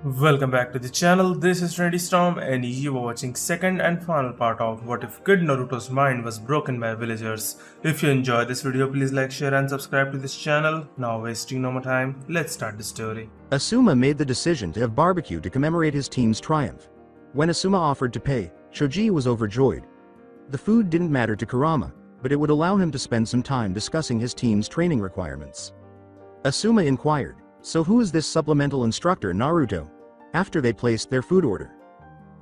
Welcome back to the channel. This is Trinity Storm and you are watching second and final part of What If Kid Naruto's mind was broken by villagers. If you enjoyed this video, please like, share and subscribe to this channel. Now wasting no more time, let's start the story. Asuma made the decision to have barbecue to commemorate his team's triumph. When Asuma offered to pay, Shoji was overjoyed. The food didn't matter to Kurama, but it would allow him to spend some time discussing his team's training requirements. Asuma inquired, "So who is this supplemental instructor Naruto?" after they placed their food order.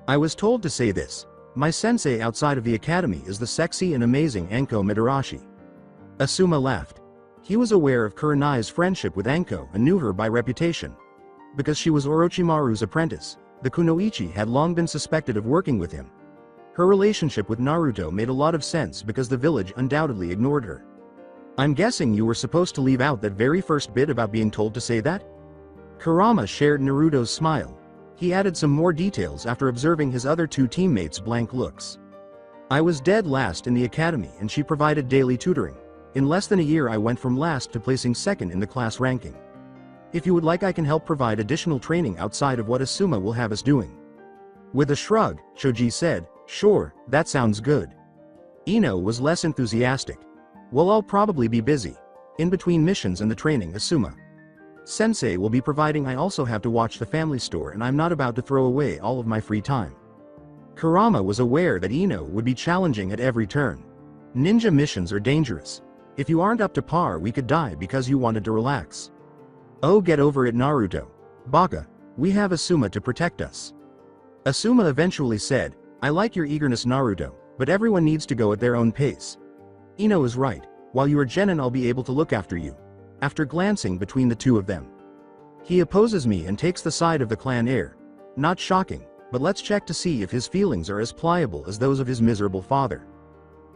"I was told to say this. My sensei outside of the academy is the sexy and amazing Anko Midarashi." Asuma laughed. He was aware of Kurenai's friendship with Anko and knew her by reputation. Because she was Orochimaru's apprentice, the Kunoichi had long been suspected of working with him. Her relationship with Naruto made a lot of sense because the village undoubtedly ignored her. "I'm guessing you were supposed to leave out that very first bit about being told to say that?" Kurama shared Naruto's smile. He added some more details after observing his other two teammates' blank looks. "I was dead last in the academy and she provided daily tutoring. In less than a year I went from last to placing second in the class ranking. If you would like I can help provide additional training outside of what Asuma will have us doing." With a shrug, Shoji said, "Sure, that sounds good." Ino was less enthusiastic. "Well, I'll probably be busy. In between missions and the training, Asuma Sensei will be providing. I also have to watch the family store and I'm not about to throw away all of my free time." Kurama was aware that Ino would be challenging at every turn. Ninja missions are dangerous. If you aren't up to par we could die because you wanted to relax. "Oh, get over it, Naruto. Baka, we have Asuma to protect us." Asuma eventually said, "I like your eagerness, Naruto, but everyone needs to go at their own pace. Ino is right. While you are genin I'll be able to look after you." After glancing between the two of them, "He opposes me and takes the side of the clan heir. Not shocking, but let's check to see if his feelings are as pliable as those of his miserable father.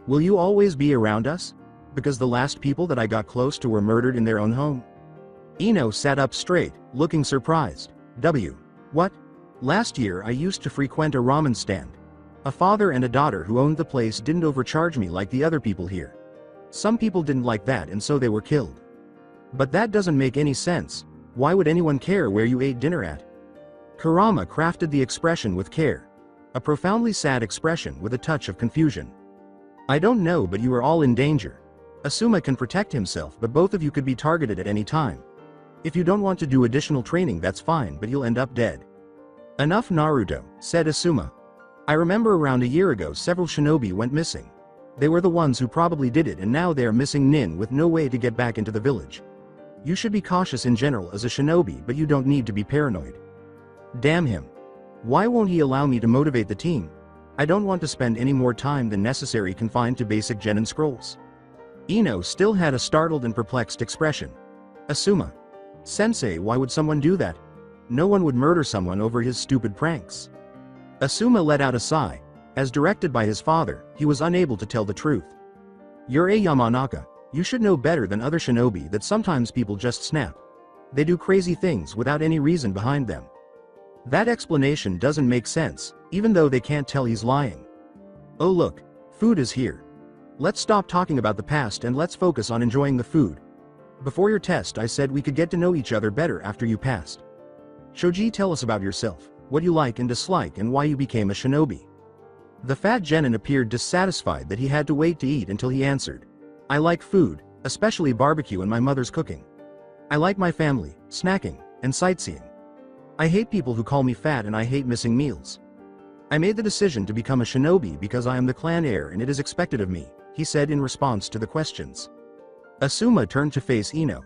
Will you always be around us? Because the last people that I got close to were murdered in their own home." Ino sat up straight, looking surprised. What? Last year I used to frequent a ramen stand. A father and a daughter who owned the place didn't overcharge me like the other people here. Some people didn't like that and so they were killed. But that doesn't make any sense. Why would anyone care where you ate dinner at?" Kurama crafted the expression with care. A profoundly sad expression with a touch of confusion. "I don't know, but you are all in danger. Asuma can protect himself, but both of you could be targeted at any time. If you don't want to do additional training that's fine, but you'll end up dead." "Enough, Naruto," said Asuma. "I remember around a year ago several shinobi went missing. They were the ones who probably did it and now they are missing Nin with no way to get back into the village. You should be cautious in general as a shinobi, but you don't need to be paranoid." "Damn him. Why won't he allow me to motivate the team? I don't want to spend any more time than necessary confined to basic genin scrolls." Ino still had a startled and perplexed expression. "Asuma Sensei, why would someone do that? No one would murder someone over his stupid pranks." Asuma let out a sigh. As directed by his father, he was unable to tell the truth. "You're a Yamanaka. You should know better than other shinobi that sometimes people just snap. They do crazy things without any reason behind them. That explanation doesn't make sense, even though they can't tell he's lying. Oh look, food is here. Let's stop talking about the past and let's focus on enjoying the food. Before your test I said we could get to know each other better after you passed. Shoji, tell us about yourself, what you like and dislike and why you became a shinobi." The fat genin appeared dissatisfied that he had to wait to eat until he answered. "I like food, especially barbecue and my mother's cooking. I like my family, snacking, and sightseeing. I hate people who call me fat and I hate missing meals. I made the decision to become a shinobi because I am the clan heir and it is expected of me," he said in response to the questions. Asuma turned to face Ino.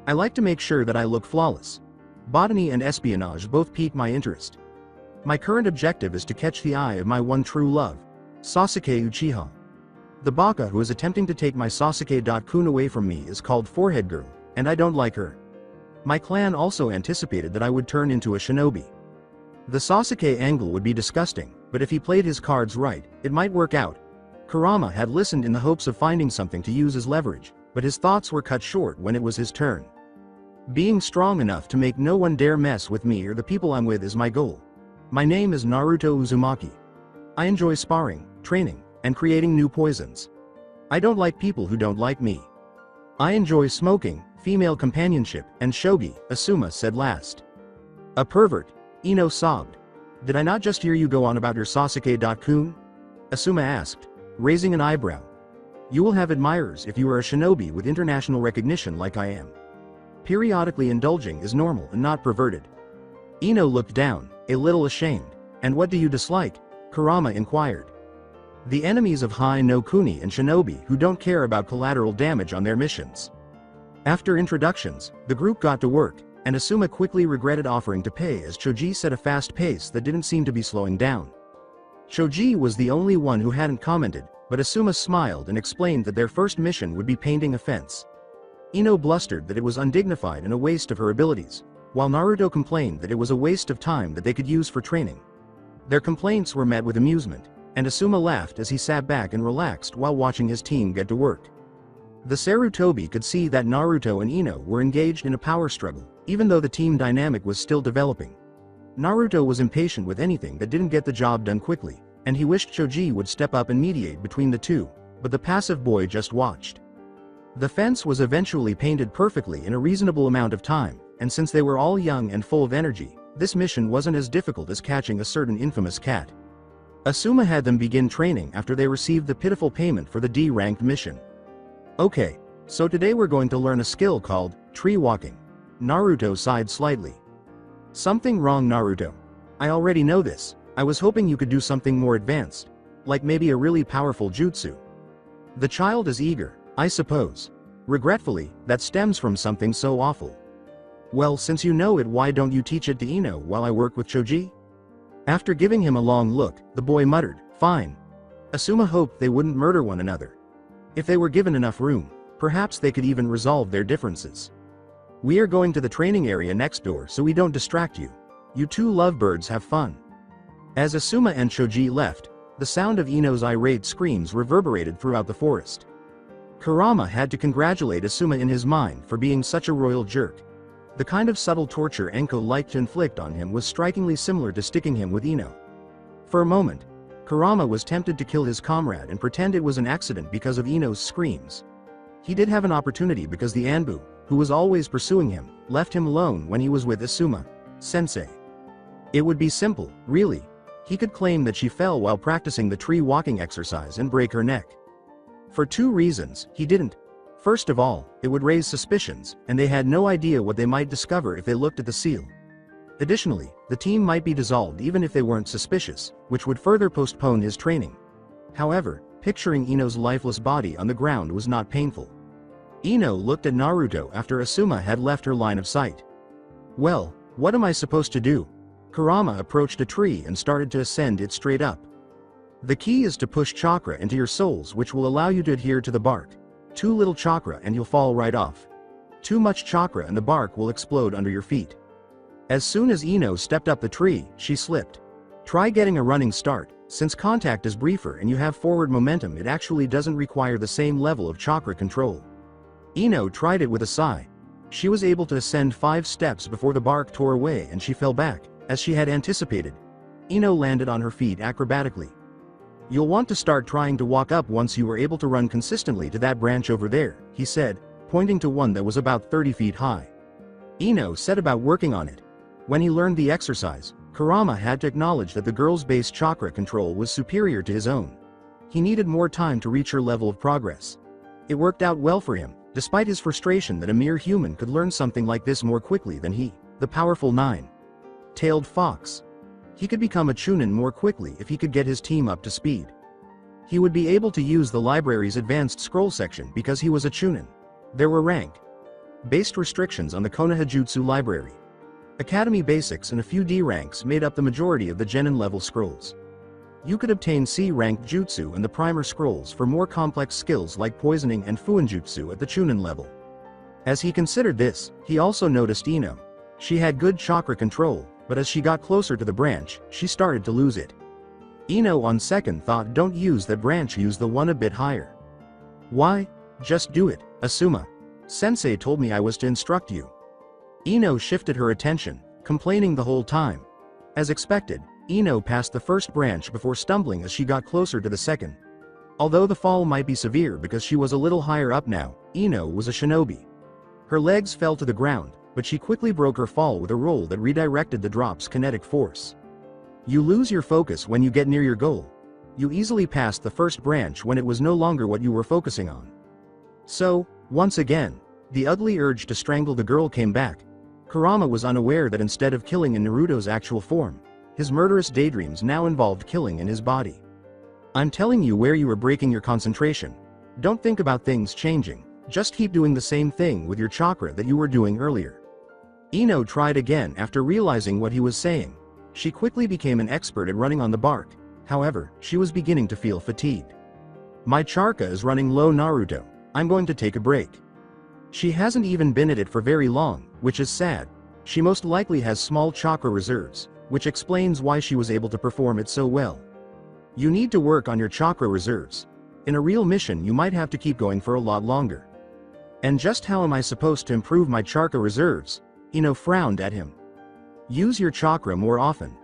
"I like to make sure that I look flawless. Botany and espionage both pique my interest. My current objective is to catch the eye of my one true love, Sasuke Uchiha. The baka who is attempting to take my Sasuke-kun away from me is called Forehead Girl, and I don't like her. My clan also anticipated that I would turn into a shinobi. The Sasuke angle would be disgusting, but if he played his cards right, it might work out." Kurama had listened in the hopes of finding something to use as leverage, but his thoughts were cut short when it was his turn. "Being strong enough to make no one dare mess with me or the people I'm with is my goal. My name is Naruto Uzumaki. I enjoy sparring, training, and creating new poisons. I don't like people who don't like me. I enjoy smoking, female companionship, and shogi," Asuma said last. "A pervert. Ino sobbed. Did I not just hear you go on about your Sasuke-kun? Asuma asked, raising an eyebrow. You will have admirers if you are a shinobi with international recognition like I am. Periodically indulging is normal and not perverted. Ino looked down, a little ashamed. And what do you dislike? Kurama inquired. The enemies of Hai no Kuni and shinobi who don't care about collateral damage on their missions. After introductions, the group got to work, and Asuma quickly regretted offering to pay as Choji set a fast pace that didn't seem to be slowing down. Choji was the only one who hadn't commented, but Asuma smiled and explained that their first mission would be painting a fence. Ino blustered that it was undignified and a waste of her abilities, while Naruto complained that it was a waste of time that they could use for training. Their complaints were met with amusement, and Asuma laughed as he sat back and relaxed while watching his team get to work. The Sarutobi could see that Naruto and Ino were engaged in a power struggle, even though the team dynamic was still developing. Naruto was impatient with anything that didn't get the job done quickly, and he wished Choji would step up and mediate between the two, but the passive boy just watched. The fence was eventually painted perfectly in a reasonable amount of time, and since they were all young and full of energy, this mission wasn't as difficult as catching a certain infamous cat. Asuma had them begin training after they received the pitiful payment for the D-ranked mission. Okay, so today we're going to learn a skill called tree walking. Naruto sighed slightly. Something wrong, Naruto? I already know this. I was hoping you could do something more advanced, like maybe a really powerful jutsu. The child is eager, I suppose. Regretfully, that stems from something so awful. Well, since you know it, why don't you teach it to Ino while I work with Choji? After giving him a long look, the boy muttered, fine. Asuma hoped they wouldn't murder one another. If they were given enough room, perhaps they could even resolve their differences. We are going to the training area next door so we don't distract you. You two lovebirds have fun. As Asuma and Choji left, the sound of Ino's irate screams reverberated throughout the forest. Kurama had to congratulate Asuma in his mind for being such a royal jerk. The kind of subtle torture Enko liked to inflict on him was strikingly similar to sticking him with Ino. For a moment, Kurama was tempted to kill his comrade and pretend it was an accident because of Ino's screams. He did have an opportunity because the Anbu, who was always pursuing him, left him alone when he was with Asuma sensei. It would be simple, really. He could claim that she fell while practicing the tree walking exercise and break her neck. For two reasons, he didn't. First of all, it would raise suspicions, and they had no idea what they might discover if they looked at the seal. Additionally, the team might be dissolved even if they weren't suspicious, which would further postpone his training. However, picturing Ino's lifeless body on the ground was not painful. Ino looked at Naruto after Asuma had left her line of sight. Well, what am I supposed to do? Kurama approached a tree and started to ascend it straight up. The key is to push chakra into your souls, which will allow you to adhere to the bark. Too little chakra and you'll fall right off. Too much chakra and the bark will explode under your feet. As soon as Ino stepped up the tree, she slipped. Try getting a running start. Since contact is briefer and you have forward momentum, it actually doesn't require the same level of chakra control. Ino tried it with a sigh. She was able to ascend 5 steps before the bark tore away and she fell back, as she had anticipated. Ino landed on her feet acrobatically. You'll want to start trying to walk up once you are able to run consistently to that branch over there, he said, pointing to one that was about 30 feet high. Ino set about working on it. When he learned the exercise, Kurama had to acknowledge that the girl's base chakra control was superior to his own. He needed more time to reach her level of progress. It worked out well for him, despite his frustration that a mere human could learn something like this more quickly than he, the powerful nine-tailed fox. He could become a chunin more quickly if he could get his team up to speed. He would be able to use the library's advanced scroll section because he was a chunin. There were rank-based restrictions on the Konoha Jutsu library. Academy basics and a few D ranks made up the majority of the genin level scrolls. You could obtain C-ranked jutsu and the primer scrolls for more complex skills like poisoning and fuinjutsu at the chunin level. As he considered this, he also noticed Ino. She had good chakra control, but as she got closer to the branch, she started to lose it. Ino on second thought, don't use that branch, use the one a bit higher. Why? Just do it, Asuma. Sensei told me I was to instruct you. Ino shifted her attention, complaining the whole time. As expected, Ino passed the first branch before stumbling as she got closer to the second. Although the fall might be severe because she was a little higher up now, Ino was a shinobi. Her legs fell to the ground, but she quickly broke her fall with a roll that redirected the drop's kinetic force. You lose your focus when you get near your goal. You easily passed the first branch when it was no longer what you were focusing on. So, once again, the ugly urge to strangle the girl came back. Kurama was unaware that instead of killing in Naruto's actual form, his murderous daydreams now involved killing in his body. I'm telling you where you are breaking your concentration. Don't think about things changing, just keep doing the same thing with your chakra that you were doing earlier. Ino tried again after realizing what he was saying. She quickly became an expert at running on the bark, however, she was beginning to feel fatigued. My chakra is running low, Naruto. I'm going to take a break. She hasn't even been at it for very long, which is sad. She most likely has small chakra reserves, which explains why she was able to perform it so well. You need to work on your chakra reserves. In a real mission you might have to keep going for a lot longer. And just how am I supposed to improve my chakra reserves? Ino frowned at him. Use your chakra more often.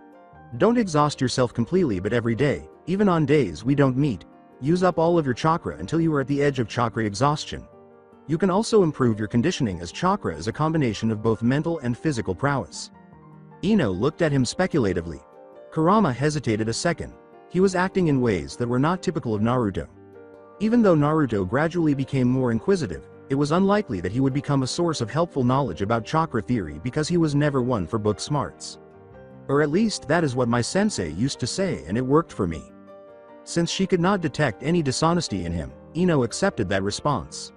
Don't exhaust yourself completely, but every day, even on days we don't meet, use up all of your chakra until you are at the edge of chakra exhaustion. You can also improve your conditioning, as chakra is a combination of both mental and physical prowess. Ino looked at him speculatively. Kurama hesitated a second. He was acting in ways that were not typical of Naruto. Even though Naruto gradually became more inquisitive, it was unlikely that he would become a source of helpful knowledge about chakra theory because he was never one for book smarts. Or at least that is what my sensei used to say, and it worked for me. Since she could not detect any dishonesty in him, Ino accepted that response.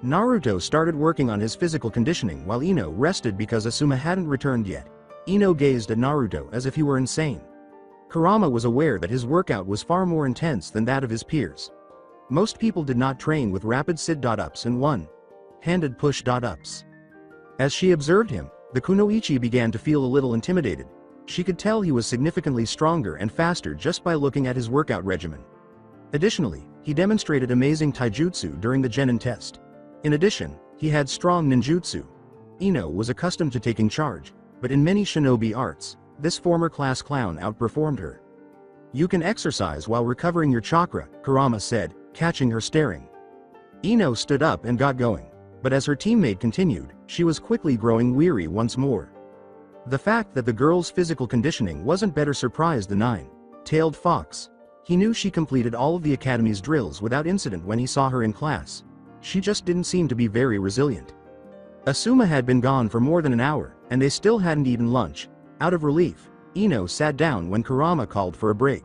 Naruto started working on his physical conditioning while Ino rested because Asuma hadn't returned yet. Ino gazed at Naruto as if he were insane. Kurama was aware that his workout was far more intense than that of his peers. Most people did not train with rapid sit-ups and one-handed push-ups. As she observed him, the kunoichi began to feel a little intimidated. She could tell he was significantly stronger and faster just by looking at his workout regimen. Additionally, he demonstrated amazing taijutsu during the genin test. In addition, he had strong ninjutsu. Ino was accustomed to taking charge, but in many shinobi arts, this former class clown outperformed her. You can exercise while recovering your chakra, Kurama said, catching her staring. Ino stood up and got going, but as her teammate continued, she was quickly growing weary once more. The fact that the girl's physical conditioning wasn't better surprised the nine-tailed fox. He knew she completed all of the academy's drills without incident when he saw her in class. She just didn't seem to be very resilient. Asuma had been gone for more than an hour, and they still hadn't eaten lunch. Out of relief, Ino sat down when Kurama called for a break.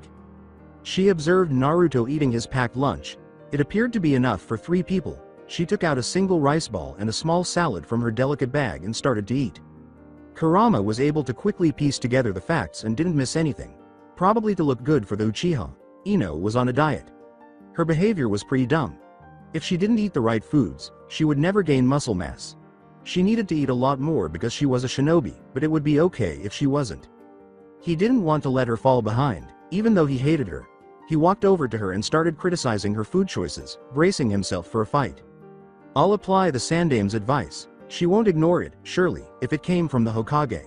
She observed Naruto eating his packed lunch. It appeared to be enough for 3 people. She took out a single rice ball and a small salad from her delicate bag and started to eat. Kurama was able to quickly piece together the facts and didn't miss anything. Probably to look good for the Uchiha, Ino was on a diet. Her behavior was pretty dumb. If she didn't eat the right foods, she would never gain muscle mass. She needed to eat a lot more because she was a shinobi, but it would be okay if she wasn't. He didn't want to let her fall behind, even though he hated her. He walked over to her and started criticizing her food choices, bracing himself for a fight. I'll apply the Sandame's advice. She won't ignore it, surely, if it came from the Hokage.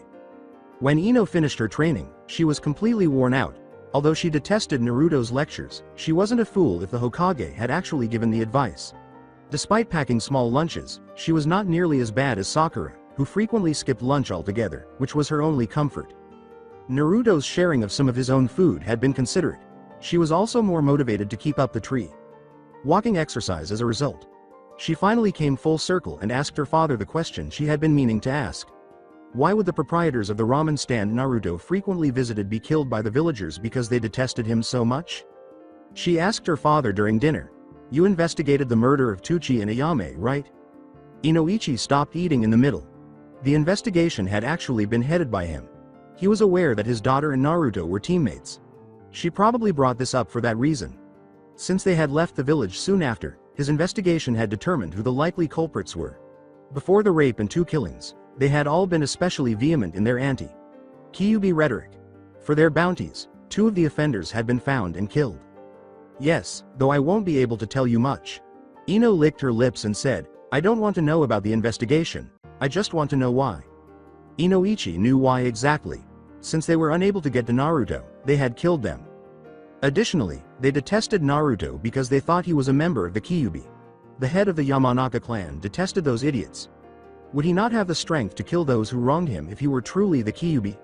When Ino finished her training, she was completely worn out. Although she detested Naruto's lectures, she wasn't a fool if the Hokage had actually given the advice. Despite packing small lunches, she was not nearly as bad as Sakura, who frequently skipped lunch altogether, which was her only comfort. Naruto's sharing of some of his own food had been considerate. She was also more motivated to keep up the walking exercise as a result. She finally came full circle and asked her father the question she had been meaning to ask. Why would the proprietors of the ramen stand Naruto frequently visited be killed by the villagers because they detested him so much? She asked her father during dinner. You investigated the murder of Tuchi and Ayame, right? Inoichi stopped eating in the middle. The investigation had actually been headed by him. He was aware that his daughter and Naruto were teammates. She probably brought this up for that reason. Since they had left the village soon after, his investigation had determined who the likely culprits were. Before the rape and 2 killings, they had all been especially vehement in their anti-Kyuubi rhetoric. For their bounties, 2 of the offenders had been found and killed. Yes, though I won't be able to tell you much. Ino licked her lips and said, I don't want to know about the investigation, I just want to know why. Inoichi knew why exactly. Since they were unable to get to Naruto, they had killed them. Additionally, they detested Naruto because they thought he was a member of the Kyuubi. The head of the Yamanaka clan detested those idiots. Would he not have the strength to kill those who wronged him if he were truly the Kyuubi?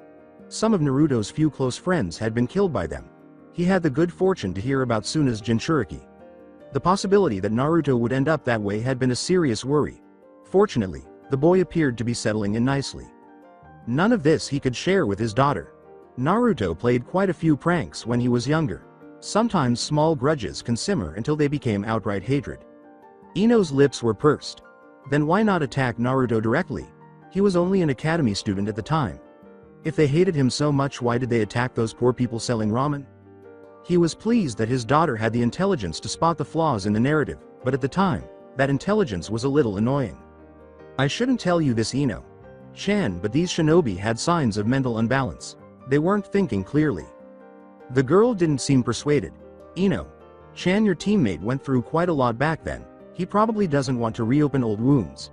Some of Naruto's few close friends had been killed by them. He had the good fortune to hear about Tsuna's Jinchuriki. The possibility that Naruto would end up that way had been a serious worry. Fortunately, the boy appeared to be settling in nicely. None of this he could share with his daughter. Naruto played quite a few pranks when he was younger. Sometimes small grudges can simmer until they became outright hatred. Ino's lips were pursed. Then why not attack Naruto directly? He was only an academy student at the time. If they hated him so much, why did they attack those poor people selling ramen? He was pleased that his daughter had the intelligence to spot the flaws in the narrative, but at the time, that intelligence was a little annoying. I shouldn't tell you this, Ino-chan, but these shinobi had signs of mental unbalance. They weren't thinking clearly. The girl didn't seem persuaded. Ino-chan, your teammate went through quite a lot back then. He probably doesn't want to reopen old wounds.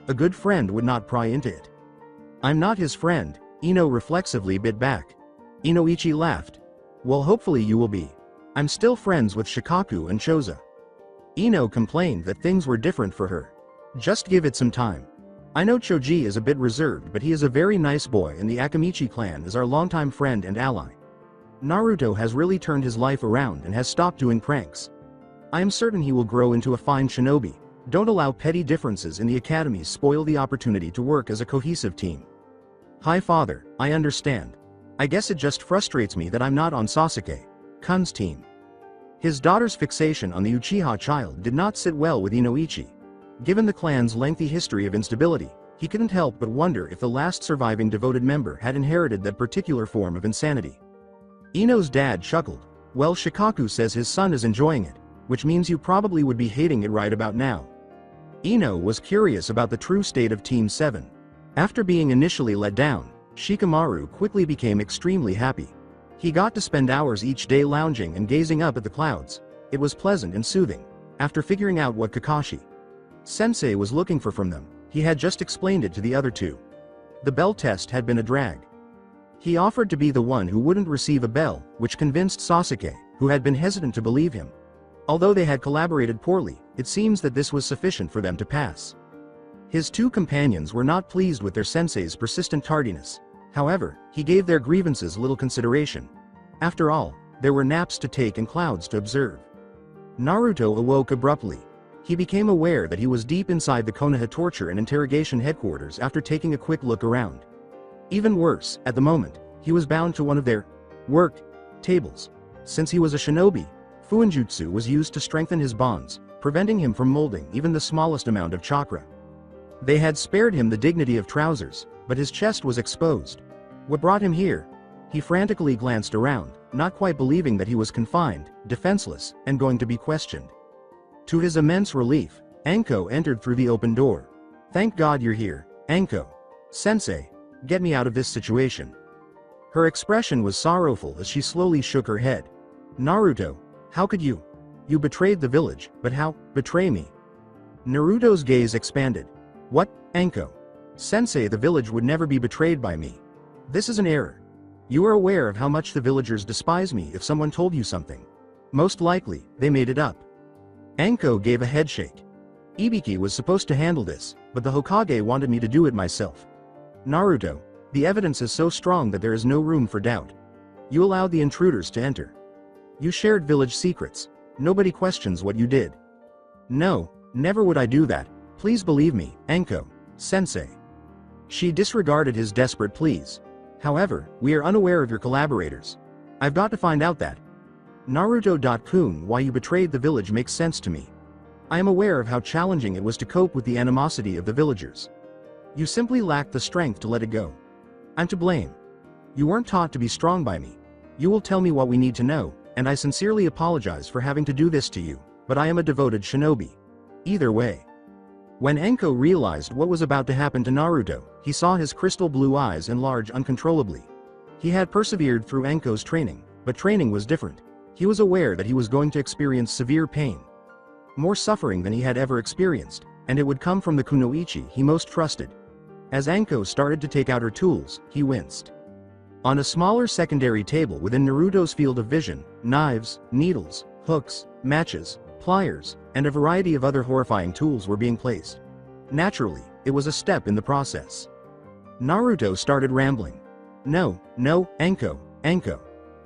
A good friend would not pry into it. I'm not his friend, Ino reflexively bit back. Inoichi laughed. Well, hopefully you will be. I'm still friends with Shikaku and Choza. Ino complained that things were different for her. Just give it some time. I know Choji is a bit reserved, but he is a very nice boy, and the Akamichi clan is our longtime friend and ally. Naruto has really turned his life around and has stopped doing pranks. I am certain he will grow into a fine shinobi. Don't allow petty differences in the academy spoil the opportunity to work as a cohesive team. Hi father, I understand. I guess it just frustrates me that I'm not on Sasuke-kun's team. His daughter's fixation on the Uchiha child did not sit well with Inoichi. Given the clan's lengthy history of instability, he couldn't help but wonder if the last surviving devoted member had inherited that particular form of insanity. Ino's dad chuckled. Well, Shikaku says his son is enjoying it, which means you probably would be hating it right about now. Ino was curious about the true state of Team 7. After being initially let down, Shikamaru quickly became extremely happy. He got to spend hours each day lounging and gazing up at the clouds. It was pleasant and soothing. After figuring out what Kakashi-sensei was looking for from them, he had just explained it to the other two. The bell test had been a drag. He offered to be the one who wouldn't receive a bell, which convinced Sasuke, who had been hesitant to believe him. Although they had collaborated poorly, it seems that this was sufficient for them to pass. His two companions were not pleased with their sensei's persistent tardiness. However, he gave their grievances little consideration. After all, there were naps to take and clouds to observe. Naruto awoke abruptly. He became aware that he was deep inside the Konoha torture and interrogation headquarters after taking a quick look around. Even worse, at the moment, he was bound to one of their work tables. Since he was a shinobi, Fuinjutsu was used to strengthen his bonds, preventing him from molding even the smallest amount of chakra. They had spared him the dignity of trousers, but his chest was exposed. What brought him here? He frantically glanced around, not quite believing that he was confined, defenseless, and going to be questioned. To his immense relief, Anko entered through the open door. Thank God you're here, Anko. Sensei, get me out of this situation. Her expression was sorrowful as she slowly shook her head. Naruto, how could you? You betrayed the village, but how, betray me? Naruto's gaze expanded. What, Anko? Sensei, the village would never be betrayed by me. This is an error. You are aware of how much the villagers despise me if someone told you something. Most likely, they made it up. Anko gave a headshake. Ibiki was supposed to handle this, but the Hokage wanted me to do it myself. Naruto, the evidence is so strong that there is no room for doubt. You allowed the intruders to enter. You shared village secrets. Nobody questions what you did. No, never would I do that. Please believe me, Anko, Sensei. She disregarded his desperate pleas. However, we are unaware of your collaborators. I've got to find out that. Naruto.kun, why you betrayed the village makes sense to me. I am aware of how challenging it was to cope with the animosity of the villagers. You simply lacked the strength to let it go. I'm to blame. You weren't taught to be strong by me. You will tell me what we need to know, and I sincerely apologize for having to do this to you, but I am a devoted shinobi. Either way. When Anko realized what was about to happen to Naruto, he saw his crystal blue eyes enlarge uncontrollably. He had persevered through Anko's training, but training was different. He was aware that he was going to experience severe pain. More suffering than he had ever experienced, and it would come from the kunoichi he most trusted. As Anko started to take out her tools, he winced. On a smaller secondary table within Naruto's field of vision, knives, needles, hooks, matches, pliers, and a variety of other horrifying tools were being placed. Naturally, it was a step in the process. Naruto started rambling. No, Anko.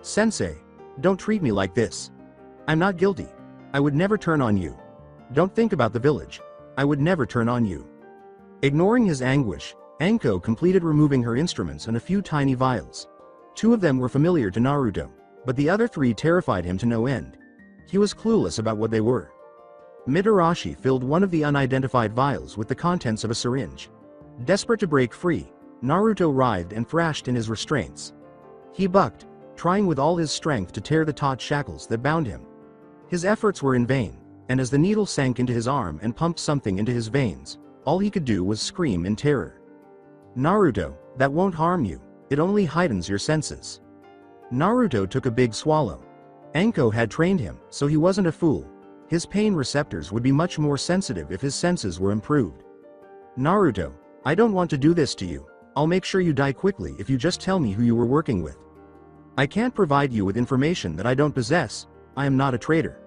Sensei, don't treat me like this. I'm not guilty. I would never turn on you. Don't think about the village. I would never turn on you. Ignoring his anguish, Anko completed removing her instruments and a few tiny vials. 2 of them were familiar to Naruto, but the other 3 terrified him to no end. He was clueless about what they were. Mitarashi filled one of the unidentified vials with the contents of a syringe. Desperate to break free, Naruto writhed and thrashed in his restraints. He bucked, trying with all his strength to tear the taut shackles that bound him. His efforts were in vain, and as the needle sank into his arm and pumped something into his veins, all he could do was scream in terror. Naruto, that won't harm you, it only heightens your senses. Naruto took a big swallow. Anko had trained him, so he wasn't a fool. His pain receptors would be much more sensitive if his senses were improved. Naruto, I don't want to do this to you. I'll make sure you die quickly if you just tell me who you were working with. I can't provide you with information that I don't possess. I am not a traitor.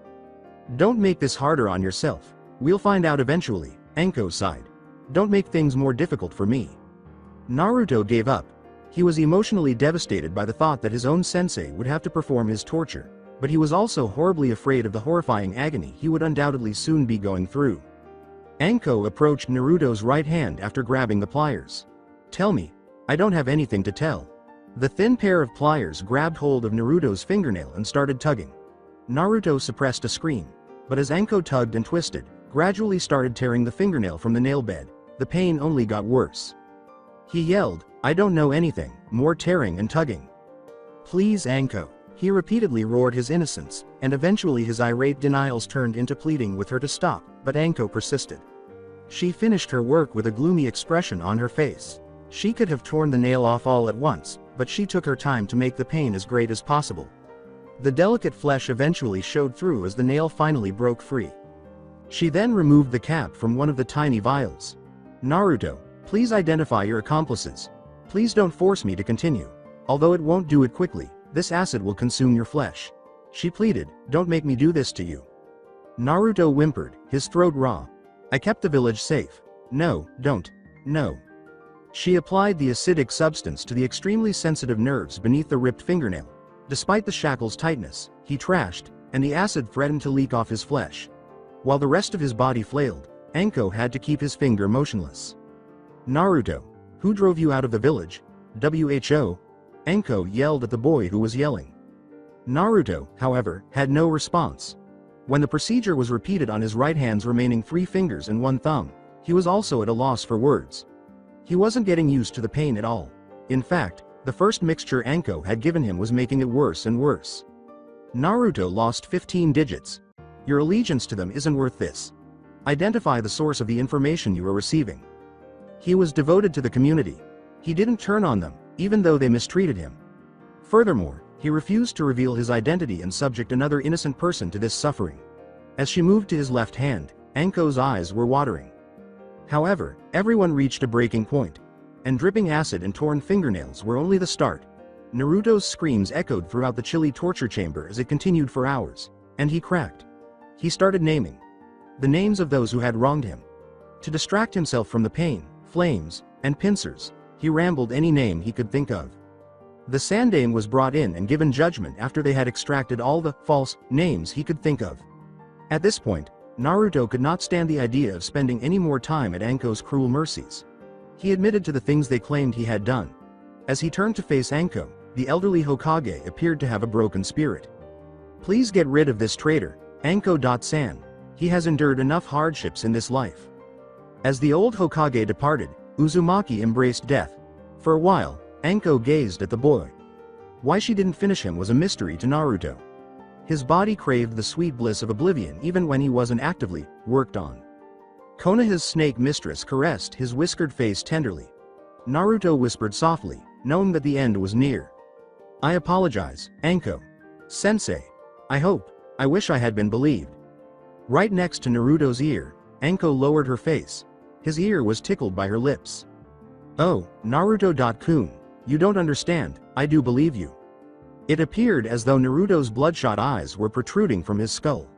Don't make this harder on yourself. We'll find out eventually, Anko sighed. Don't make things more difficult for me. Naruto gave up. He was emotionally devastated by the thought that his own sensei would have to perform his torture, but he was also horribly afraid of the horrifying agony he would undoubtedly soon be going through. Anko approached Naruto's right hand after grabbing the pliers. Tell me, I don't have anything to tell. The thin pair of pliers grabbed hold of Naruto's fingernail and started tugging. Naruto suppressed a scream, but as Anko tugged and twisted, gradually started tearing the fingernail from the nail bed, the pain only got worse. He yelled, I don't know anything, more tearing and tugging. Please Anko. He repeatedly roared his innocence, and eventually his irate denials turned into pleading with her to stop, but Anko persisted. She finished her work with a gloomy expression on her face. She could have torn the nail off all at once, but she took her time to make the pain as great as possible. The delicate flesh eventually showed through as the nail finally broke free. She then removed the cap from one of the tiny vials. Naruto, please identify your accomplices. Please don't force me to continue. Although it won't do it quickly, this acid will consume your flesh. She pleaded, don't make me do this to you. Naruto whimpered, his throat raw. I kept the village safe. No, don't. No. She applied the acidic substance to the extremely sensitive nerves beneath the ripped fingernail. Despite the shackle's tightness, he trashed, and the acid threatened to leak off his flesh. While the rest of his body flailed, Anko had to keep his finger motionless. Naruto, who drove you out of the village? Who? Anko yelled at the boy who was yelling. Naruto, however, had no response. When the procedure was repeated on his right hand's remaining 3 fingers and 1 thumb, he was also at a loss for words. He wasn't getting used to the pain at all. In fact, the first mixture Anko had given him was making it worse and worse. Naruto lost 15 digits. Your allegiance to them isn't worth this. Identify the source of the information you are receiving. He was devoted to the community. He didn't turn on them, even though they mistreated him. Furthermore, he refused to reveal his identity and subject another innocent person to this suffering. As she moved to his left hand, Anko's eyes were watering. However, everyone reached a breaking point, and dripping acid and torn fingernails were only the start. Naruto's screams echoed throughout the chilly torture chamber as it continued for hours, and he cracked. He started naming the names of those who had wronged him. To distract himself from the pain, flames, and pincers, he rambled any name he could think of. The Sandaime was brought in and given judgment after they had extracted all the false names he could think of. At this point, Naruto could not stand the idea of spending any more time at Anko's cruel mercies. He admitted to the things they claimed he had done. As he turned to face Anko, the elderly Hokage appeared to have a broken spirit. Please get rid of this traitor, Anko-san. He has endured enough hardships in this life. As the old Hokage departed, Uzumaki embraced death. For a while, Anko gazed at the boy. Why she didn't finish him was a mystery to Naruto. His body craved the sweet bliss of oblivion even when he wasn't actively worked on. Konoha's snake mistress caressed his whiskered face tenderly. Naruto whispered softly, knowing that the end was near. I apologize, Anko. Sensei. I wish I had been believed. Right next to Naruto's ear, Anko lowered her face. His ear was tickled by her lips. Oh, Naruto-kun, you don't understand, I do believe you. It appeared as though Naruto's bloodshot eyes were protruding from his skull.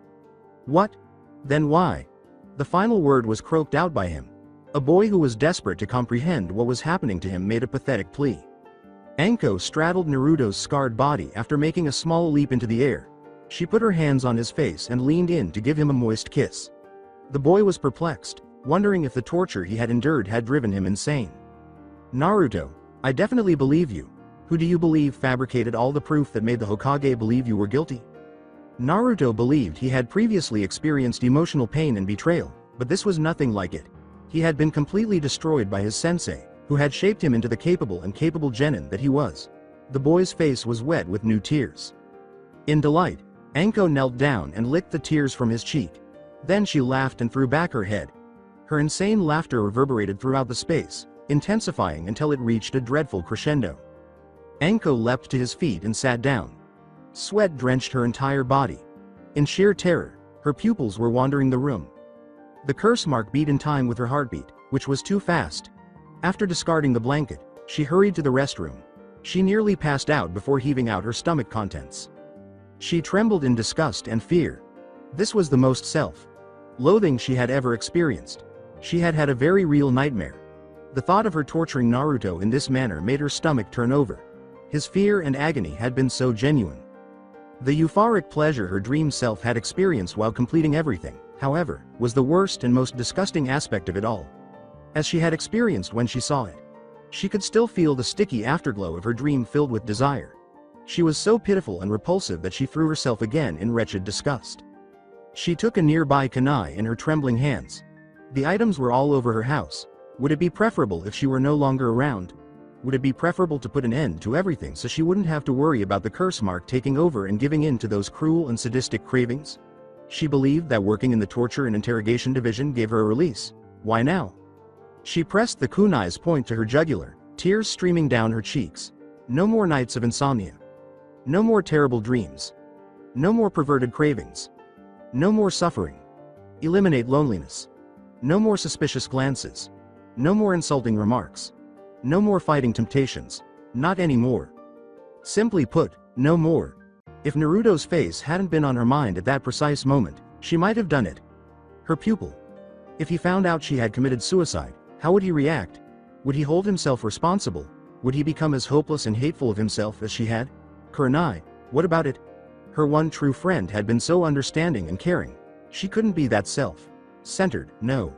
What? Then why? The final word was croaked out by him. A boy who was desperate to comprehend what was happening to him made a pathetic plea. Anko straddled Naruto's scarred body after making a small leap into the air. She put her hands on his face and leaned in to give him a moist kiss. The boy was perplexed, wondering if the torture he had endured had driven him insane. Naruto, I definitely believe you. Who do you believe fabricated all the proof that made the Hokage believe you were guilty? Naruto believed he had previously experienced emotional pain and betrayal, but this was nothing like it. He had been completely destroyed by his sensei, who had shaped him into the capable genin that he was. The boy's face was wet with new tears. In delight, Anko knelt down and licked the tears from his cheek. Then she laughed and threw back her head. Her insane laughter reverberated throughout the space, intensifying until it reached a dreadful crescendo. Anko leapt to his feet and sat down. Sweat drenched her entire body. In sheer terror, her pupils were wandering the room. The curse mark beat in time with her heartbeat, which was too fast. After discarding the blanket, she hurried to the restroom. She nearly passed out before heaving out her stomach contents. She trembled in disgust and fear. This was the most self-loathing she had ever experienced. She had had a very real nightmare. The thought of her torturing Naruto in this manner made her stomach turn over. His fear and agony had been so genuine. The euphoric pleasure her dream self had experienced while completing everything, however, was the worst and most disgusting aspect of it all. As she had experienced when she saw it, she could still feel the sticky afterglow of her dream filled with desire. She was so pitiful and repulsive that she threw herself again in wretched disgust. She took a nearby kunai in her trembling hands. The items were all over her house. Would it be preferable if she were no longer around? Would it be preferable to put an end to everything so she wouldn't have to worry about the curse mark taking over and giving in to those cruel and sadistic cravings? She believed that working in the torture and interrogation division gave her a release. Why now? She pressed the kunai's point to her jugular, tears streaming down her cheeks. No more nights of insomnia. No more terrible dreams. No more perverted cravings. No more suffering. Eliminate loneliness. No more suspicious glances. No more insulting remarks. No more fighting temptations. Not anymore. Simply put, no more. If Naruto's face hadn't been on her mind at that precise moment, she might have done it. Her pupil. If he found out she had committed suicide, how would he react? Would he hold himself responsible? Would he become as hopeless and hateful of himself as she had? Kurenai, what about it? Her one true friend had been so understanding and caring. She couldn't be that self-centered, no.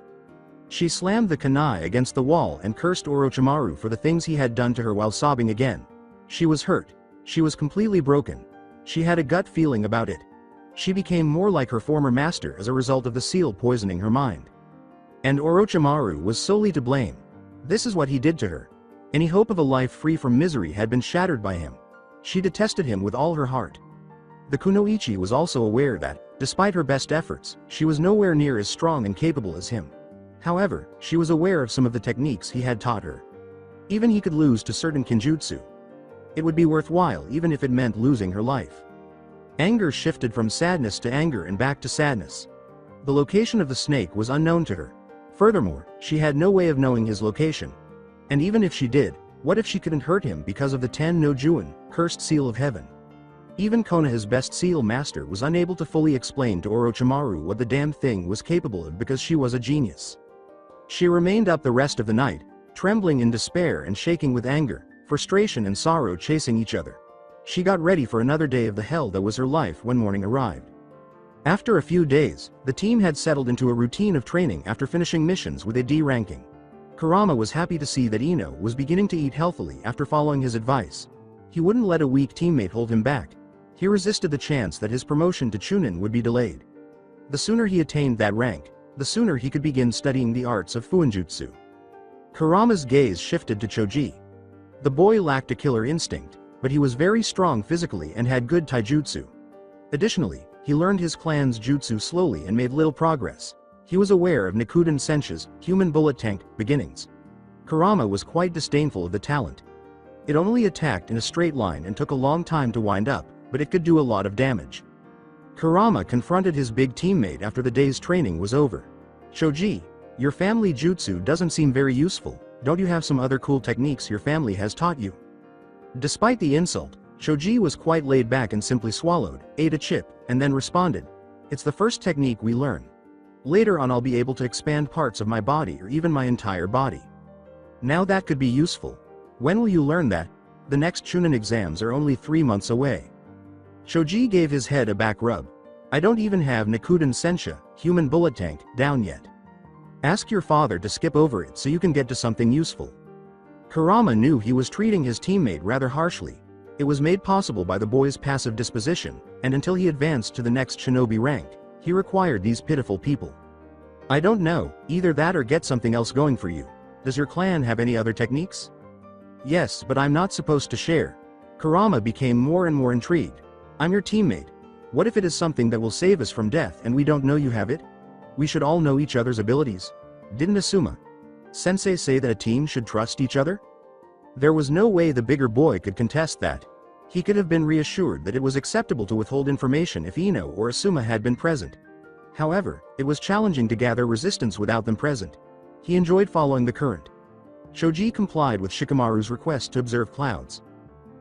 She slammed the kunai against the wall and cursed Orochimaru for the things he had done to her while sobbing again. She was hurt. She was completely broken. She had a gut feeling about it. She became more like her former master as a result of the seal poisoning her mind. And Orochimaru was solely to blame. This is what he did to her. Any hope of a life free from misery had been shattered by him. She detested him with all her heart. The kunoichi was also aware that, despite her best efforts, she was nowhere near as strong and capable as him. However, she was aware of some of the techniques he had taught her. Even he could lose to certain kinjutsu. It would be worthwhile even if it meant losing her life. Anger shifted from sadness to anger and back to sadness. The location of the snake was unknown to her. Furthermore, she had no way of knowing his location. And even if she did, what if she couldn't hurt him because of the Ten no Juin, cursed seal of heaven? Even Konoha's best seal master was unable to fully explain to Orochimaru what the damn thing was capable of because she was a genius. She remained up the rest of the night, trembling in despair and shaking with anger, frustration and sorrow chasing each other. She got ready for another day of the hell that was her life when morning arrived. After a few days, the team had settled into a routine of training after finishing missions with a D ranking. Kurama was happy to see that Ino was beginning to eat healthily after following his advice. He wouldn't let a weak teammate hold him back. He resisted the chance that his promotion to Chunin would be delayed. The sooner he attained that rank, the sooner he could begin studying the arts of Fuinjutsu. Kurama's gaze shifted to Choji. The boy lacked a killer instinct, but he was very strong physically and had good taijutsu. Additionally, he learned his clan's jutsu slowly and made little progress. He was aware of Nikuden Senshi's human bullet tank beginnings. Kurama was quite disdainful of the talent. It only attacked in a straight line and took a long time to wind up, but it could do a lot of damage. Kurama confronted his big teammate after the day's training was over. Choji, your family jutsu doesn't seem very useful. Don't you have some other cool techniques your family has taught you? Despite the insult, Choji was quite laid back and simply swallowed, ate a chip, and then responded. It's the first technique we learn. Later on I'll be able to expand parts of my body or even my entire body. Now that could be useful. When will you learn that? The next Chunin exams are only 3 months away. Shoji gave his head a back rub. I don't even have Nikuden Sensha, human bullet tank, down yet. Ask your father to skip over it so you can get to something useful. Kurama knew he was treating his teammate rather harshly. It was made possible by the boy's passive disposition, and until he advanced to the next shinobi rank, he required these pitiful people. I don't know, either that or get something else going for you. Does your clan have any other techniques? Yes, but I'm not supposed to share. Kurama became more and more intrigued. I'm your teammate. What if it is something that will save us from death and we don't know you have it? We should all know each other's abilities. Didn't Asuma Sensei say that a team should trust each other? There was no way the bigger boy could contest that. He could have been reassured that it was acceptable to withhold information if Ino or Asuma had been present. However, it was challenging to gather resistance without them present. He enjoyed following the current. Shoji complied with Shikamaru's request to observe clouds.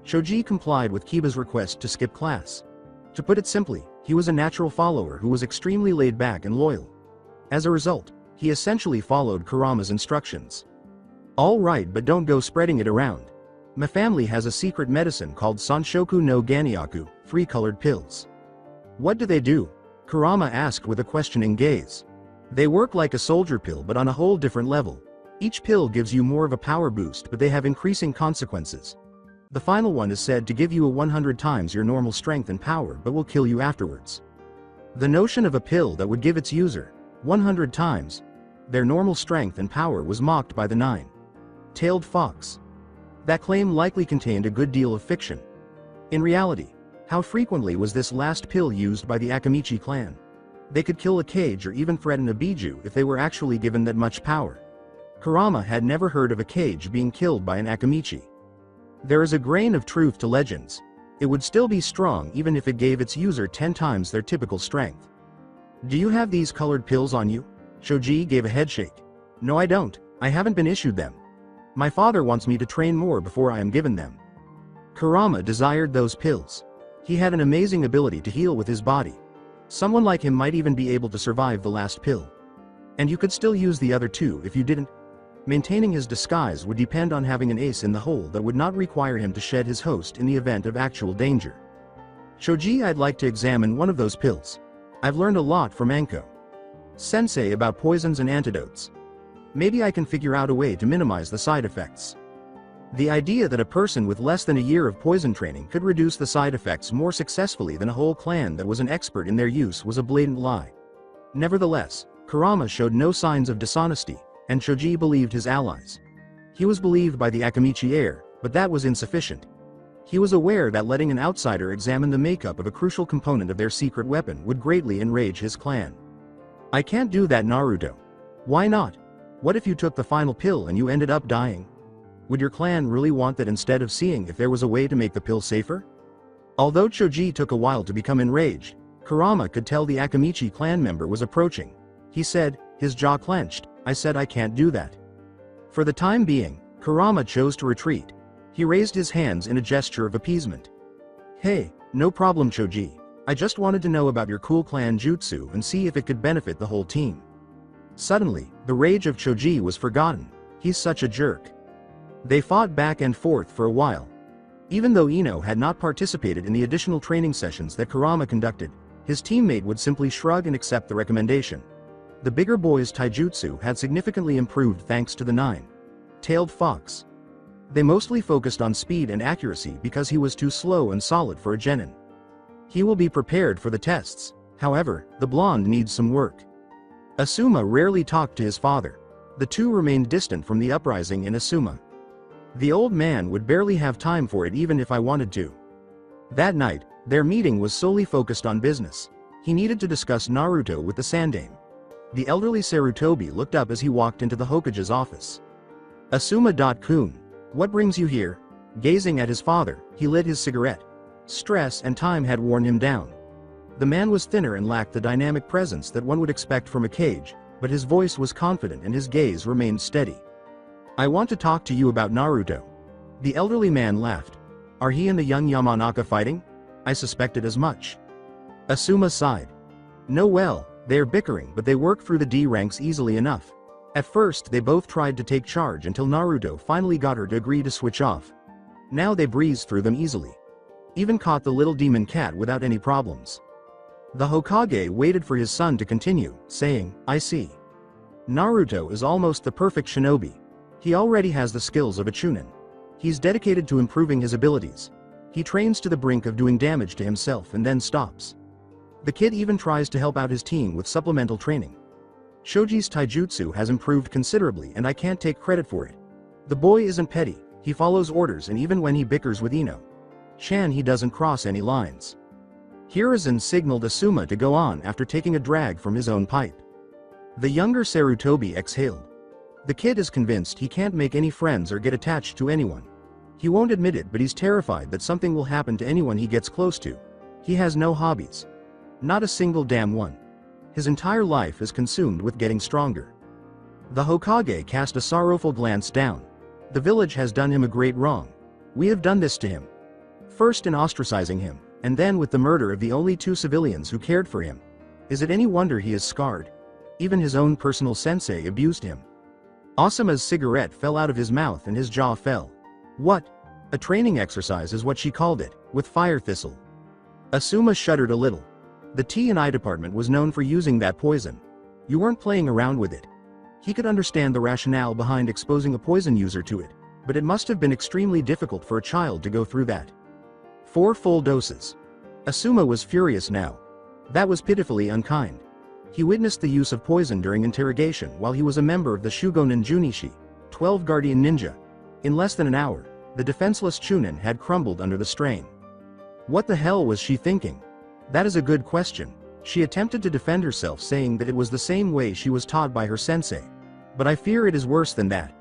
Shoji complied with Kiba's request to skip class. To put it simply, he was a natural follower who was extremely laid back and loyal. As a result, he essentially followed Kurama's instructions. All right, but don't go spreading it around. My family has a secret medicine called Sanshoku no Ganiaku, 3 colored pills. What do they do? Kurama asked with a questioning gaze. They work like a soldier pill but on a whole different level. Each pill gives you more of a power boost, but they have increasing consequences. The final one is said to give you a 100 times your normal strength and power but will kill you afterwards. The notion of a pill that would give its user 100 times their normal strength and power was mocked by the nine-tailed fox. That claim likely contained a good deal of fiction. In reality, how frequently was this last pill used by the Akamichi clan? They could kill a Kage or even threaten a Biju if they were actually given that much power. Kurama had never heard of a Kage being killed by an Akamichi. There is a grain of truth to legends. It would still be strong even if it gave its user 10 times their typical strength. Do you have these colored pills on you? Shoji gave a headshake. No, I don't. I haven't been issued them. My father wants me to train more before I am given them. Kurama desired those pills. He had an amazing ability to heal with his body. Someone like him might even be able to survive the last pill. And you could still use the other 2 if you didn't. Maintaining his disguise would depend on having an ace in the hole that would not require him to shed his host in the event of actual danger. Shoji, I'd like to examine one of those pills. I've learned a lot from Anko Sensei about poisons and antidotes. Maybe I can figure out a way to minimize the side effects. The idea that a person with less than a year of poison training could reduce the side effects more successfully than a whole clan that was an expert in their use was a blatant lie. Nevertheless, Kurama showed no signs of dishonesty, and Shoji believed his allies. He was believed by the Akamichi heir, but that was insufficient. He was aware that letting an outsider examine the makeup of a crucial component of their secret weapon would greatly enrage his clan. I can't do that, Naruto. Why not? What if you took the final pill and you ended up dying? Would your clan really want that instead of seeing if there was a way to make the pill safer? Although Shoji took a while to become enraged, Kurama could tell the Akamichi clan member was approaching. He said, his jaw clenched, I said I can't do that. For the time being, Kurama chose to retreat. He raised his hands in a gesture of appeasement. Hey, no problem, Shoji. I just wanted to know about your cool clan jutsu and see if it could benefit the whole team. Suddenly, the rage of Shoji was forgotten. He's such a jerk. They fought back and forth for a while. Even though Ino had not participated in the additional training sessions that Kurama conducted, his teammate would simply shrug and accept the recommendation. The bigger boy's taijutsu had significantly improved thanks to the nine-tailed fox. They mostly focused on speed and accuracy because he was too slow and solid for a genin. He will be prepared for the tests. However, the blonde needs some work. Asuma rarely talked to his father. The two remained distant from the uprising in Asuma. The old man would barely have time for it even if I wanted to. That night, their meeting was solely focused on business. He needed to discuss Naruto with the Sandame. The elderly Sarutobi looked up as he walked into the Hokage's office. Asuma-kun, what brings you here? Gazing at his father, he lit his cigarette. Stress and time had worn him down. The man was thinner and lacked the dynamic presence that one would expect from a Kage, but his voice was confident and his gaze remained steady. I want to talk to you about Naruto. The elderly man laughed. Are he and the young Yamanaka fighting? I suspected as much. Asuma sighed. No, well, They are bickering, but they work through the D ranks easily enough. At first they both tried to take charge until Naruto finally got her to agree to switch off. Now they breeze through them easily. Even caught the little demon cat without any problems. The Hokage waited for his son to continue, saying, "I see. Naruto is almost the perfect shinobi. He already has the skills of a chunin. He's dedicated to improving his abilities. He trains to the brink of doing damage to himself and then stops. The kid even tries to help out his team with supplemental training. Shoji's taijutsu has improved considerably and I can't take credit for it. The boy isn't petty, he follows orders, and even when he bickers with Ino-chan he doesn't cross any lines." Hiruzen signaled Asuma to go on after taking a drag from his own pipe. The younger Sarutobi exhaled. The kid is convinced he can't make any friends or get attached to anyone. He won't admit it, but he's terrified that something will happen to anyone he gets close to. He has no hobbies. Not a single damn one. His entire life is consumed with getting stronger. The Hokage cast a sorrowful glance down. The village has done him a great wrong. We have done this to him. First in ostracizing him, and then with the murder of the only 2 civilians who cared for him. Is it any wonder he is scarred? Even his own personal sensei abused him. Asuma's cigarette fell out of his mouth and his jaw fell. What? A training exercise is what she called it, with fire thistle. Asuma shuddered a little. The T&I department was known for using that poison. You weren't playing around with it. He could understand the rationale behind exposing a poison user to it, but it must have been extremely difficult for a child to go through that. 4 full doses. Asuma was furious now. That was pitifully unkind. He witnessed the use of poison during interrogation while he was a member of the Shugonin Junishi, 12 Guardian Ninja. In less than an hour, the defenseless Chunin had crumbled under the strain. What the hell was she thinking? That is a good question. She attempted to defend herself, saying that it was the same way she was taught by her sensei. But I fear it is worse than that.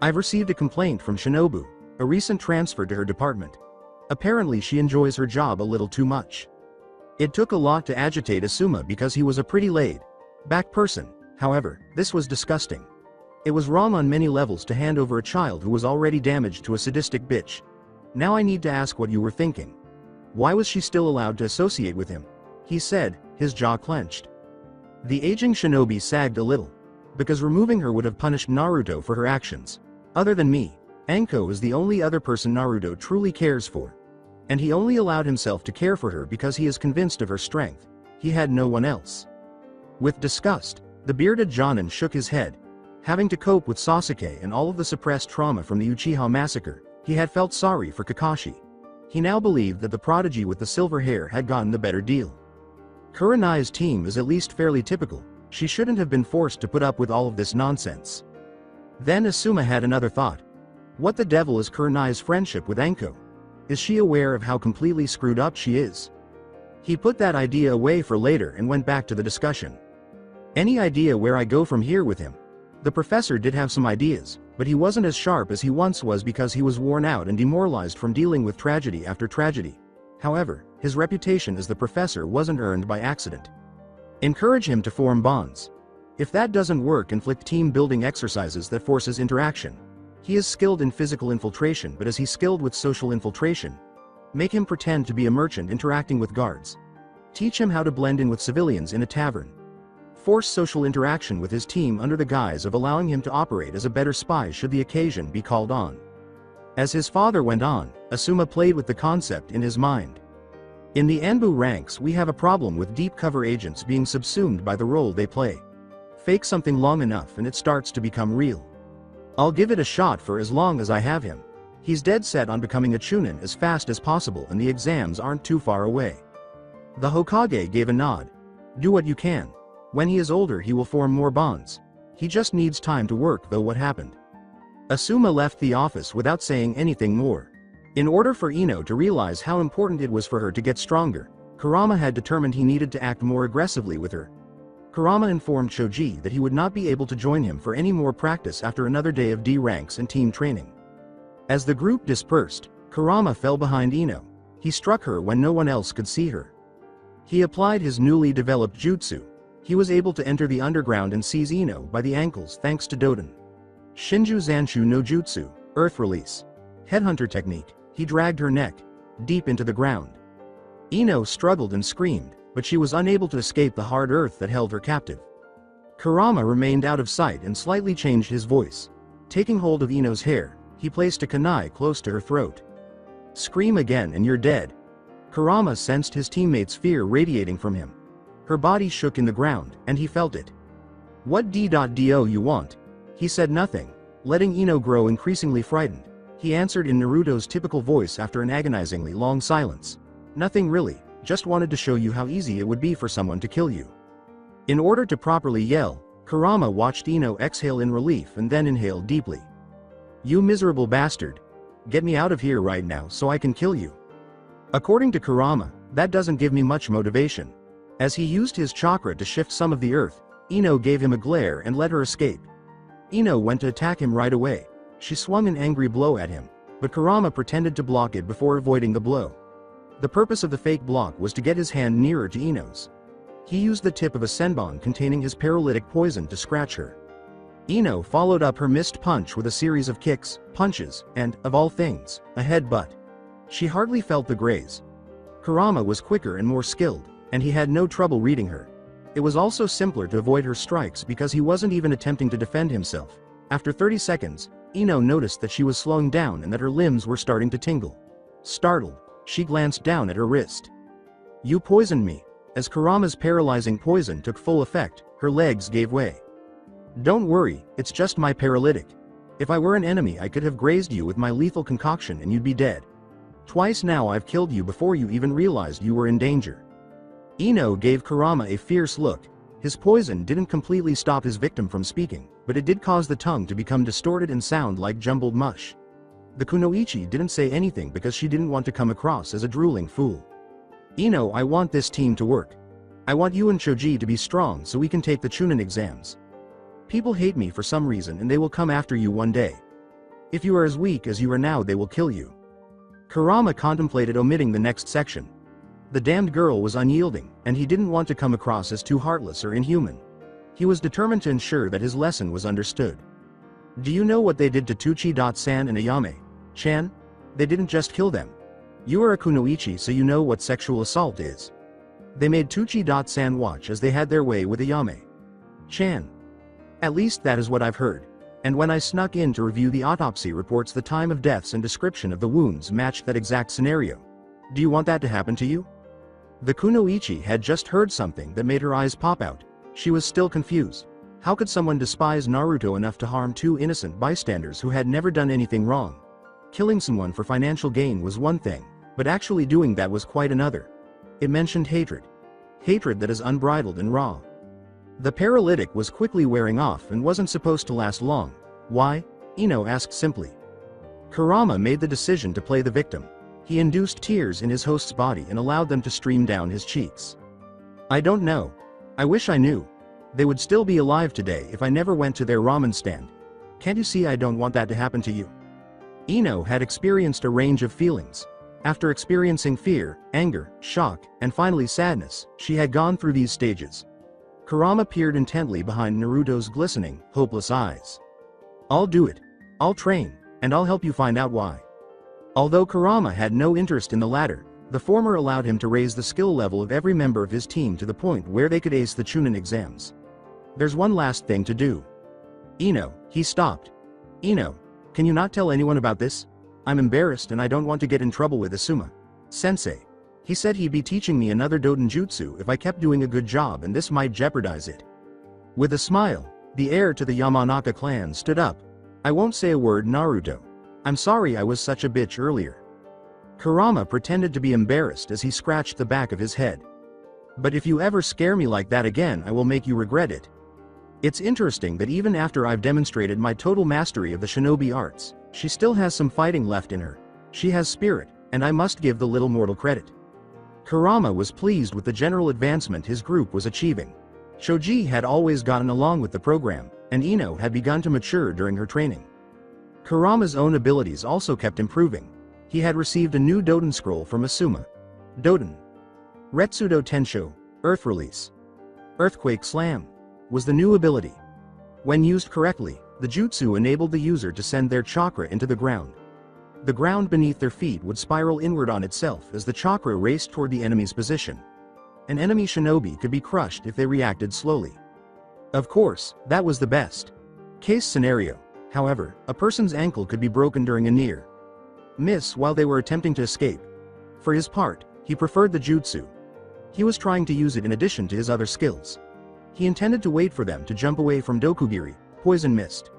I've received a complaint from Shinobu, a recent transfer to her department. Apparently she enjoys her job a little too much. It took a lot to agitate Asuma because he was a pretty laid-back person. However, this was disgusting. It was wrong on many levels to hand over a child who was already damaged to a sadistic bitch. Now I need to ask what you were thinking. Why was she still allowed to associate with him? He said, his jaw clenched. The aging shinobi sagged a little. Because removing her would have punished Naruto for her actions. Other than me, Anko is the only other person Naruto truly cares for. And he only allowed himself to care for her because he is convinced of her strength. He had no one else. With disgust, the bearded Jonin shook his head. Having to cope with Sasuke and all of the suppressed trauma from the Uchiha massacre, he had felt sorry for Kakashi. He now believed that the prodigy with the silver hair had gotten the better deal. Kurenai's team is at least fairly typical. She shouldn't have been forced to put up with all of this nonsense. Then Asuma had another thought. What the devil is Kurenai's friendship with Anko? Is she aware of how completely screwed up she is? He put that idea away for later and went back to the discussion. Any idea where I go from here with him? The professor did have some ideas, but he wasn't as sharp as he once was because he was worn out and demoralized from dealing with tragedy after tragedy. However, his reputation as the professor wasn't earned by accident. Encourage him to form bonds. If that doesn't work, inflict team-building exercises that forces interaction. He is skilled in physical infiltration, but is he skilled with social infiltration? Make him pretend to be a merchant interacting with guards. Teach him how to blend in with civilians in a tavern. Force social interaction with his team under the guise of allowing him to operate as a better spy should the occasion be called on. As his father went on, Asuma played with the concept in his mind. In the Anbu ranks we have a problem with deep cover agents being subsumed by the role they play. Fake something long enough and it starts to become real. I'll give it a shot for as long as I have him. He's dead set on becoming a Chunin as fast as possible and the exams aren't too far away. The Hokage gave a nod. Do what you can. When he is older he will form more bonds. He just needs time to work though. What happened? Asuma left the office without saying anything more. In order for Ino to realize how important it was for her to get stronger, Kurama had determined he needed to act more aggressively with her. Kurama informed Shoji that he would not be able to join him for any more practice after another day of D ranks and team training. As the group dispersed, Kurama fell behind Ino. He struck her when no one else could see her. He applied his newly developed jutsu. He was able to enter the underground and seize Ino by the ankles thanks to Doden. Shinju Zanshu no Jutsu, Earth Release. Headhunter technique, he dragged her neck deep into the ground. Ino struggled and screamed. but she was unable to escape the hard earth that held her captive. Kurama remained out of sight and slightly changed his voice. Taking hold of Ino's hair, he placed a kunai close to her throat. "Scream again and you're dead." Kurama sensed his teammate's fear radiating from him. Her body shook in the ground, and he felt it. "What do you want?" He said nothing, letting Ino grow increasingly frightened. He answered in Naruto's typical voice after an agonizingly long silence. "Nothing really, just wanted to show you how easy it would be for someone to kill you." In order to properly yell, Kurama watched Ino exhale in relief and then inhale deeply. "You miserable bastard. Get me out of here right now so I can kill you." According to Kurama, that doesn't give me much motivation. As he used his chakra to shift some of the earth, Ino gave him a glare and let her escape. Ino went to attack him right away. She swung an angry blow at him, but Kurama pretended to block it before avoiding the blow. The purpose of the fake block was to get his hand nearer to Ino's. He used the tip of a senbon containing his paralytic poison to scratch her. Ino followed up her missed punch with a series of kicks, punches, and, of all things, a headbutt. She hardly felt the graze. Kurama was quicker and more skilled, and he had no trouble reading her. It was also simpler to avoid her strikes because he wasn't even attempting to defend himself. After 30 seconds, Ino noticed that she was slowing down and that her limbs were starting to tingle. Startled, she glanced down at her wrist. "You poisoned me." As Kurama's paralyzing poison took full effect, her legs gave way. "Don't worry, it's just my paralytic. If I were an enemy I could have grazed you with my lethal concoction and you'd be dead. Twice now I've killed you before you even realized you were in danger." Ino gave Kurama a fierce look. His poison didn't completely stop his victim from speaking, but it did cause the tongue to become distorted and sound like jumbled mush. The kunoichi didn't say anything because she didn't want to come across as a drooling fool. "Ino, I want this team to work. I want you and Shoji to be strong so we can take the Chunin exams. People hate me for some reason and they will come after you one day. If you are as weak as you are now they will kill you." Kurama contemplated omitting the next section. The damned girl was unyielding, and he didn't want to come across as too heartless or inhuman. He was determined to ensure that his lesson was understood. "Do you know what they did to Tuchi-san and Ayame-chan? They didn't just kill them. You are a kunoichi so you know what sexual assault is. They made Tuchi-san watch as they had their way with Ayame-chan. At least that is what I've heard. And when I snuck in to review the autopsy reports, the time of deaths and description of the wounds matched that exact scenario. Do you want that to happen to you?" The kunoichi had just heard something that made her eyes pop out. She was still confused. How could someone despise Naruto enough to harm two innocent bystanders who had never done anything wrong? Killing someone for financial gain was one thing, but actually doing that was quite another. It mentioned hatred. Hatred that is unbridled and raw. The paralytic was quickly wearing off and wasn't supposed to last long. "Why?" Ino asked simply. Kurama made the decision to play the victim. He induced tears in his host's body and allowed them to stream down his cheeks. "I don't know. I wish I knew. They would still be alive today if I never went to their ramen stand. Can't you see I don't want that to happen to you?" Ino had experienced a range of feelings. After experiencing fear, anger, shock, and finally sadness, she had gone through these stages. Kurama peered intently behind Naruto's glistening, hopeless eyes. "I'll do it. I'll train, and I'll help you find out why." Although Kurama had no interest in the latter, the former allowed him to raise the skill level of every member of his team to the point where they could ace the Chunin exams. "There's one last thing to do." "Ino," he stopped. "Ino, can you not tell anyone about this? I'm embarrassed and I don't want to get in trouble with Asuma Sensei. He said he'd be teaching me another Dodenjutsu if I kept doing a good job and this might jeopardize it." With a smile, the heir to the Yamanaka clan stood up. "I won't say a word, Naruto. I'm sorry I was such a bitch earlier." Kurama pretended to be embarrassed as he scratched the back of his head. "But if you ever scare me like that again I will make you regret it." It's interesting that even after I've demonstrated my total mastery of the shinobi arts, she still has some fighting left in her. She has spirit, and I must give the little mortal credit. Kurama was pleased with the general advancement his group was achieving. Shoji had always gotten along with the program, and Ino had begun to mature during her training. Kurama's own abilities also kept improving. He had received a new Doden scroll from Asuma. Doden. Retsudo Tensho, Earth Release. Earthquake Slam, was the new ability. When used correctly, the jutsu enabled the user to send their chakra into the ground. The ground beneath their feet would spiral inward on itself as the chakra raced toward the enemy's position. An enemy shinobi could be crushed if they reacted slowly. Of course, that was the best case scenario. However, a person's ankle could be broken during a near miss while they were attempting to escape. For his part, he preferred the jutsu. He was trying to use it in addition to his other skills. He intended to wait for them to jump away from Dokugiri, poison mist.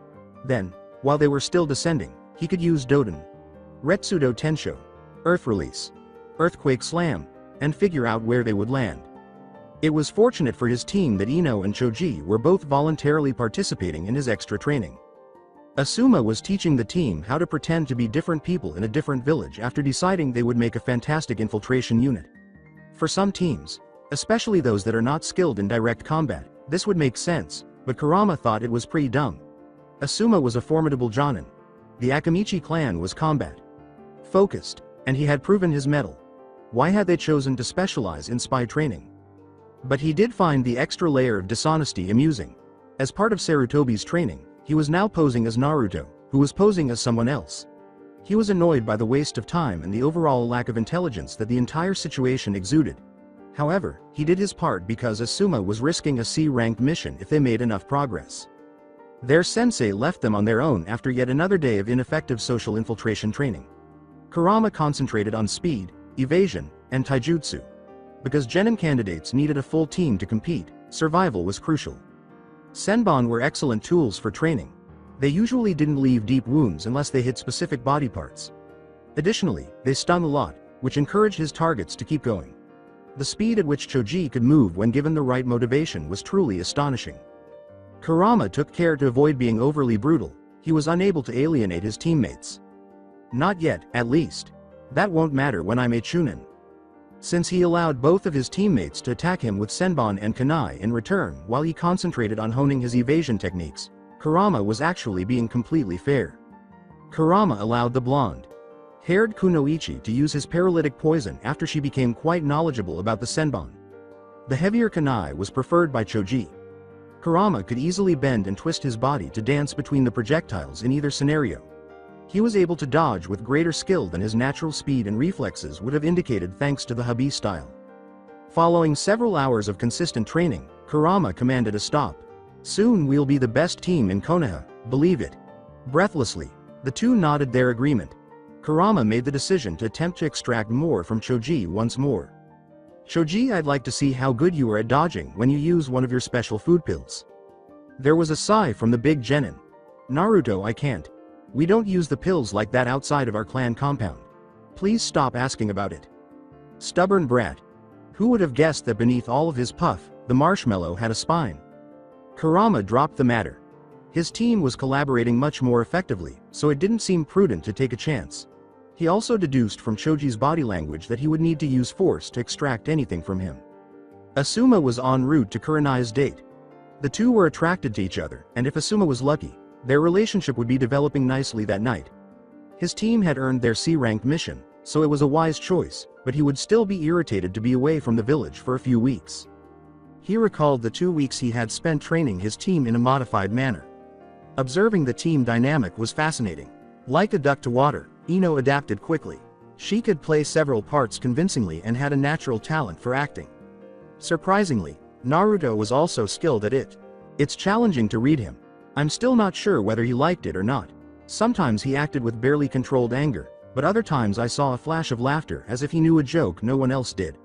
Then, while they were still descending, he could use Doden, Retsudo Tensho, Earth Release, Earthquake Slam, and figure out where they would land. It was fortunate for his team that Ino and Choji were both voluntarily participating in his extra training. Asuma was teaching the team how to pretend to be different people in a different village after deciding they would make a fantastic infiltration unit. For some teams, especially those that are not skilled in direct combat, this would make sense, but Kurama thought it was pretty dumb. Asuma was a formidable jonin. The Akamichi clan was combat focused, and he had proven his mettle. Why had they chosen to specialize in spy training? But he did find the extra layer of dishonesty amusing. As part of Sarutobi's training, he was now posing as Naruto, who was posing as someone else. He was annoyed by the waste of time and the overall lack of intelligence that the entire situation exuded. However, he did his part because Asuma was risking a C-ranked mission if they made enough progress. Their sensei left them on their own after yet another day of ineffective social infiltration training. Kurama concentrated on speed, evasion, and taijutsu. Because genin candidates needed a full team to compete, survival was crucial. Senbon were excellent tools for training. They usually didn't leave deep wounds unless they hit specific body parts. Additionally, they stung a lot, which encouraged his targets to keep going. The speed at which Choji could move when given the right motivation was truly astonishing. Kurama took care to avoid being overly brutal. He was unable to alienate his teammates. Not yet, at least. That won't matter when I'm a Chunin. Since he allowed both of his teammates to attack him with Senbon and Kunai in return while he concentrated on honing his evasion techniques, Kurama was actually being completely fair. Kurama allowed the blonde-haired Kunoichi to use his paralytic poison after she became quite knowledgeable about the Senbon. The heavier Kunai was preferred by Choji. Kurama could easily bend and twist his body to dance between the projectiles in either scenario. He was able to dodge with greater skill than his natural speed and reflexes would have indicated thanks to the Habi style. Following several hours of consistent training, Kurama commanded a stop. Soon we'll be the best team in Konoha, believe it. Breathlessly, the two nodded their agreement. Kurama made the decision to attempt to extract more from Choji once more. Choji, I'd like to see how good you are at dodging when you use one of your special food pills. There was a sigh from the big genin. Naruto, I can't. We don't use the pills like that outside of our clan compound. Please stop asking about it. Stubborn brat. Who would have guessed that beneath all of his puff, the marshmallow had a spine? Kurama dropped the matter. His team was collaborating much more effectively, so it didn't seem prudent to take a chance. He also deduced from Choji's body language that he would need to use force to extract anything from him. Asuma was en route to Kurenai's date. The two were attracted to each other, and if Asuma was lucky, their relationship would be developing nicely that night. His team had earned their C-ranked mission, so it was a wise choice, but he would still be irritated to be away from the village for a few weeks. He recalled the 2 weeks he had spent training his team in a modified manner. Observing the team dynamic was fascinating. Like a duck to water, Ino adapted quickly. She could play several parts convincingly and had a natural talent for acting. Surprisingly, Naruto was also skilled at it. It's challenging to read him. I'm still not sure whether he liked it or not. Sometimes he acted with barely controlled anger, but other times I saw a flash of laughter as if he knew a joke no one else did.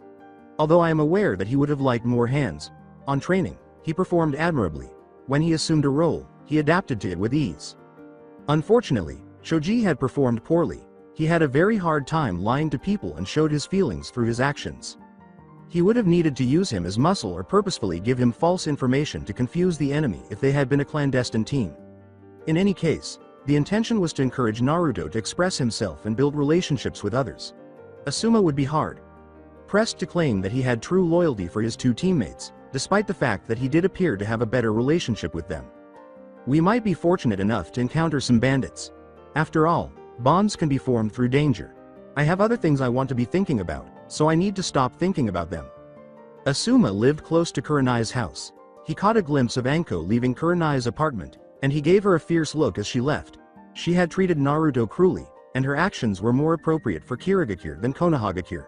Although I am aware that he would have liked more hands. On training, he performed admirably. When he assumed a role, he adapted to it with ease. Unfortunately, Choji had performed poorly. He had a very hard time lying to people and showed his feelings through his actions. He would have needed to use him as muscle or purposefully give him false information to confuse the enemy if they had been a clandestine team. In any case, the intention was to encourage Naruto to express himself and build relationships with others. Asuma would be hard pressed to claim that he had true loyalty for his two teammates, despite the fact that he did appear to have a better relationship with them. We might be fortunate enough to encounter some bandits. After all, bonds can be formed through danger. I have other things I want to be thinking about, so I need to stop thinking about them. Asuma lived close to Kurenai's house. He caught a glimpse of Anko leaving Kurenai's apartment, and he gave her a fierce look as she left. She had treated Naruto cruelly, and her actions were more appropriate for Kirigakure than Konohagakure.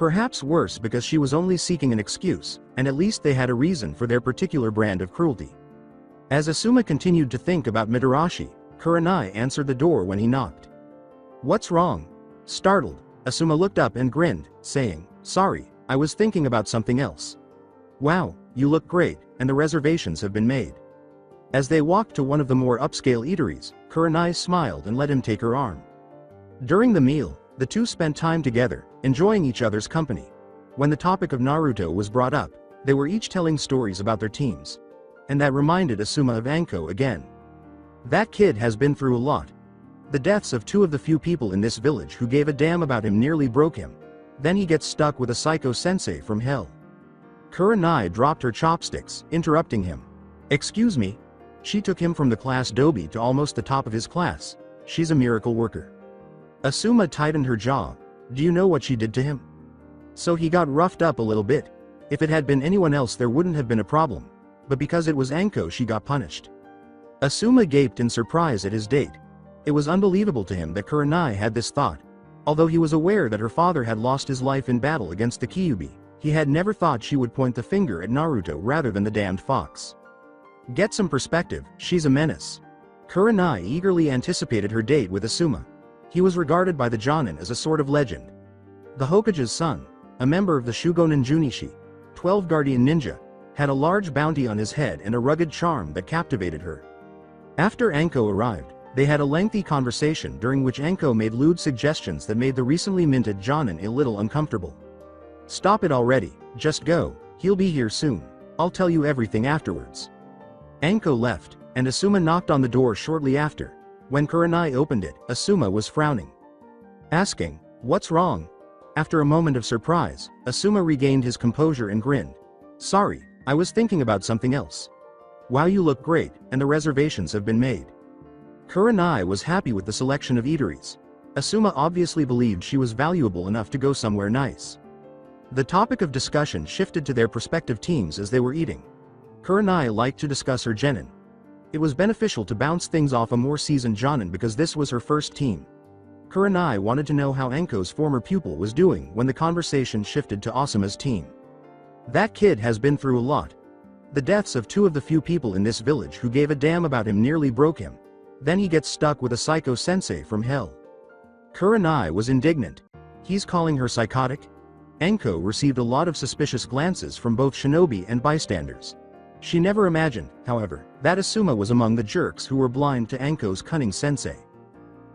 Perhaps worse because she was only seeking an excuse, and at least they had a reason for their particular brand of cruelty. As Asuma continued to think about Mitarashi, Kurenai answered the door when he knocked. "What's wrong?" Startled, Asuma looked up and grinned, saying, "Sorry, I was thinking about something else." "Wow, you look great, and the reservations have been made." As they walked to one of the more upscale eateries, Kurenai smiled and let him take her arm. During the meal, the two spent time together, enjoying each other's company. When the topic of Naruto was brought up, they were each telling stories about their teams. And that reminded Asuma of Anko again. That kid has been through a lot. The deaths of two of the few people in this village who gave a damn about him nearly broke him. Then he gets stuck with a psycho sensei from hell. Kurenai dropped her chopsticks, interrupting him. "Excuse me." She took him from the class dobi to almost the top of his class. She's a miracle worker. Asuma tightened her jaw. "Do you know what she did to him?" "So he got roughed up a little bit. If it had been anyone else there wouldn't have been a problem. But because it was Anko she got punished." Asuma gaped in surprise at his date. It was unbelievable to him that Kurenai had this thought. Although he was aware that her father had lost his life in battle against the Kyuubi, he had never thought she would point the finger at Naruto rather than the damned fox. Get some perspective, she's a menace. Kurenai eagerly anticipated her date with Asuma. He was regarded by the Jonin as a sort of legend. The Hokage's son, a member of the Shugonin Junishi, 12 Guardian Ninja, had a large bounty on his head and a rugged charm that captivated her. After Anko arrived, they had a lengthy conversation during which Anko made lewd suggestions that made the recently minted Jonin a little uncomfortable. "Stop it already, just go, he'll be here soon. I'll tell you everything afterwards." Anko left, and Asuma knocked on the door shortly after. When Kurenai opened it, Asuma was frowning. Asking, "What's wrong?" After a moment of surprise, Asuma regained his composure and grinned. "Sorry, I was thinking about something else." "Wow, you look great, and the reservations have been made." Kurenai was happy with the selection of eateries. Asuma obviously believed she was valuable enough to go somewhere nice. The topic of discussion shifted to their prospective teams as they were eating. Kurenai liked to discuss her genin. It was beneficial to bounce things off a more seasoned jonin because this was her first team. Kurenai wanted to know how Anko's former pupil was doing when the conversation shifted to Asuma's team. "That kid has been through a lot. The deaths of two of the few people in this village who gave a damn about him nearly broke him. Then he gets stuck with a psycho sensei from hell." Kurenai was indignant. He's calling her psychotic? Anko received a lot of suspicious glances from both shinobi and bystanders. She never imagined, however, that Asuma was among the jerks who were blind to Anko's cunning sensei.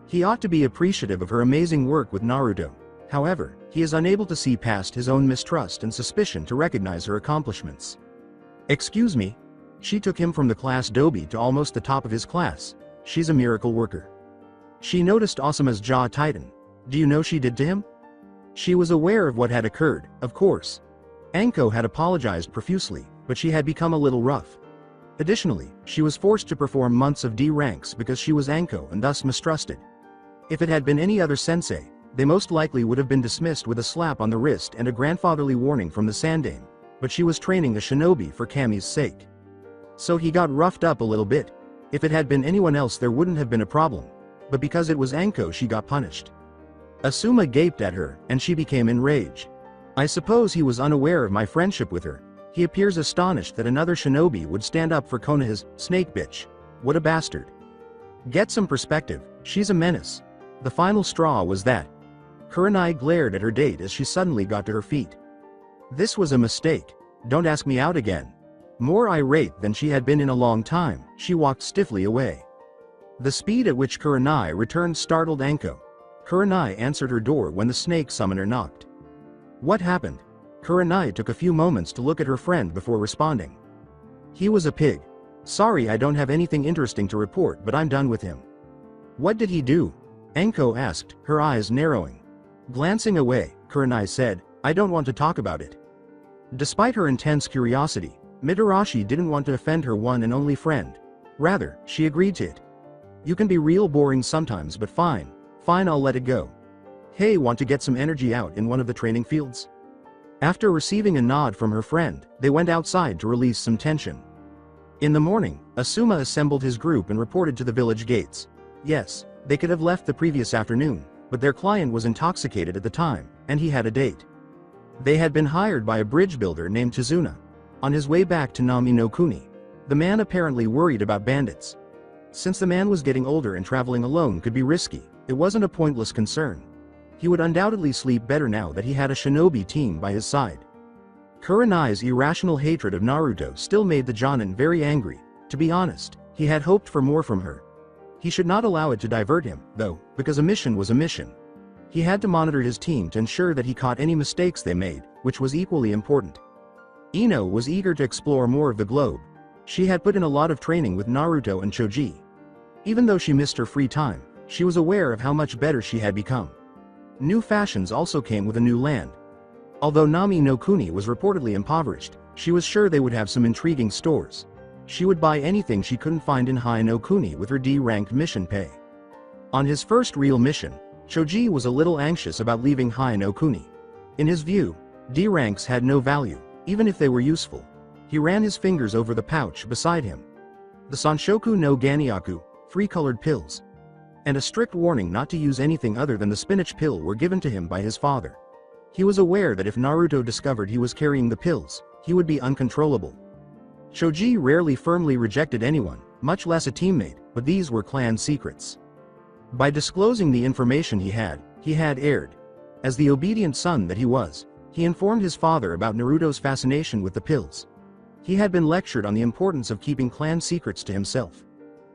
He ought to be appreciative of her amazing work with Naruto. However, he is unable to see past his own mistrust and suspicion to recognize her accomplishments. "Excuse me." She took him from the class dobi to almost the top of his class. She's a miracle worker. She noticed Asuma's jaw tighten. "Do you know she did to him?" She was aware of what had occurred, of course. Anko had apologized profusely, but she had become a little rough. Additionally, she was forced to perform months of D ranks because she was Anko and thus mistrusted. If it had been any other sensei, they most likely would have been dismissed with a slap on the wrist and a grandfatherly warning from the Sandame, but she was training a shinobi for Kami's sake. So he got roughed up a little bit. If it had been anyone else there wouldn't have been a problem. But because it was Anko she got punished. Asuma gaped at her, and she became enraged. "I suppose he was unaware of my friendship with her. He appears astonished that another shinobi would stand up for Konoha's snake bitch. What a bastard. Get some perspective, she's a menace." The final straw was that. Kurenai glared at her date as she suddenly got to her feet. This was a mistake. "Don't ask me out again." More irate than she had been in a long time, she walked stiffly away. The speed at which Kurenai returned startled Anko. Kurenai answered her door when the snake summoner knocked. What happened? Kurenai took a few moments to look at her friend before responding. He was a pig. Sorry, I don't have anything interesting to report, but I'm done with him. What did he do? Anko asked, her eyes narrowing. Glancing away, Kurenai said, I don't want to talk about it. Despite her intense curiosity, Mitarashi didn't want to offend her one and only friend. Rather, she agreed to it. You can be real boring sometimes, but fine, I'll let it go. Hey, want to get some energy out in one of the training fields? After receiving a nod from her friend, they went outside to release some tension. In the morning, Asuma assembled his group and reported to the village gates. Yes, they could have left the previous afternoon, but their client was intoxicated at the time, and he had a date. They had been hired by a bridge builder named Tizuna. On his way back to Nami no Kuni, the man apparently worried about bandits. Since the man was getting older and traveling alone could be risky, it wasn't a pointless concern. He would undoubtedly sleep better now that he had a shinobi team by his side. Kurenai's irrational hatred of Naruto still made the Jonin very angry. To be honest, he had hoped for more from her. He should not allow it to divert him, though, because a mission was a mission. He had to monitor his team to ensure that he caught any mistakes they made, which was equally important. Ino was eager to explore more of the globe. She had put in a lot of training with Naruto and Choji. Even though she missed her free time, she was aware of how much better she had become. New fashions also came with a new land. Although Nami no Kuni was reportedly impoverished, she was sure they would have some intriguing stores. She would buy anything she couldn't find in High no Kuni with her D-ranked mission pay. On his first real mission, Choji was a little anxious about leaving High no Kuni. In his view, D ranks had no value, even if they were useful. He ran his fingers over the pouch beside him. The Sanshoku no Ganiaku, 3 colored pills, and a strict warning not to use anything other than the spinach pill were given to him by his father. He was aware that if Naruto discovered he was carrying the pills, he would be uncontrollable. Choji rarely firmly rejected anyone, much less a teammate, but these were clan secrets. By disclosing the information he had erred. As the obedient son that he was, he informed his father about Naruto's fascination with the pills. He had been lectured on the importance of keeping clan secrets to himself.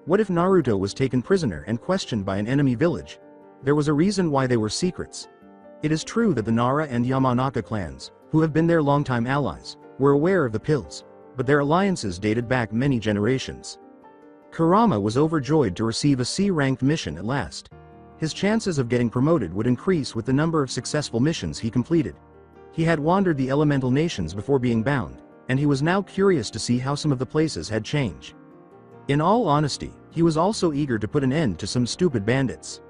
What if Naruto was taken prisoner and questioned by an enemy village? There was a reason why they were secrets. It is true that the Nara and Yamanaka clans, who have been their longtime allies, were aware of the pills, but their alliances dated back many generations. Kurama was overjoyed to receive a C-ranked mission at last. His chances of getting promoted would increase with the number of successful missions he completed. He had wandered the elemental nations before being bound, and he was now curious to see how some of the places had changed. In all honesty, he was also eager to put an end to some stupid bandits.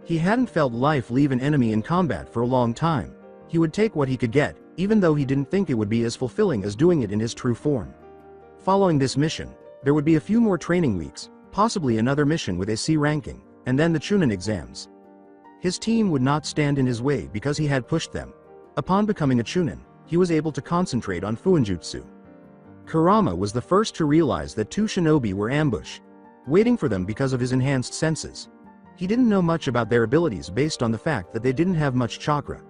He hadn't felt life leave an enemy in combat for a long time. He would take what he could get, even though he didn't think it would be as fulfilling as doing it in his true form. Following this mission, there would be a few more training weeks, possibly another mission with a C ranking, and then the Chunin exams. His team would not stand in his way because he had pushed them. Upon becoming a Chunin, he was able to concentrate on Fuinjutsu. Kurama was the first to realize that 2 shinobi were ambush, waiting for them because of his enhanced senses. He didn't know much about their abilities based on the fact that they didn't have much chakra.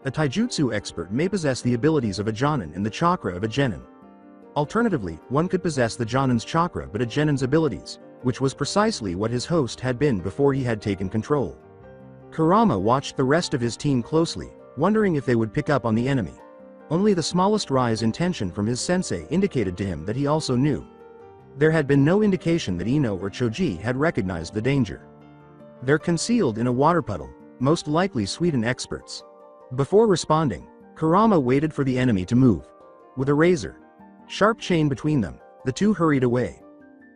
A taijutsu expert may possess the abilities of a jonin and the chakra of a genin. Alternatively, one could possess the jonin's chakra but a genin's abilities, which was precisely what his host had been before he had taken control. Kurama watched the rest of his team closely, wondering if they would pick up on the enemy. Only the smallest rise in tension from his sensei indicated to him that he also knew. There had been no indication that Ino or Choji had recognized the danger. They're concealed in a water puddle, most likely Sweden experts. Before responding, Kurama waited for the enemy to move. With a razor sharp chain between them, the two hurried away.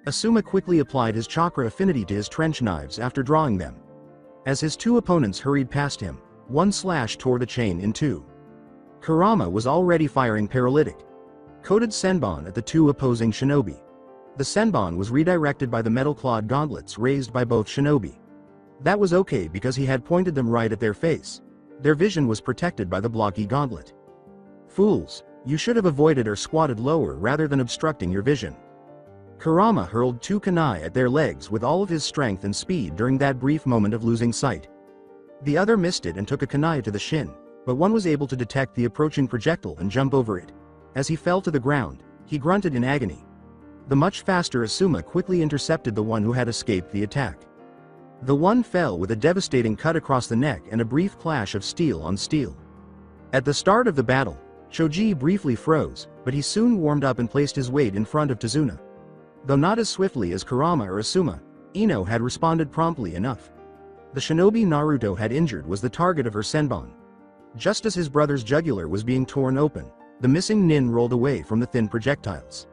Asuma quickly applied his chakra affinity to his trench knives after drawing them. As his 2 opponents hurried past him, one slash tore the chain in 2. Kurama was already firing paralytic coated senbon at the 2 opposing shinobi. The senbon was redirected by the metal-clawed gauntlets raised by both shinobi. That was okay because he had pointed them right at their face. Their vision was protected by the blocky gauntlet. Fools, you should have avoided or squatted lower rather than obstructing your vision. Kurama hurled 2 kunai at their legs with all of his strength and speed during that brief moment of losing sight. The other missed it and took a kunai to the shin, but one was able to detect the approaching projectile and jump over it. As he fell to the ground, he grunted in agony. The much faster Asuma quickly intercepted the one who had escaped the attack. The one fell with a devastating cut across the neck and a brief clash of steel on steel. At the start of the battle, Choji briefly froze, but he soon warmed up and placed his weight in front of Tizuna. Though not as swiftly as Kurama or Asuma, Ino had responded promptly enough. The shinobi Naruto had injured was the target of her senbon. Just as his brother's jugular was being torn open, the missing nin rolled away from the thin projectiles.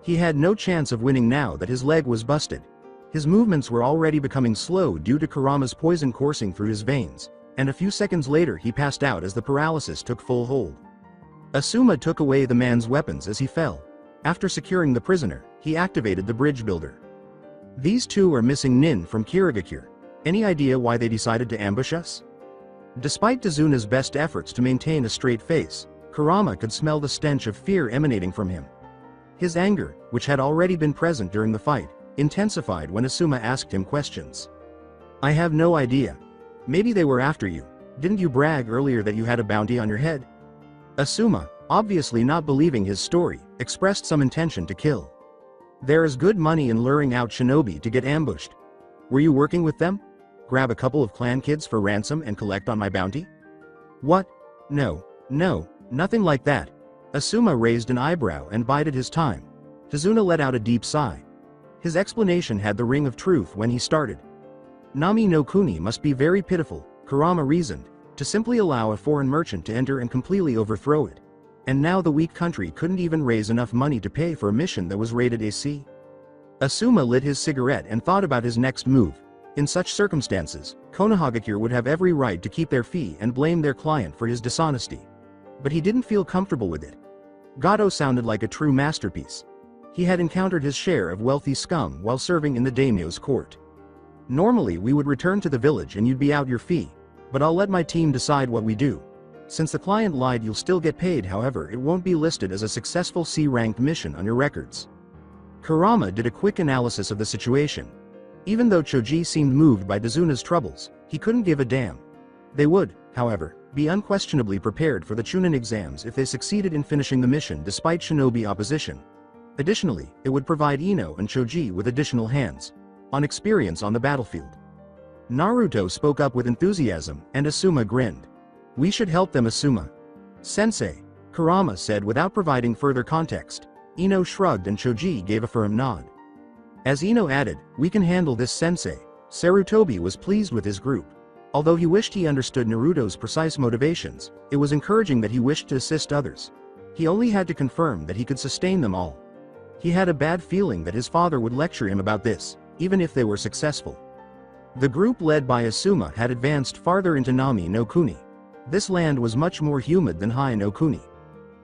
He had no chance of winning now that his leg was busted. His movements were already becoming slow due to Kurama's poison coursing through his veins, and a few seconds later he passed out as the paralysis took full hold. Asuma took away the man's weapons as he fell. After securing the prisoner, he activated the bridge builder. These 2 are missing nin from Kirigakure. Any idea why they decided to ambush us? Despite Tazuna's best efforts to maintain a straight face, Kurama could smell the stench of fear emanating from him. His anger, which had already been present during the fight, intensified when Asuma asked him questions. "I have no idea. Maybe they were after you. Didn't you brag earlier that you had a bounty on your head?" Asuma, obviously not believing his story, expressed some intention to kill. "There is good money in luring out shinobi to get ambushed. Were you working with them? Grab a couple of clan kids for ransom and collect on my bounty?" "What? No, nothing like that." Asuma raised an eyebrow and bided his time. Tazuna let out a deep sigh. His explanation had the ring of truth when he started. Nami no Kuni must be very pitiful, Kurama reasoned, to simply allow a foreign merchant to enter and completely overthrow it. And now the weak country couldn't even raise enough money to pay for a mission that was rated AC. Asuma lit his cigarette and thought about his next move. In such circumstances, Konohagakure would have every right to keep their fee and blame their client for his dishonesty. But he didn't feel comfortable with it. Gato sounded like a true masterpiece. He had encountered his share of wealthy scum while serving in the daimyo's court. "Normally we would return to the village and you'd be out your fee, but I'll let my team decide what we do. Since the client lied, you'll still get paid, however it won't be listed as a successful C-ranked mission on your records." Kurama did a quick analysis of the situation. Even though Choji seemed moved by Tazuna's troubles, he couldn't give a damn. They would, however, be unquestionably prepared for the Chunin exams if they succeeded in finishing the mission despite shinobi opposition. Additionally, it would provide Ino and Choji with additional hands-on experience on the battlefield. Naruto spoke up with enthusiasm, and Asuma grinned. "We should help them, Asuma." "Sensei," Kurama said without providing further context. Ino shrugged and Choji gave a firm nod. As Ino added, "We can handle this, Sensei." Sarutobi was pleased with his group. Although he wished he understood Naruto's precise motivations, it was encouraging that he wished to assist others. He only had to confirm that he could sustain them all. He had a bad feeling that his father would lecture him about this, even if they were successful. The group led by Asuma had advanced farther into Nami no Kuni. This land was much more humid than Hai no Kuni.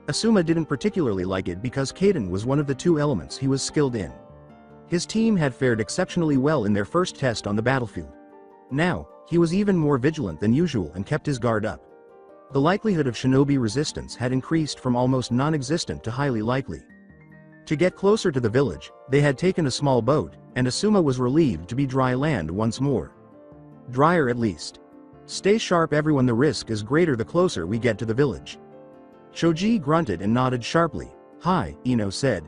Asuma didn't particularly like it because Kaden was one of the two elements he was skilled in. His team had fared exceptionally well in their first test on the battlefield. Now, he was even more vigilant than usual and kept his guard up. The likelihood of shinobi resistance had increased from almost non-existent to highly likely. To get closer to the village, they had taken a small boat, and Asuma was relieved to be dry land once more. Drier at least. "Stay sharp everyone, the risk is greater the closer we get to the village." Choji grunted and nodded sharply. "Hi," Ino said.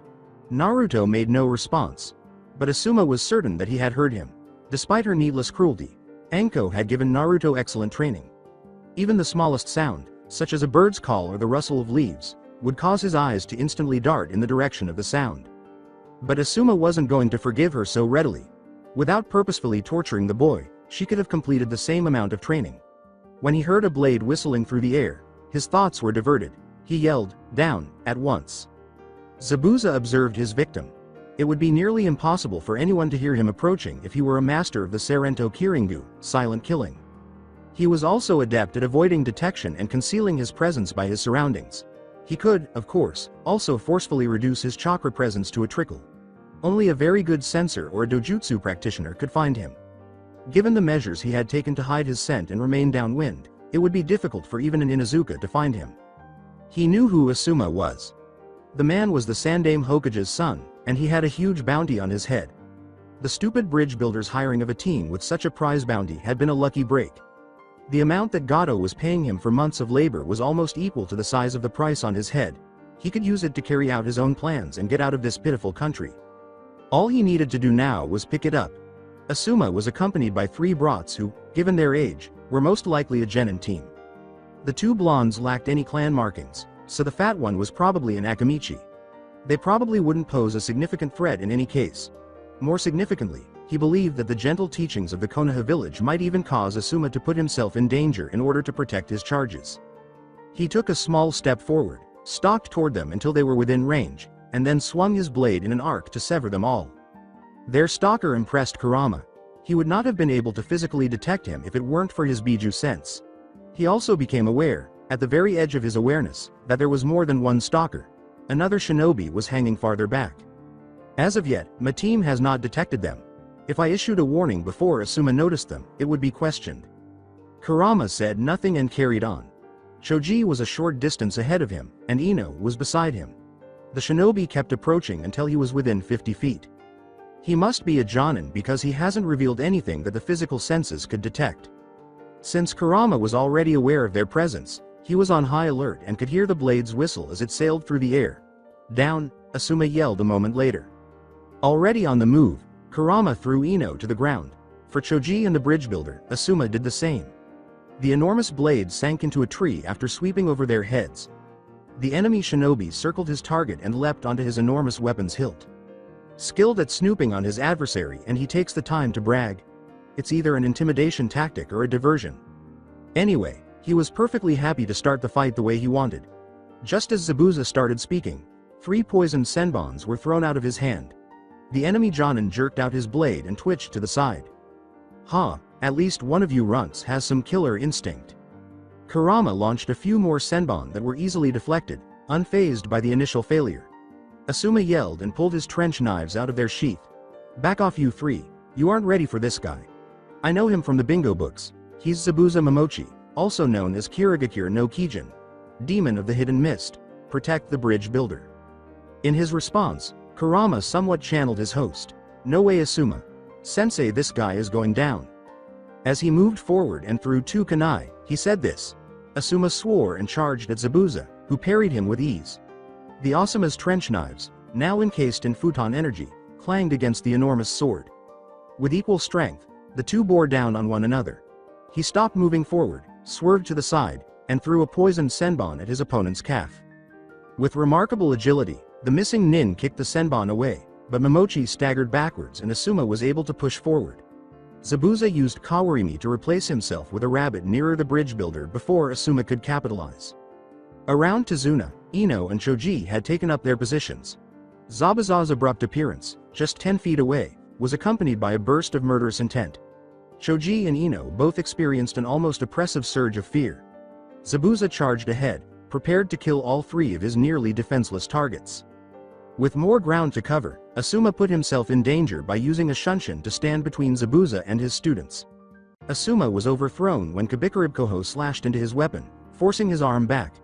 Naruto made no response. But Asuma was certain that he had heard him. Despite her needless cruelty, Anko had given Naruto excellent training. Even the smallest sound, such as a bird's call or the rustle of leaves, would cause his eyes to instantly dart in the direction of the sound. But Asuma wasn't going to forgive her so readily. Without purposefully torturing the boy, she could have completed the same amount of training. When he heard a blade whistling through the air, his thoughts were diverted. He yelled, "Down," at once. Zabuza observed his victim. It would be nearly impossible for anyone to hear him approaching if he were a master of the Serento Kiringu, silent killing. He was also adept at avoiding detection and concealing his presence by his surroundings. He could, of course, also forcefully reduce his chakra presence to a trickle. Only a very good sensor or a dojutsu practitioner could find him. Given the measures he had taken to hide his scent and remain downwind, it would be difficult for even an Inuzuka to find him. He knew who Asuma was. The man was the Sandaime Hokage's son, and he had a huge bounty on his head. The stupid bridge builder's hiring of a team with such a prize bounty had been a lucky break. The amount that Gato was paying him for months of labor was almost equal to the size of the price on his head. He could use it to carry out his own plans and get out of this pitiful country. All he needed to do now was pick it up. Asuma was accompanied by 3 brats who, given their age, were most likely a genin team. The 2 blondes lacked any clan markings, so the fat one was probably an Akamichi. They probably wouldn't pose a significant threat in any case. More significantly, he believed that the gentle teachings of the Konoha village might even cause Asuma to put himself in danger in order to protect his charges. He took a small step forward, stalked toward them until they were within range, and then swung his blade in an arc to sever them all. Their stalker impressed Kurama. He would not have been able to physically detect him if it weren't for his Biju sense. He also became aware, at the very edge of his awareness, that there was more than one stalker. Another shinobi was hanging farther back. As of yet, my team has not detected them. If I issued a warning before Asuma noticed them, it would be questioned. Kurama said nothing and carried on. Choji was a short distance ahead of him, and Ino was beside him. The shinobi kept approaching until he was within 50 feet. He must be a Jonin because he hasn't revealed anything that the physical senses could detect. Since Kurama was already aware of their presence, he was on high alert and could hear the blade's whistle as it sailed through the air. Down, Asuma yelled a moment later. Already on the move, Kurama threw Ino to the ground. For Choji and the bridge builder, Asuma did the same. The enormous blade sank into a tree after sweeping over their heads. The enemy shinobi circled his target and leapt onto his enormous weapon's hilt. Skilled at snooping on his adversary, and he takes the time to brag. It's either an intimidation tactic or a diversion. Anyway, he was perfectly happy to start the fight the way he wanted. Just as Zabuza started speaking, 3 poisoned senbons were thrown out of his hand. The enemy Jonin jerked out his blade and twitched to the side. "Ha, at least one of you runts has some killer instinct." Kurama launched a few more senbon that were easily deflected, unfazed by the initial failure. Asuma yelled and pulled his trench knives out of their sheath. "Back off you 3, you aren't ready for this guy. I know him from the bingo books. He's Zabuza Momochi, also known as Kirigakure no Kijin, Demon of the Hidden Mist, protect the bridge builder." In his response, Kurama somewhat channeled his host. "No way Asuma. Sensei, this guy is going down." As he moved forward and threw 2 kunai, he said this. Asuma swore and charged at Zabuza, who parried him with ease. The Asuma's trench knives, now encased in futon energy, clanged against the enormous sword. With equal strength, the two bore down on one another. He stopped moving forward, swerved to the side, and threw a poisoned senbon at his opponent's calf. With remarkable agility, the missing nin kicked the senbon away, but Momochi staggered backwards and Asuma was able to push forward. Zabuza used Kawarimi to replace himself with a rabbit nearer the bridge builder before Asuma could capitalize. Around Tazuna, Ino and Choji had taken up their positions. Zabuza's abrupt appearance, just 10 feet away, was accompanied by a burst of murderous intent. Choji and Ino both experienced an almost oppressive surge of fear. Zabuza charged ahead, prepared to kill all 3 of his nearly defenseless targets. With more ground to cover, Asuma put himself in danger by using a shunshin to stand between Zabuza and his students. Asuma was overthrown when Kabikaribkoho slashed into his weapon, forcing his arm back.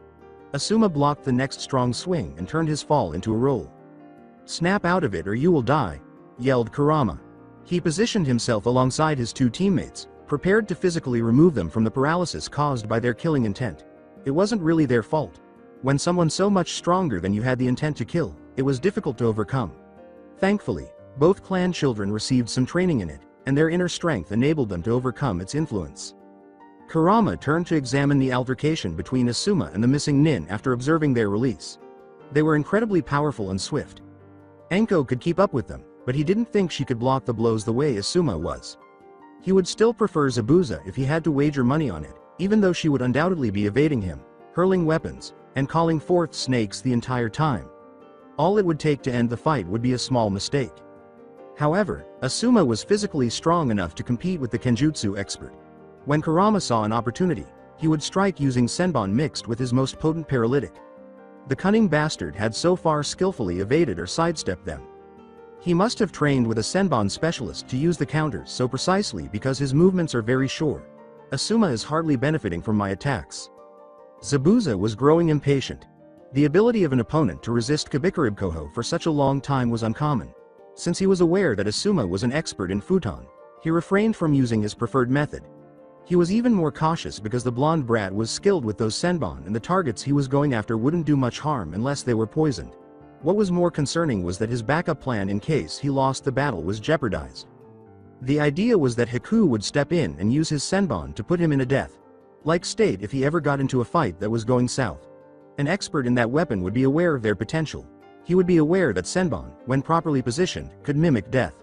Asuma blocked the next strong swing and turned his fall into a roll. "Snap out of it or you will die," yelled Kurama. He positioned himself alongside his 2 teammates, prepared to physically remove them from the paralysis caused by their killing intent. It wasn't really their fault. When someone so much stronger than you had the intent to kill, it was difficult to overcome. Thankfully, both clan children received some training in it, and their inner strength enabled them to overcome its influence. Kurama turned to examine the altercation between Asuma and the missing nin after observing their release. They were incredibly powerful and swift. Enko could keep up with them, but he didn't think she could block the blows the way Asuma was. He would still prefer Zabuza if he had to wager money on it, even though she would undoubtedly be evading him, hurling weapons, and calling forth snakes the entire time. All it would take to end the fight would be a small mistake. However, Asuma was physically strong enough to compete with the Kenjutsu expert. When Kurama saw an opportunity, he would strike using senbon mixed with his most potent paralytic. The cunning bastard had so far skillfully evaded or sidestepped them. He must have trained with a senbon specialist to use the counters so precisely because his movements are very sure. Asuma is hardly benefiting from my attacks. Zabuza was growing impatient. The ability of an opponent to resist Kabikaribkoho for such a long time was uncommon. Since he was aware that Asuma was an expert in futon, he refrained from using his preferred method. He was even more cautious because the blonde brat was skilled with those senbon and the targets he was going after wouldn't do much harm unless they were poisoned. What was more concerning was that his backup plan in case he lost the battle was jeopardized. The idea was that Haku would step in and use his senbon to put him in a death-like state if he ever got into a fight that was going south. An expert in that weapon would be aware of their potential. He would be aware that senbon, when properly positioned, could mimic death.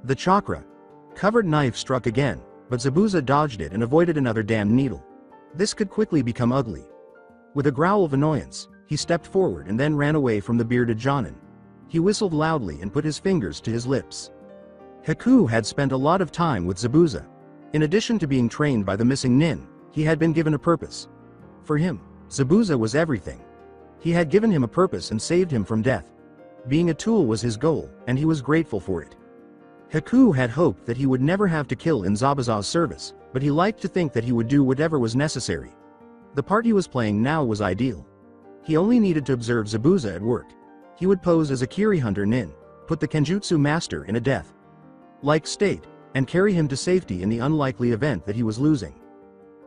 The chakra-covered knife struck again, but Zabuza dodged it and avoided another damned needle. This could quickly become ugly. With a growl of annoyance, he stepped forward and then ran away from the bearded Jonin. He whistled loudly and put his fingers to his lips. Haku had spent a lot of time with Zabuza. In addition to being trained by the missing nin, he had been given a purpose. For him, Zabuza was everything. He had given him a purpose and saved him from death. Being a tool was his goal, and he was grateful for it. Haku had hoped that he would never have to kill in Zabuza's service, but he liked to think that he would do whatever was necessary. The part he was playing now was ideal. He only needed to observe Zabuza at work. He would pose as a Kiri Hunter Nin, put the Kenjutsu master in a death-like state, and carry him to safety in the unlikely event that he was losing.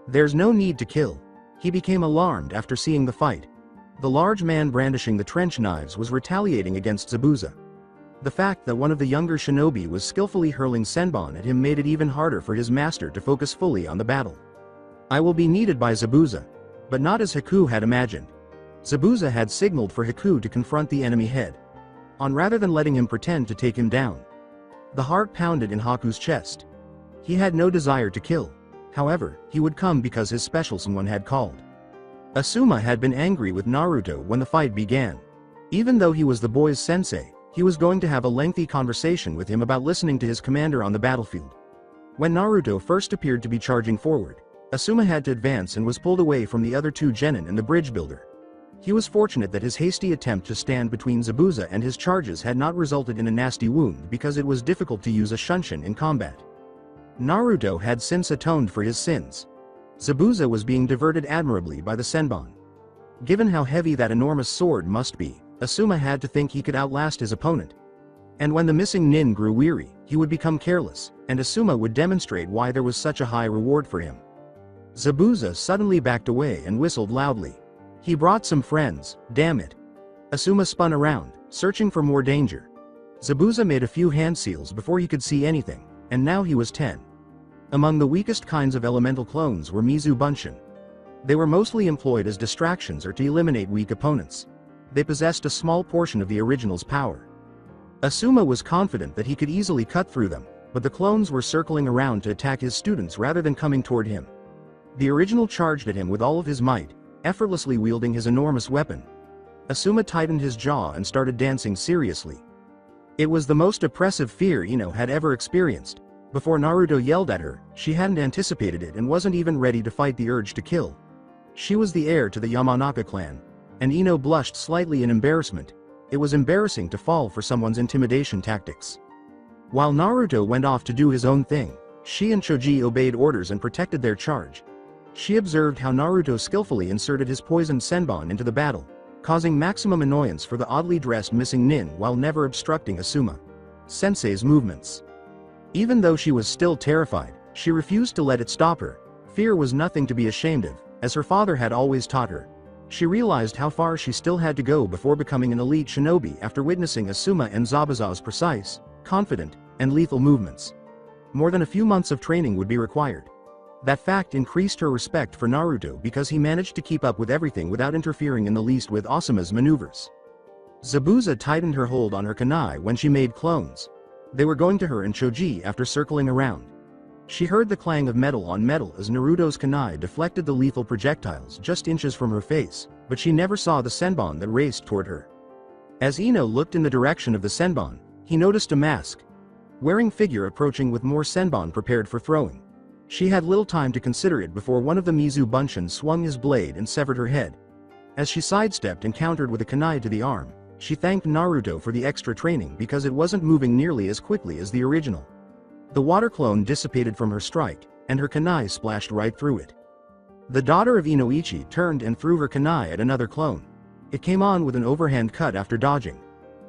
There's no need to kill. He became alarmed after seeing the fight. The large man brandishing the trench knives was retaliating against Zabuza. The fact that one of the younger shinobi was skillfully hurling senbon at him made it even harder for his master to focus fully on the battle. I will be needed by Zabuza, but not as Haku had imagined. Zabuza had signaled for Haku to confront the enemy head-on rather than letting him pretend to take him down. The heart pounded in Haku's chest. He had no desire to kill. However, he would come because his special someone had called. Asuma had been angry with Naruto when the fight began. Even though he was the boy's sensei, he was going to have a lengthy conversation with him about listening to his commander on the battlefield. When Naruto first appeared to be charging forward, Asuma had to advance and was pulled away from the other two genin and the bridge builder. He was fortunate that his hasty attempt to stand between Zabuza and his charges had not resulted in a nasty wound because it was difficult to use a shunshin in combat. Naruto had since atoned for his sins. Zabuza was being diverted admirably by the senbon. Given how heavy that enormous sword must be, Asuma had to think he could outlast his opponent. And when the missing nin grew weary, he would become careless, and Asuma would demonstrate why there was such a high reward for him. Zabuza suddenly backed away and whistled loudly. He brought some friends, damn it. Asuma spun around, searching for more danger. Zabuza made a few hand seals before he could see anything, and now he was 10. Among the weakest kinds of elemental clones were Mizu Bunshin. They were mostly employed as distractions or to eliminate weak opponents. They possessed a small portion of the original's power. Asuma was confident that he could easily cut through them, but the clones were circling around to attack his students rather than coming toward him. The original charged at him with all of his might, effortlessly wielding his enormous weapon. Asuma tightened his jaw and started dancing seriously. It was the most oppressive fear Ino had ever experienced. Before Naruto yelled at her, she hadn't anticipated it and wasn't even ready to fight the urge to kill. She was the heir to the Yamanaka clan, and Ino blushed slightly in embarrassment. It was embarrassing to fall for someone's intimidation tactics. While Naruto went off to do his own thing, she and Choji obeyed orders and protected their charge. She observed how Naruto skillfully inserted his poisoned senbon into the battle, causing maximum annoyance for the oddly dressed missing nin while never obstructing Asuma Sensei's movements. Even though she was still terrified, she refused to let it stop her. Fear was nothing to be ashamed of, as her father had always taught her. She realized how far she still had to go before becoming an elite shinobi after witnessing Asuma and Zabuza's precise, confident, and lethal movements. More than a few months of training would be required. That fact increased her respect for Naruto because he managed to keep up with everything without interfering in the least with Asuma's maneuvers. Zabuza tightened her hold on her kunai when she made clones. They were going to her and Choji after circling around. She heard the clang of metal on metal as Naruto's kunai deflected the lethal projectiles just inches from her face, but she never saw the senbon that raced toward her. As Ino looked in the direction of the senbon, he noticed a mask-wearing figure approaching with more senbon prepared for throwing. She had little time to consider it before one of the Mizu Bunshin swung his blade and severed her head. As she sidestepped and countered with a kunai to the arm, she thanked Naruto for the extra training because it wasn't moving nearly as quickly as the original. The water clone dissipated from her strike, and her kunai splashed right through it. The daughter of Inoichi turned and threw her kunai at another clone. It came on with an overhand cut after dodging.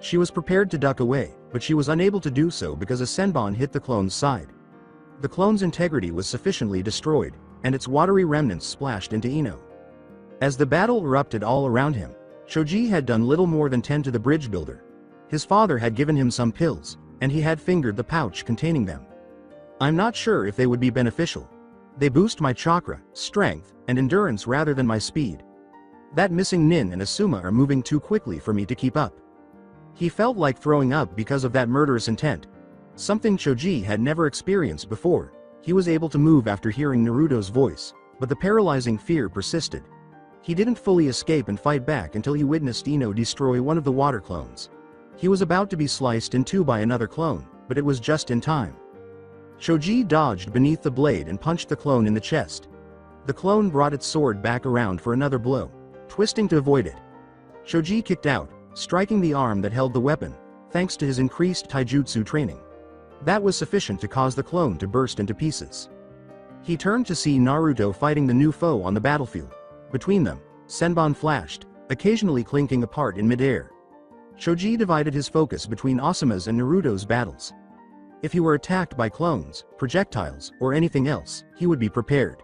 She was prepared to duck away, but she was unable to do so because a senbon hit the clone's side. The clone's integrity was sufficiently destroyed, and its watery remnants splashed into Ino. As the battle erupted all around him, Choji had done little more than tend to the bridge builder. His father had given him some pills, and he had fingered the pouch containing them. I'm not sure if they would be beneficial. They boost my chakra, strength, and endurance rather than my speed. That missing nin and Asuma are moving too quickly for me to keep up. He felt like throwing up because of that murderous intent. Something Choji had never experienced before. He was able to move after hearing Naruto's voice, but the paralyzing fear persisted. He didn't fully escape and fight back until he witnessed Ino destroy one of the water clones. He was about to be sliced in two by another clone, but it was just in time. Choji dodged beneath the blade and punched the clone in the chest. The clone brought its sword back around for another blow, twisting to avoid it. Choji kicked out, striking the arm that held the weapon, thanks to his increased taijutsu training. That was sufficient to cause the clone to burst into pieces. He turned to see Naruto fighting the new foe on the battlefield. Between them, Senbon flashed, occasionally clinking apart in midair. Shoji divided his focus between Asuma's and Naruto's battles. If he were attacked by clones, projectiles, or anything else, he would be prepared.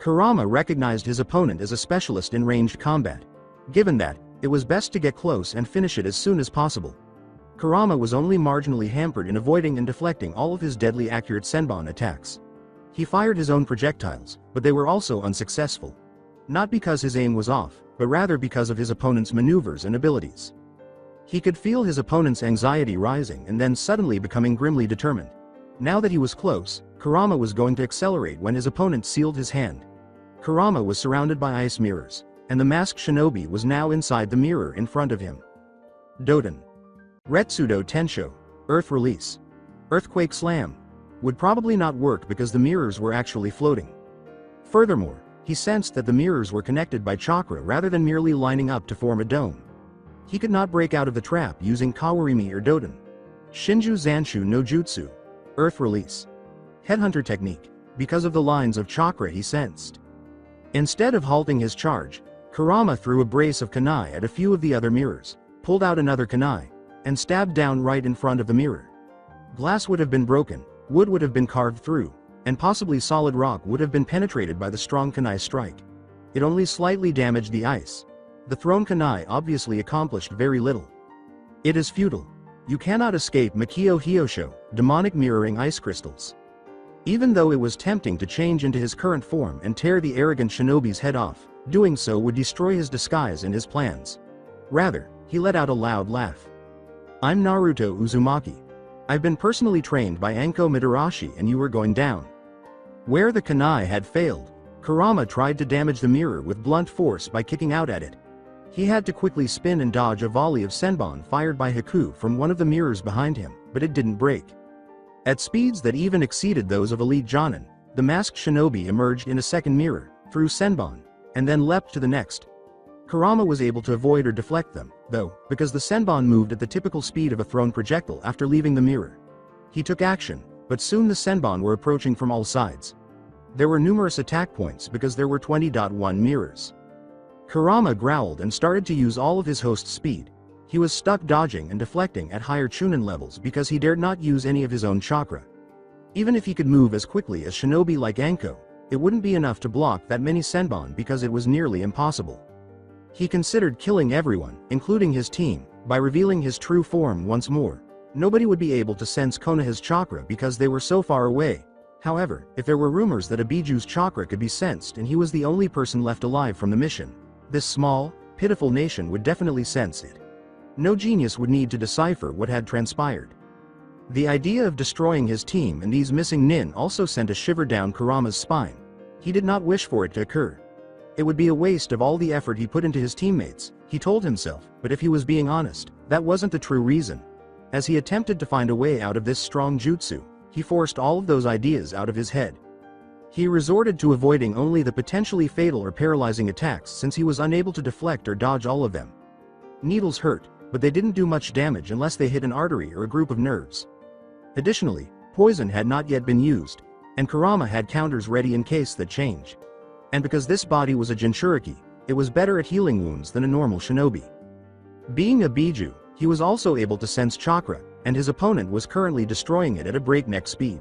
Kurama recognized his opponent as a specialist in ranged combat. Given that, it was best to get close and finish it as soon as possible. Kurama was only marginally hampered in avoiding and deflecting all of his deadly accurate Senbon attacks. He fired his own projectiles, but they were also unsuccessful. Not because his aim was off, but rather because of his opponent's maneuvers and abilities. He could feel his opponent's anxiety rising and then suddenly becoming grimly determined. Now that he was close, Kurama was going to accelerate when his opponent sealed his hand. Kurama was surrounded by ice mirrors, and the masked shinobi was now inside the mirror in front of him. Doten. Retsudo Tensho, Earth Release. Earthquake Slam. Would probably not work because the mirrors were actually floating. Furthermore, he sensed that the mirrors were connected by chakra rather than merely lining up to form a dome. He could not break out of the trap using Kawarimi or Doten. Shinju Zanshu no Jutsu. Earth Release. Headhunter Technique, because of the lines of chakra he sensed. Instead of halting his charge, Kurama threw a brace of kunai at a few of the other mirrors, pulled out another kunai, and stabbed down right in front of the mirror. Glass would have been broken, wood would have been carved through, and possibly solid rock would have been penetrated by the strong kunai strike. It only slightly damaged the ice. The thrown kunai obviously accomplished very little. It is futile. You cannot escape Makio Hyosho, demonic mirroring ice crystals. Even though it was tempting to change into his current form and tear the arrogant shinobi's head off, doing so would destroy his disguise and his plans. Rather, he let out a loud laugh. I'm Naruto Uzumaki. I've been personally trained by Anko Mitarashi and you were going down. Where the kunai had failed, Kurama tried to damage the mirror with blunt force by kicking out at it. He had to quickly spin and dodge a volley of senbon fired by Haku from one of the mirrors behind him, but it didn't break. At speeds that even exceeded those of elite Jonin, the masked shinobi emerged in a second mirror, threw senbon, and then leapt to the next. Kurama was able to avoid or deflect them, though, because the senbon moved at the typical speed of a thrown projectile after leaving the mirror. He took action, but soon the senbon were approaching from all sides. There were numerous attack points because there were 20.1 mirrors. Kurama growled and started to use all of his host's speed. He was stuck dodging and deflecting at higher Chunin levels because he dared not use any of his own chakra. Even if he could move as quickly as shinobi like Anko, it wouldn't be enough to block that many senbon because it was nearly impossible. He considered killing everyone, including his team, by revealing his true form once more. Nobody would be able to sense Konoha's chakra because they were so far away. However, if there were rumors that Abiju's chakra could be sensed and he was the only person left alive from the mission, this small, pitiful nation would definitely sense it. No genius would need to decipher what had transpired. The idea of destroying his team and these missing nin also sent a shiver down Kurama's spine. He did not wish for it to occur. It would be a waste of all the effort he put into his teammates, he told himself, but if he was being honest, that wasn't the true reason. As he attempted to find a way out of this strong jutsu, he forced all of those ideas out of his head. He resorted to avoiding only the potentially fatal or paralyzing attacks since he was unable to deflect or dodge all of them. Needles hurt, but they didn't do much damage unless they hit an artery or a group of nerves. Additionally, poison had not yet been used, and Kurama had counters ready in case that change. And because this body was a Jinchuriki, it was better at healing wounds than a normal shinobi. Being a Biju, he was also able to sense chakra, and his opponent was currently destroying it at a breakneck speed.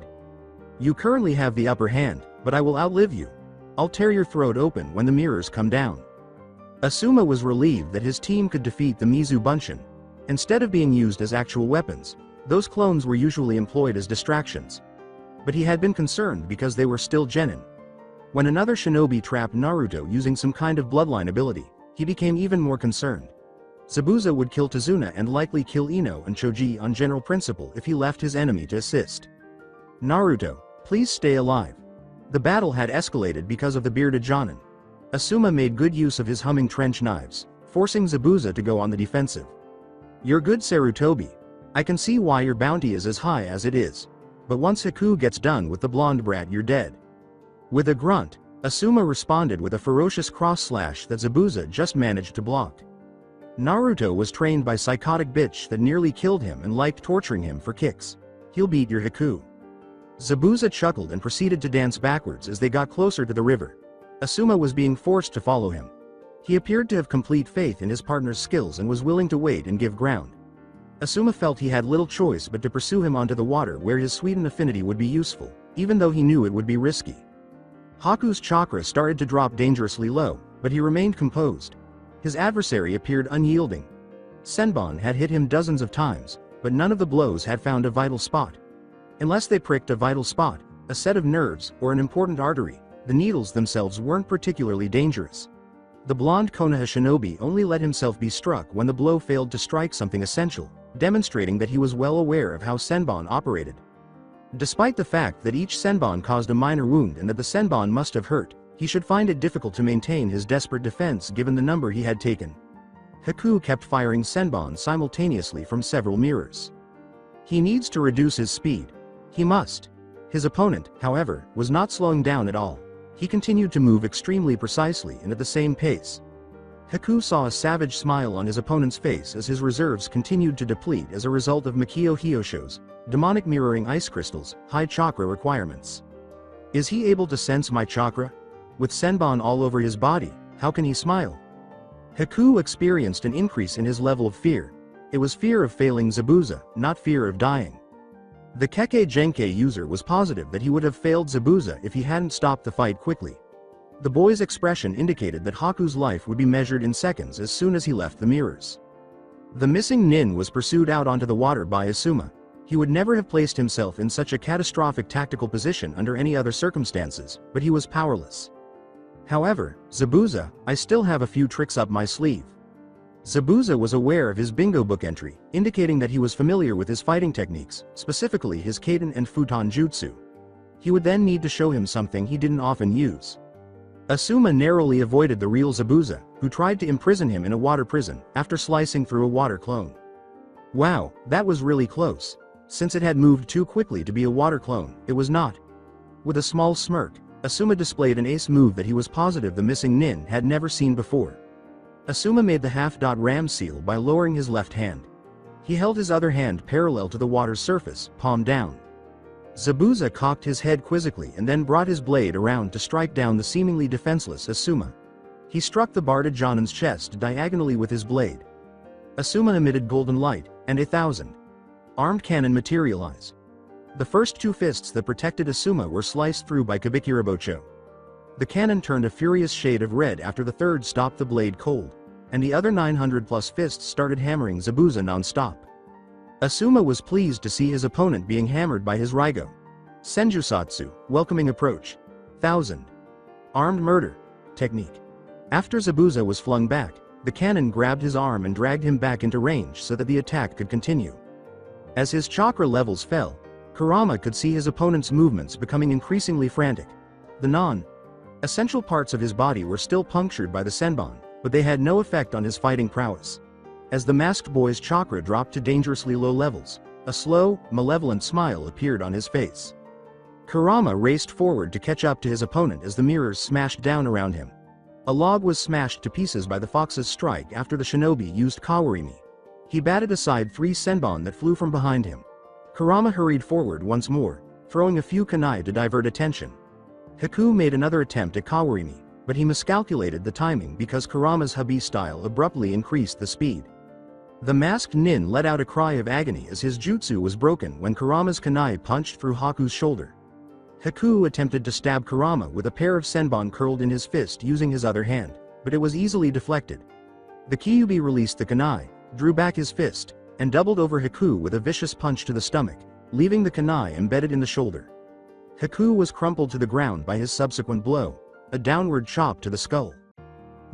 You currently have the upper hand, but I will outlive you. I'll tear your throat open when the mirrors come down. Asuma was relieved that his team could defeat the Mizu Bunshin. Instead of being used as actual weapons, those clones were usually employed as distractions. But he had been concerned because they were still genin. When another shinobi trapped Naruto using some kind of bloodline ability, he became even more concerned. Zabuza would kill Tazuna and likely kill Ino and Choji on general principle if he left his enemy to assist. Naruto, please stay alive. The battle had escalated because of the bearded Jonin. Asuma made good use of his humming trench knives, forcing Zabuza to go on the defensive. You're good, Sarutobi. I can see why your bounty is as high as it is. But once Haku gets done with the blonde brat, you're dead. With a grunt, Asuma responded with a ferocious cross slash that Zabuza just managed to block. Naruto was trained by psychotic bitch that nearly killed him and liked torturing him for kicks. He'll beat your Haku. Zabuza chuckled and proceeded to dance backwards as they got closer to the river. Asuma was being forced to follow him. He appeared to have complete faith in his partner's skills and was willing to wait and give ground. Asuma felt he had little choice but to pursue him onto the water where his sweetened affinity would be useful, even though he knew it would be risky. Haku's chakra started to drop dangerously low, but he remained composed. His adversary appeared unyielding. Senbon had hit him dozens of times, but none of the blows had found a vital spot. Unless they pricked a vital spot, a set of nerves, or an important artery, the needles themselves weren't particularly dangerous. The blonde Konoha shinobi only let himself be struck when the blow failed to strike something essential, demonstrating that he was well aware of how Senbon operated. Despite the fact that each Senbon caused a minor wound and that the Senbon must have hurt, he should find it difficult to maintain his desperate defense given the number he had taken. Haku kept firing Senbon simultaneously from several mirrors. He needs to reduce his speed. He must. His opponent, however, was not slowing down at all. He continued to move extremely precisely and at the same pace. Haku saw a savage smile on his opponent's face as his reserves continued to deplete as a result of Mikio Hyosho's demonic mirroring ice crystals, high chakra requirements. Is he able to sense my chakra? With Senbon all over his body, how can he smile? Haku experienced an increase in his level of fear. It was fear of failing Zabuza, not fear of dying. The Kekkei Genkei user was positive that he would have failed Zabuza if he hadn't stopped the fight quickly. The boy's expression indicated that Haku's life would be measured in seconds as soon as he left the mirrors. The missing nin was pursued out onto the water by Asuma. He would never have placed himself in such a catastrophic tactical position under any other circumstances, but he was powerless. However, Zabuza, I still have a few tricks up my sleeve. Zabuza was aware of his bingo book entry, indicating that he was familiar with his fighting techniques, specifically his Kaden and Futon Jutsu. He would then need to show him something he didn't often use. Asuma narrowly avoided the real Zabuza, who tried to imprison him in a water prison, after slicing through a water clone. Wow, that was really close. Since it had moved too quickly to be a water clone, it was not. With a small smirk, Asuma displayed an ace move that he was positive the missing nin had never seen before. Asuma made the half-dot ram seal by lowering his left hand. He held his other hand parallel to the water's surface, palm down. Zabuza cocked his head quizzically and then brought his blade around to strike down the seemingly defenseless Asuma. He struck the Barda Jonin's chest diagonally with his blade. Asuma emitted golden light, and 1,000 armed cannon materialized. The first two fists that protected Asuma were sliced through by Kabikirabocho. The cannon turned a furious shade of red after the third stopped the blade cold, and the other 900+ fists started hammering Zabuza non-stop. Asuma was pleased to see his opponent being hammered by his Raigo. Senjusatsu, welcoming approach. 1,000 armed murder technique. After Zabuza was flung back, the cannon grabbed his arm and dragged him back into range so that the attack could continue. As his chakra levels fell, Kurama could see his opponent's movements becoming increasingly frantic. The non-essential parts of his body were still punctured by the Senbon, but they had no effect on his fighting prowess. As the masked boy's chakra dropped to dangerously low levels, a slow, malevolent smile appeared on his face. Kurama raced forward to catch up to his opponent as the mirrors smashed down around him. A log was smashed to pieces by the fox's strike after the shinobi used Kawarimi. He batted aside 3 Senbon that flew from behind him. Kurama hurried forward once more, throwing a few kunai to divert attention. Haku made another attempt at Kawarimi, but he miscalculated the timing because Kurama's Habi style abruptly increased the speed. The masked nin let out a cry of agony as his jutsu was broken when Kurama's kunai punched through Haku's shoulder. Haku attempted to stab Kurama with a pair of Senbon curled in his fist using his other hand, but it was easily deflected. The Kyubi released the kunai, drew back his fist, and doubled over Haku with a vicious punch to the stomach, leaving the kunai embedded in the shoulder. Haku was crumpled to the ground by his subsequent blow, a downward chop to the skull.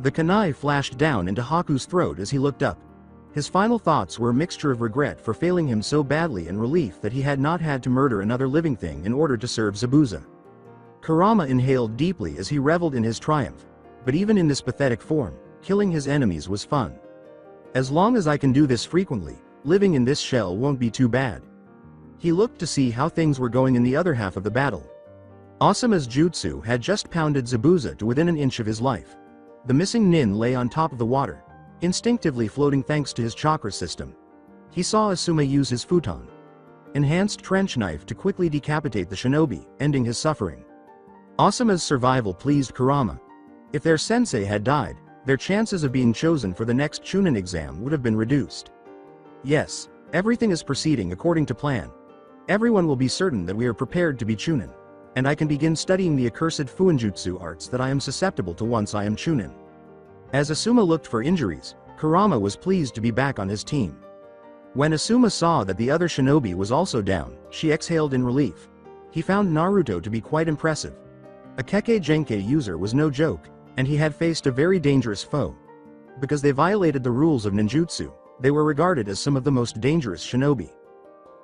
The kunai flashed down into Haku's throat as he looked up. His final thoughts were a mixture of regret for failing him so badly and relief that he had not had to murder another living thing in order to serve Zabuza. Kurama inhaled deeply as he reveled in his triumph, but even in this pathetic form, killing his enemies was fun. As long as I can do this frequently, living in this shell won't be too bad. He looked to see how things were going in the other half of the battle. Asuma's jutsu had just pounded Zabuza to within an inch of his life. The missing nin lay on top of the water, instinctively floating thanks to his chakra system. He saw Asuma use his futon. enhanced trench knife to quickly decapitate the shinobi, ending his suffering. Asuma's survival pleased Kurama. If their sensei had died, their chances of being chosen for the next Chunin exam would have been reduced. Yes, everything is proceeding according to plan. Everyone will be certain that we are prepared to be Chunin, and I can begin studying the accursed Fuinjutsu arts that I am susceptible to once I am Chunin. As Asuma looked for injuries, Kurama was pleased to be back on his team. When Asuma saw that the other shinobi was also down, she exhaled in relief. He found Naruto to be quite impressive. A Kekkei Genkei user was no joke, and he had faced a very dangerous foe. Because they violated the rules of ninjutsu, they were regarded as some of the most dangerous shinobi.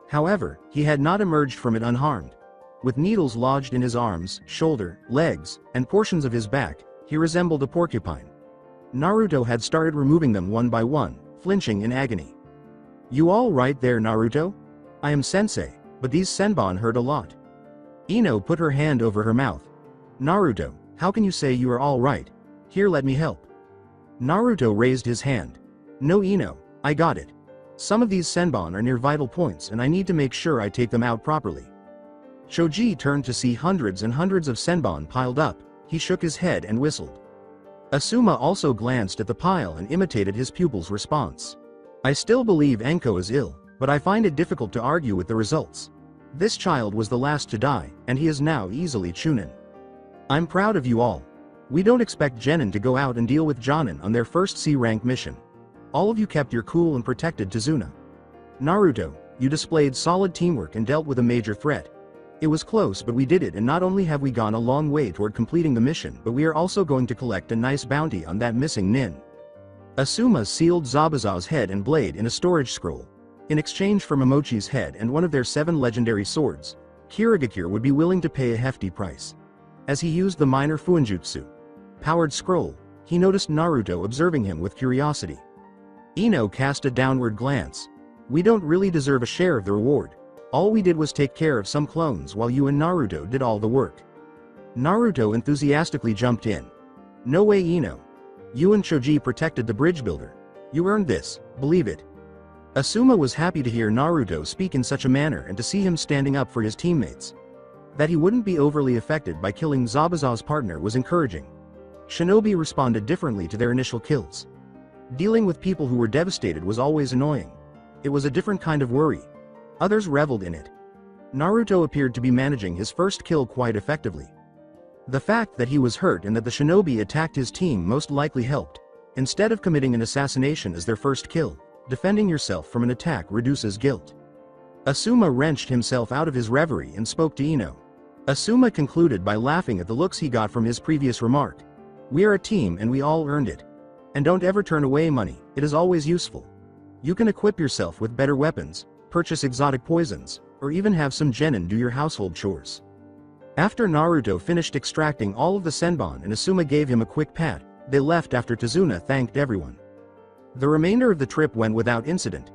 However, he had not emerged from it unharmed. With needles lodged in his arms, shoulder, legs, and portions of his back, he resembled a porcupine. Naruto had started removing them one by one, flinching in agony. "You all right there, Naruto? I am sensei, but these senbon hurt a lot." Ino put her hand over her mouth. "Naruto, how can you say you are all right? Here, let me help." Naruto raised his hand. "No, Ino, I got it. Some of these senbon are near vital points and I need to make sure I take them out properly." Shoji turned to see hundreds and hundreds of senbon piled up. He shook his head and whistled. Asuma also glanced at the pile and imitated his pupil's response. "I still believe Enko is ill, but I find it difficult to argue with the results. This child was the last to die, and he is now easily Chunin. I'm proud of you all. We don't expect Genin to go out and deal with Jonin on their first C-rank mission. All of you kept your cool and protected Tazuna. Naruto, you displayed solid teamwork and dealt with a major threat. It was close, but we did it, and not only have we gone a long way toward completing the mission, but we are also going to collect a nice bounty on that missing nin." Asuma sealed Zabuza's head and blade in a storage scroll. In exchange for Momochi's head and one of their 7 legendary swords, Kirigakure would be willing to pay a hefty price. As he used the minor Fuinjutsu powered scroll, he noticed Naruto observing him with curiosity. Ino cast a downward glance. "We don't really deserve a share of the reward. All we did was take care of some clones while you and Naruto did all the work." Naruto enthusiastically jumped in. "No way, Ino. You and Choji protected the bridge builder. You earned this, believe it." Asuma was happy to hear Naruto speak in such a manner and to see him standing up for his teammates. That he wouldn't be overly affected by killing Zabuza's partner was encouraging. Shinobi responded differently to their initial kills. Dealing with people who were devastated was always annoying. It was a different kind of worry. Others reveled in it. Naruto appeared to be managing his first kill quite effectively. The fact that he was hurt and that the shinobi attacked his team most likely helped. Instead of committing an assassination as their first kill, defending yourself from an attack reduces guilt. Asuma wrenched himself out of his reverie and spoke to Ino. Asuma concluded by laughing at the looks he got from his previous remark. "We are a team and we all earned it. And don't ever turn away money, it is always useful. You can equip yourself with better weapons, purchase exotic poisons, or even have some genin do your household chores." After Naruto finished extracting all of the senbon and Asuma gave him a quick pat, they left after Tazuna thanked everyone. The remainder of the trip went without incident.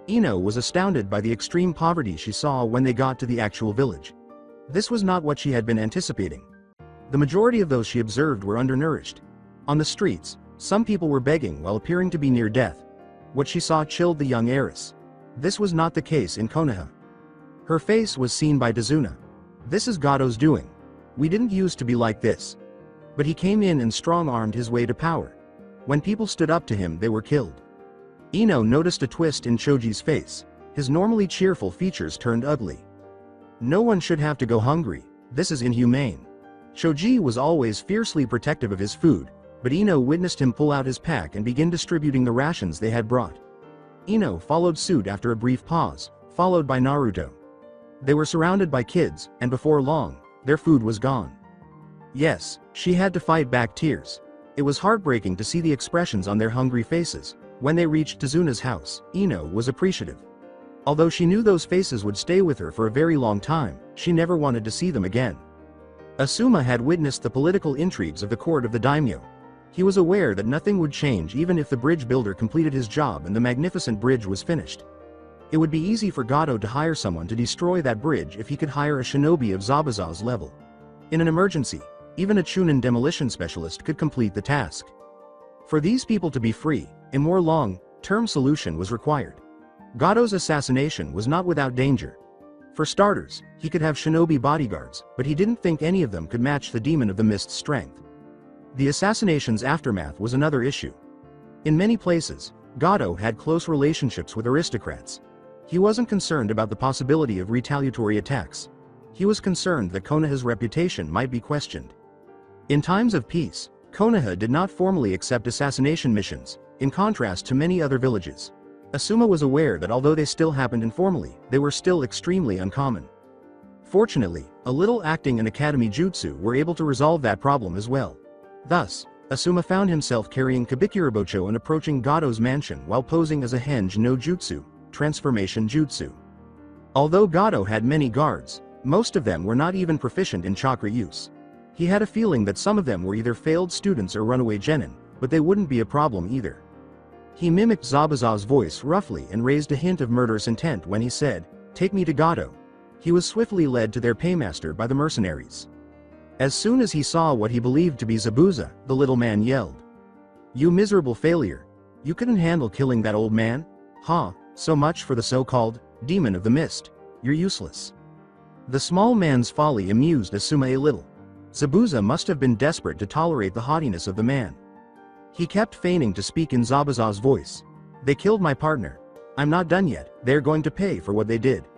Ino was astounded by the extreme poverty she saw when they got to the actual village. This was not what she had been anticipating. The majority of those she observed were undernourished. On the streets, some people were begging while appearing to be near death. What she saw chilled the young heiress. This was not the case in Konoha. Her face was seen by Tazuna. "This is Gado's doing. We didn't used to be like this. But he came in and strong-armed his way to power. When people stood up to him, they were killed." Ino noticed a twist in Choji's face. His normally cheerful features turned ugly. "No one should have to go hungry. This is inhumane." Choji was always fiercely protective of his food, but Ino witnessed him pull out his pack and begin distributing the rations they had brought. Ino followed suit after a brief pause, followed by Naruto. They were surrounded by kids, and before long, their food was gone. Yes, she had to fight back tears. It was heartbreaking to see the expressions on their hungry faces. When they reached Tazuna's house, Ino was appreciative. Although she knew those faces would stay with her for a very long time, she never wanted to see them again. Asuma had witnessed the political intrigues of the court of the daimyo. He was aware that nothing would change even if the bridge builder completed his job and the magnificent bridge was finished. It would be easy for Gado to hire someone to destroy that bridge if he could hire a shinobi of Zabuza's level. In an emergency, even a Chunin demolition specialist could complete the task. For these people to be free, a more long-term solution was required. Gado's assassination was not without danger, For starters, he could have shinobi bodyguards, but he didn't think any of them could match the Demon of the Mist's strength. The assassination's aftermath was another issue. In many places, Gato had close relationships with aristocrats. He wasn't concerned about the possibility of retaliatory attacks. He was concerned that Konoha's reputation might be questioned. In times of peace, Konoha did not formally accept assassination missions, in contrast to many other villages. Asuma was aware that although they still happened informally, they were still extremely uncommon. Fortunately, a little acting and academy jutsu were able to resolve that problem as well. Thus, Asuma found himself carrying Kabikurabocho and approaching Gato's mansion while posing as a henge no jutsu, transformation jutsu. Although Gato had many guards, most of them were not even proficient in chakra use. He had a feeling that some of them were either failed students or runaway genin, but they wouldn't be a problem either. He mimicked Zabuza's voice roughly and raised a hint of murderous intent when he said, "Take me to Gato." He was swiftly led to their paymaster by the mercenaries. As soon as he saw what he believed to be Zabuza, the little man yelled, "You miserable failure! You couldn't handle killing that old man? Ha, so much for the so-called Demon of the Mist. You're useless." The small man's folly amused Asuma a little. Zabuza must have been desperate to tolerate the haughtiness of the man. He kept feigning to speak in Zabuza's voice. "They killed my partner. I'm not done yet, they're going to pay for what they did."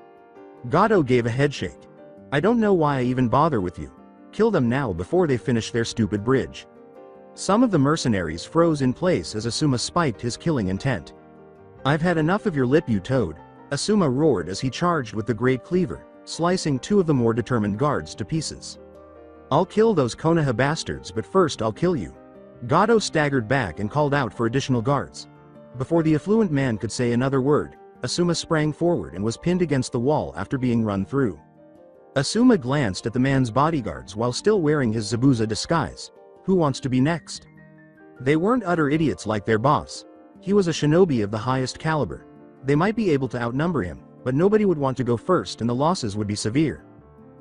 Gato gave a headshake. "I don't know why I even bother with you. Kill them now before they finish their stupid bridge." Some of the mercenaries froze in place as Asuma spiked his killing intent. "I've had enough of your lip, you toad," Asuma roared as he charged with the great cleaver, slicing two of the more determined guards to pieces. "I'll kill those Konoha bastards, but first I'll kill you." Gato staggered back and called out for additional guards. Before the affluent man could say another word, Asuma sprang forward and was pinned against the wall after being run through. Asuma glanced at the man's bodyguards while still wearing his Zabuza disguise. Who wants to be next? They weren't utter idiots like their boss. He was a shinobi of the highest caliber. They might be able to outnumber him, but nobody would want to go first and the losses would be severe.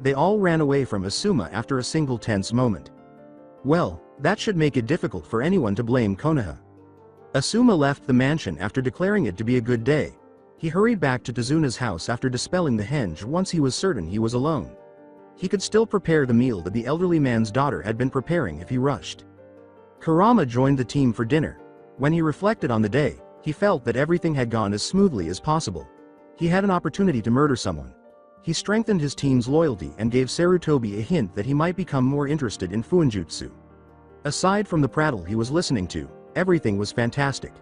They all ran away from Asuma after a single tense moment. Well, that should make it difficult for anyone to blame Konoha. Asuma left the mansion after declaring it to be a good day. He hurried back to Tazuna's house after dispelling the henge once he was certain he was alone. He could still prepare the meal that the elderly man's daughter had been preparing if he rushed. Kurama joined the team for dinner. When he reflected on the day, he felt that everything had gone as smoothly as possible. He had an opportunity to murder someone. He strengthened his team's loyalty and gave Sarutobi a hint that he might become more interested in Fuinjutsu. Aside from the prattle he was listening to, everything was fantastic.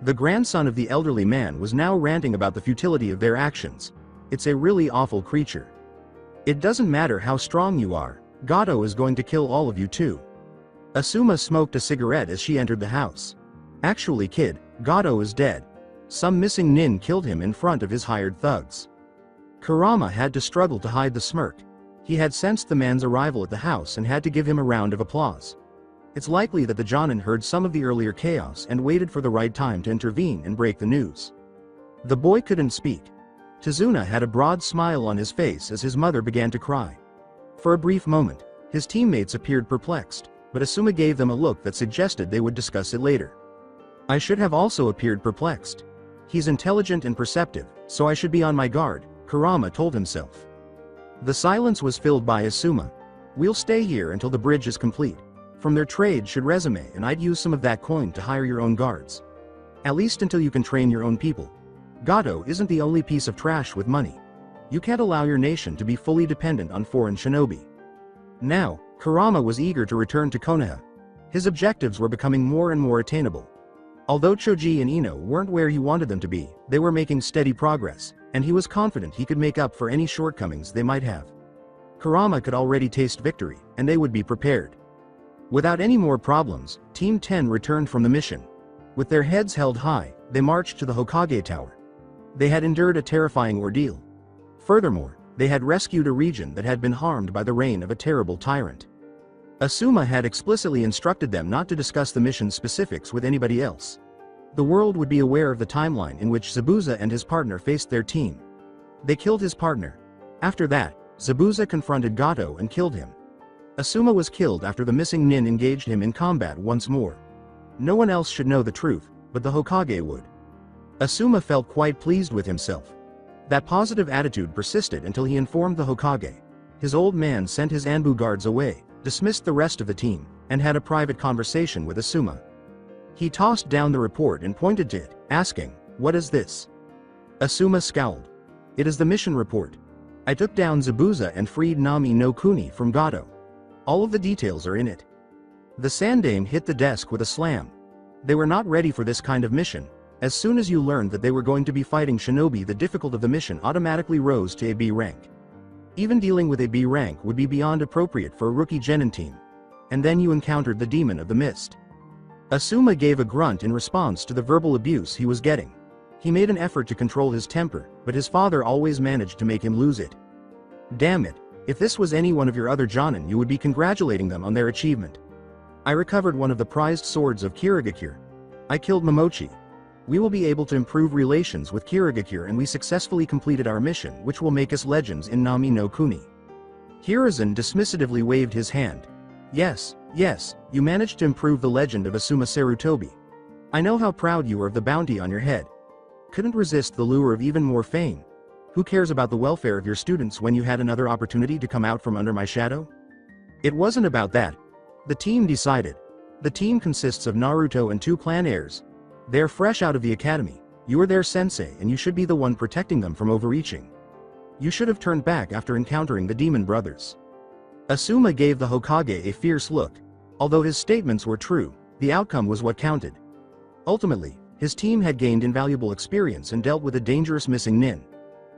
The grandson of the elderly man was now ranting about the futility of their actions. "It's a really awful creature. It doesn't matter how strong you are, Gato is going to kill all of you too." Asuma smoked a cigarette as she entered the house. "Actually, kid, Gato is dead. Some missing nin killed him in front of his hired thugs." Kurama had to struggle to hide the smirk. He had sensed the man's arrival at the house and had to give him a round of applause. It's likely that the Jonin heard some of the earlier chaos and waited for the right time to intervene and break the news. The boy couldn't speak. Tazuna had a broad smile on his face as his mother began to cry. For a brief moment, his teammates appeared perplexed, but Asuma gave them a look that suggested they would discuss it later. "I should have also appeared perplexed. He's intelligent and perceptive, so I should be on my guard," Kurama told himself. The silence was filled by Asuma. "We'll stay here until the bridge is complete. From their trade should resume and I'd use some of that coin to hire your own guards. At least until you can train your own people. Gato isn't the only piece of trash with money. You can't allow your nation to be fully dependent on foreign shinobi." Now, Kurama was eager to return to Konoha. His objectives were becoming more and more attainable. Although Choji and Ino weren't where he wanted them to be, they were making steady progress, and he was confident he could make up for any shortcomings they might have. Kurama could already taste victory, and they would be prepared. Without any more problems, Team 10 returned from the mission. With their heads held high, they marched to the Hokage Tower. They had endured a terrifying ordeal. Furthermore, they had rescued a region that had been harmed by the reign of a terrible tyrant. Asuma had explicitly instructed them not to discuss the mission specifics with anybody else. The world would be aware of the timeline in which Zabuza and his partner faced their team. They killed his partner. After that, Zabuza confronted Gato and killed him. Asuma was killed after the missing nin engaged him in combat once more. No one else should know the truth, but the Hokage would. Asuma felt quite pleased with himself. That positive attitude persisted until he informed the Hokage. His old man sent his Anbu guards away, dismissed the rest of the team, and had a private conversation with Asuma. He tossed down the report and pointed to it, asking, "What is this?" Asuma scowled. "It is the mission report. I took down Zabuza and freed Nami no Kuni from Gato. All of the details are in it." The Sandame hit the desk with a slam. They were not ready for this kind of mission. As soon as you learned that they were going to be fighting shinobi, the difficulty of the mission automatically rose to a B rank. Even dealing with a B rank would be beyond appropriate for a rookie genin team. And then you encountered the Demon of the Mist. Asuma gave a grunt in response to the verbal abuse he was getting. He made an effort to control his temper, but his father always managed to make him lose it. "Damn it, if this was any one of your other jonin, you would be congratulating them on their achievement. I recovered one of the prized swords of Kirigakure. I killed Momochi. We will be able to improve relations with Kirigakure, and we successfully completed our mission, which will make us legends in Nami no Kuni." Hiruzen dismissively waved his hand. Yes, you managed to improve the legend of Asuma Sarutobi. I know how proud you are of the bounty on your head. Couldn't resist the lure of even more fame. Who cares about the welfare of your students when you had another opportunity to come out from under my shadow? It wasn't about that. The team decided. The team consists of Naruto and 2 clan heirs. They're fresh out of the academy. You are their sensei, and you should be the one protecting them from overreaching. You should have turned back after encountering the demon brothers. Asuma gave the Hokage a fierce look. Although his statements were true, the outcome was what counted. Ultimately, his team had gained invaluable experience and dealt with a dangerous missing nin.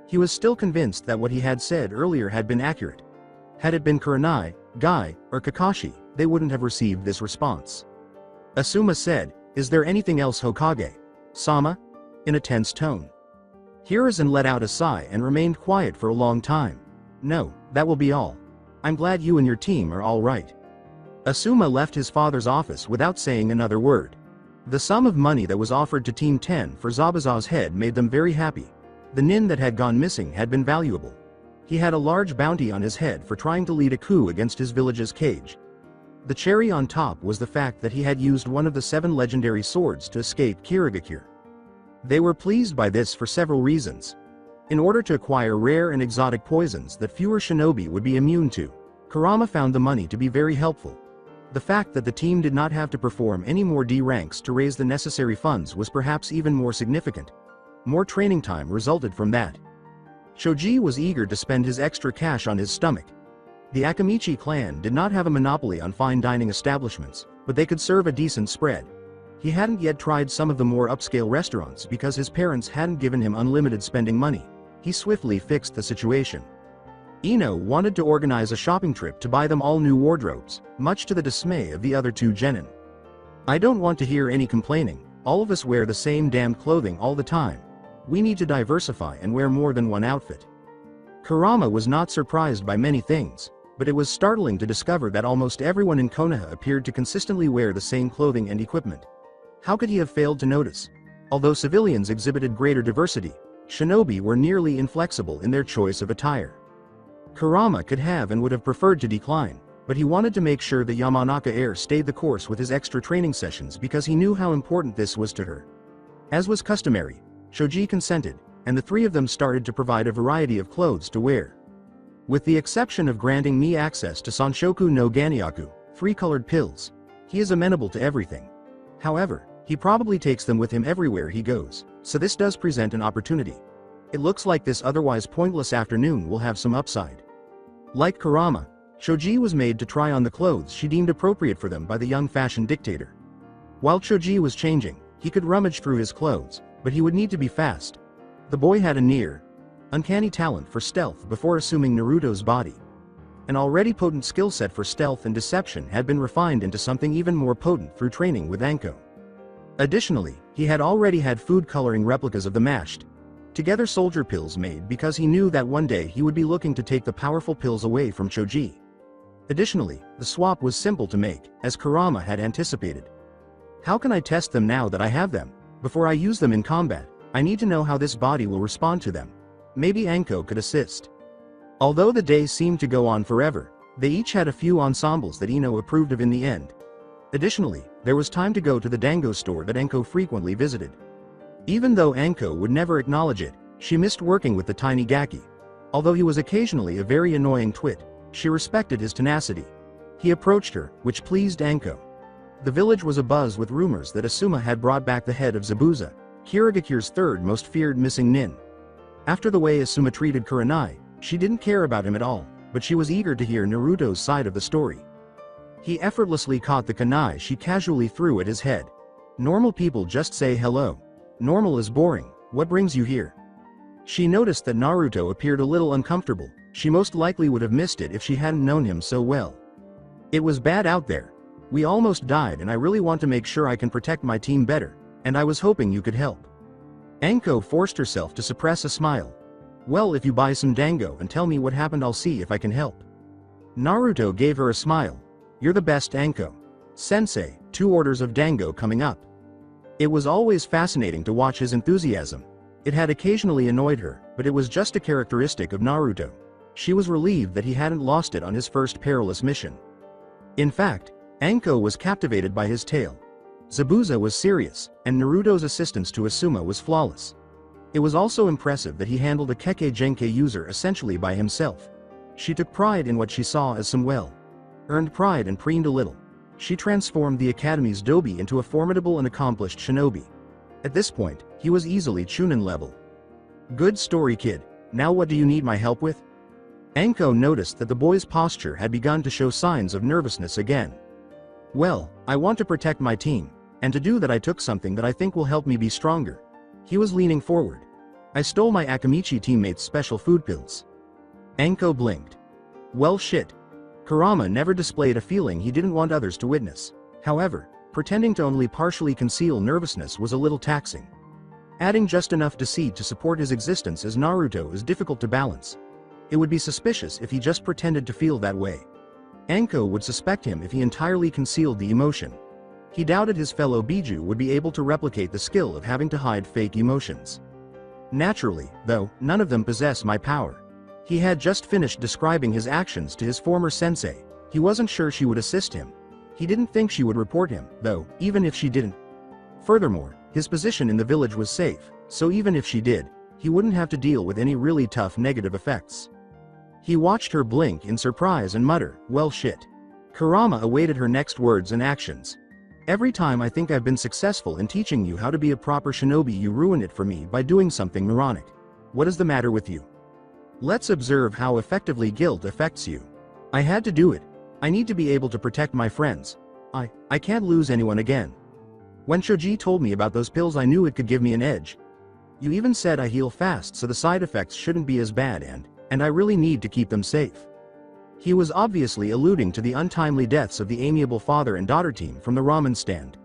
He was still convinced that what he had said earlier had been accurate. Had it been Kurenai, Guy, or Kakashi, they wouldn't have received this response. Asuma said, "Is there anything else, Hokage? Sama?" in a tense tone. Hiruzen let out a sigh and remained quiet for a long time. "No, that will be all. I'm glad you and your team are all right." Asuma left his father's office without saying another word. The sum of money that was offered to Team 10 for Zabuza's head made them very happy. The nin that had gone missing had been valuable. He had a large bounty on his head for trying to lead a coup against his village's cage. The cherry on top was the fact that he had used one of the 7 legendary swords to escape Kirigakure. They were pleased by this for several reasons. In order to acquire rare and exotic poisons that fewer shinobi would be immune to, Kurama found the money to be very helpful. The fact that the team did not have to perform any more D ranks to raise the necessary funds was perhaps even more significant. More training time resulted from that. Shoji was eager to spend his extra cash on his stomach. The Akamichi clan did not have a monopoly on fine dining establishments, but they could serve a decent spread. He hadn't yet tried some of the more upscale restaurants because his parents hadn't given him unlimited spending money. He swiftly fixed the situation. Ino wanted to organize a shopping trip to buy them all new wardrobes, much to the dismay of the other 2 genin. "I don't want to hear any complaining. All of us wear the same damn clothing all the time. We need to diversify and wear more than one outfit." Kurama was not surprised by many things, but it was startling to discover that almost everyone in Konoha appeared to consistently wear the same clothing and equipment. How could he have failed to notice? Although civilians exhibited greater diversity, shinobi were nearly inflexible in their choice of attire. Kurama could have and would have preferred to decline, but he wanted to make sure that Yamanaka heir stayed the course with his extra training sessions because he knew how important this was to her. As was customary, Shoji consented, and the 3 of them started to provide a variety of clothes to wear. With the exception of granting me access to Sanshoku no Ganiaku, 3 colored pills, he is amenable to everything. However, he probably takes them with him everywhere he goes, so this does present an opportunity. It looks like this otherwise pointless afternoon will have some upside. Like Kurama, Shoji was made to try on the clothes she deemed appropriate for them by the young fashion dictator. While Shoji was changing, he could rummage through his clothes, but he would need to be fast. The boy had a near uncanny talent for stealth before assuming Naruto's body. An already potent skill set for stealth and deception had been refined into something even more potent through training with Anko. Additionally, he had already had food coloring replicas of the mashed together soldier pills made because he knew that one day he would be looking to take the powerful pills away from Shoji. Additionally, the swap was simple to make, as Kurama had anticipated. How can I test them now that I have them? Before I use them in combat, I need to know how this body will respond to them. Maybe Anko could assist. Although the day seemed to go on forever, they each had a few ensembles that Ino approved of in the end. Additionally, there was time to go to the dango store that Anko frequently visited. Even though Anko would never acknowledge it, She missed working with the tiny Gaki. Although he was occasionally a very annoying twit, she respected his tenacity. He approached her, which pleased Anko. The village was abuzz with rumors that Asuma had brought back the head of Zabuza, Kirigakure's third most feared missing nin. After the way Asuma treated Kurenai, she didn't care about him at all, but she was eager to hear Naruto's side of the story. He effortlessly caught the kunai she casually threw at his head. Normal people just say hello. Normal is boring, what brings you here? She noticed that Naruto appeared a little uncomfortable. She most likely would have missed it if she hadn't known him so well. It was bad out there. We almost died and I really want to make sure I can protect my team better, and I was hoping you could help. Anko forced herself to suppress a smile. Well, if you buy some dango and tell me what happened, I'll see if I can help. Naruto gave her a smile. You're the best, Anko. Sensei, 2 orders of dango coming up. It was always fascinating to watch his enthusiasm. It had occasionally annoyed her, but it was just a characteristic of Naruto. She was relieved that he hadn't lost it on his first perilous mission. In fact, Anko was captivated by his tale. Zabuza was serious, and Naruto's assistance to Asuma was flawless. It was also impressive that he handled a Kekkei Genkai user essentially by himself. She took pride in what she saw as some well-earned pride and preened a little. She transformed the Academy's Dobi into a formidable and accomplished shinobi. At this point, he was easily Chunin level. Good story, kid. Now what do you need my help with? Anko noticed that the boy's posture had begun to show signs of nervousness again. Well, I want to protect my team, and to do that I took something that I think will help me be stronger. He was leaning forward. I stole my Akamichi teammate's special food pills. Anko blinked. Well shit. Kurama never displayed a feeling he didn't want others to witness. However, pretending to only partially conceal nervousness was a little taxing. Adding just enough deceit to support his existence as Naruto is difficult to balance. It would be suspicious if he just pretended to feel that way. Anko would suspect him if he entirely concealed the emotion. He doubted his fellow Biju would be able to replicate the skill of having to hide fake emotions. Naturally, though, none of them possess my power. He had just finished describing his actions to his former sensei. He wasn't sure she would assist him. He didn't think she would report him, though, even if she didn't. Furthermore, his position in the village was safe, so even if she did, he wouldn't have to deal with any really tough negative effects. He watched her blink in surprise and mutter, well shit. Kurama awaited her next words and actions. Every time I think I've been successful in teaching you how to be a proper shinobi, you ruin it for me by doing something moronic. What is the matter with you? Let's observe how effectively guilt affects you. I had to do it. I need to be able to protect my friends. I can't lose anyone again. When Shoji told me about those pills, I knew it could give me an edge. You even said I heal fast, so the side effects shouldn't be as bad, and I really need to keep them safe. He was obviously alluding to the untimely deaths of the amiable father and daughter team from the ramen stand.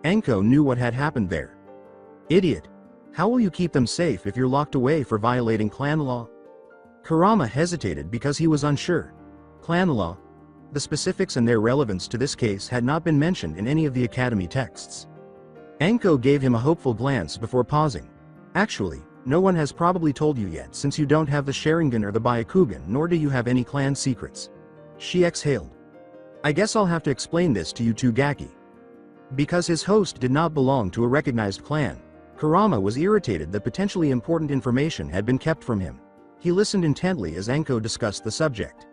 Anko knew what had happened there. Idiot. How will you keep them safe if you're locked away for violating clan law? Kurama hesitated because he was unsure. Clan law? The specifics and their relevance to this case had not been mentioned in any of the academy texts. Anko gave him a hopeful glance before pausing. Actually, no one has probably told you yet, since you don't have the Sharingan or the Byakugan, nor do you have any clan secrets. She exhaled. I guess I'll have to explain this to you too, Gaki. Because his host did not belong to a recognized clan, Kurama was irritated that potentially important information had been kept from him. He listened intently as Anko discussed the subject.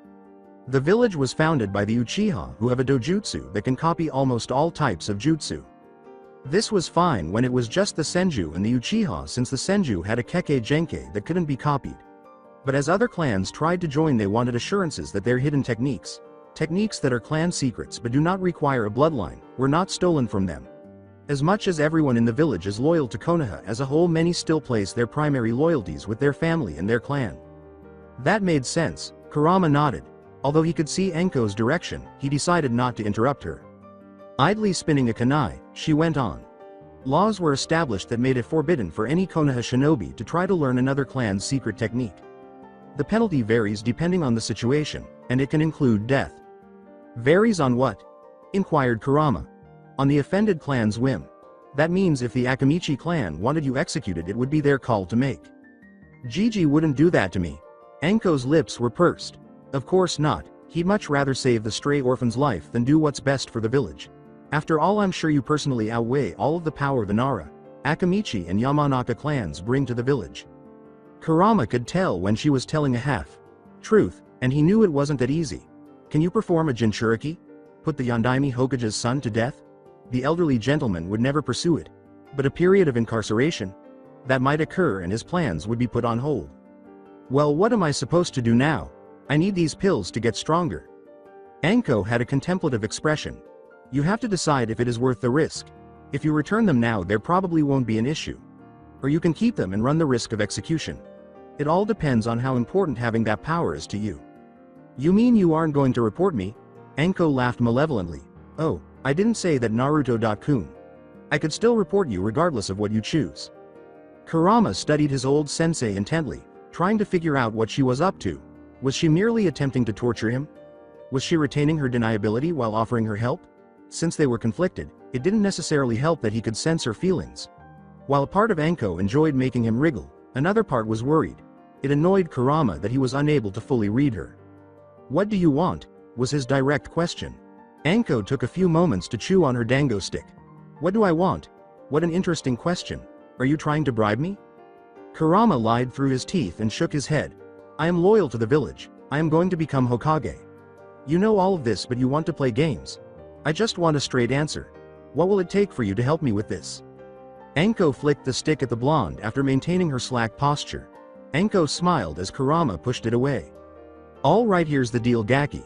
The village was founded by the Uchiha, who have a dojutsu that can copy almost all types of jutsu. This was fine when it was just the Senju and the Uchiha, since the Senju had a Kekkei Genkai that couldn't be copied. But as other clans tried to join, they wanted assurances that their hidden techniques that are clan secrets but do not require a bloodline, were not stolen from them. As much as everyone in the village is loyal to Konoha as a whole, many still place their primary loyalties with their family and their clan. That made sense. Kurama nodded. Although he could see Anko's direction, he decided not to interrupt her. Idly spinning a kunai, she went on. Laws were established that made it forbidden for any Konoha shinobi to try to learn another clan's secret technique. The penalty varies depending on the situation, and it can include death. Varies on what? Inquired Kurama. On the offended clan's whim. That means if the Akamichi clan wanted you executed, it would be their call to make. Gigi wouldn't do that to me. Anko's lips were pursed. Of course not. He'd much rather save the stray orphan's life than do what's best for the village. After all, I'm sure you personally outweigh all of the power the Nara, Akamichi and Yamanaka clans bring to the village. Kurama could tell when she was telling a half-truth, and he knew it wasn't that easy. Can you perform a Jinchuriki? Put the Yondaime Hokage's son to death? The elderly gentleman would never pursue it. But a period of incarceration? That might occur and his plans would be put on hold. Well, what am I supposed to do now? I need these pills to get stronger. Anko had a contemplative expression. You have to decide if it is worth the risk. If you return them now, there probably won't be an issue. Or you can keep them and run the risk of execution. It all depends on how important having that power is to you. You mean you aren't going to report me? Anko laughed malevolently. Oh, I didn't say that, Naruto-kun. I could still report you regardless of what you choose. Kurama studied his old sensei intently, trying to figure out what she was up to. Was she merely attempting to torture him? Was she retaining her deniability while offering her help? Since they were conflicted, it didn't necessarily help that he could sense her feelings. While a part of Anko enjoyed making him wriggle, another part was worried. It annoyed Kurama that he was unable to fully read her. What do you want? Was his direct question. Anko took a few moments to chew on her dango stick. What do I want? What an interesting question. Are you trying to bribe me? Kurama lied through his teeth and shook his head. I am loyal to the village. I am going to become Hokage. You know all of this, but you want to play games. I just want a straight answer. What will it take for you to help me with this? Anko flicked the stick at the blonde after maintaining her slack posture. Anko smiled as Kurama pushed it away. All right, here's the deal, Gaki.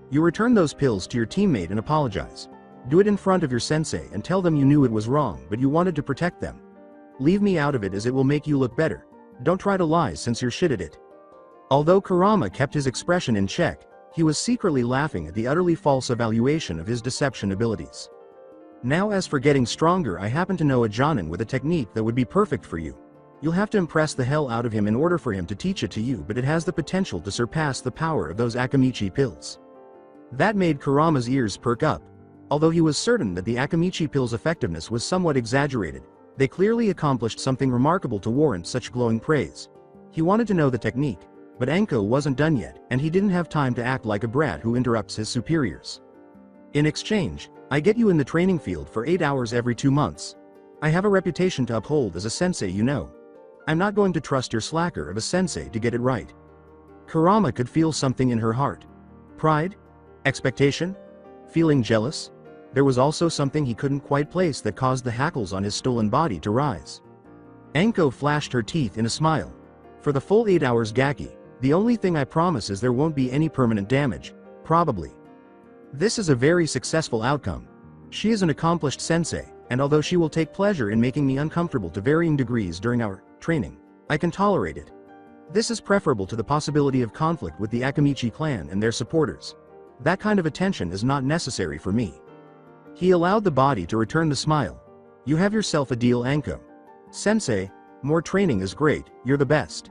You return those pills to your teammate and apologize. Do it in front of your sensei and tell them you knew it was wrong but you wanted to protect them. Leave me out of it as it will make you look better. Don't try to lie since you're shit at it. Although Kurama kept his expression in check, he was secretly laughing at the utterly false evaluation of his deception abilities. Now as for getting stronger, I happen to know a Jonin with a technique that would be perfect for you. You'll have to impress the hell out of him in order for him to teach it to you, but it has the potential to surpass the power of those Akamichi pills. That made Kurama's ears perk up. Although he was certain that the Akamichi pills' effectiveness was somewhat exaggerated, they clearly accomplished something remarkable to warrant such glowing praise. He wanted to know the technique, but Anko wasn't done yet, and he didn't have time to act like a brat who interrupts his superiors. In exchange, I get you in the training field for 8 hours every 2 months. I have a reputation to uphold as a sensei, you know. I'm not going to trust your slacker of a sensei to get it right. Kurama could feel something in her heart. Pride? Expectation? Feeling jealous? There was also something he couldn't quite place that caused the hackles on his stolen body to rise. Anko flashed her teeth in a smile. For the full 8 hours, Gaki, the only thing I promise is there won't be any permanent damage, probably. This is a very successful outcome. She is an accomplished sensei, and although she will take pleasure in making me uncomfortable to varying degrees during our training, I can tolerate it. This is preferable to the possibility of conflict with the Akamichi clan and their supporters. That kind of attention is not necessary for me. He allowed the body to return the smile. You have yourself a deal, Anko. Sensei, more training is great, you're the best.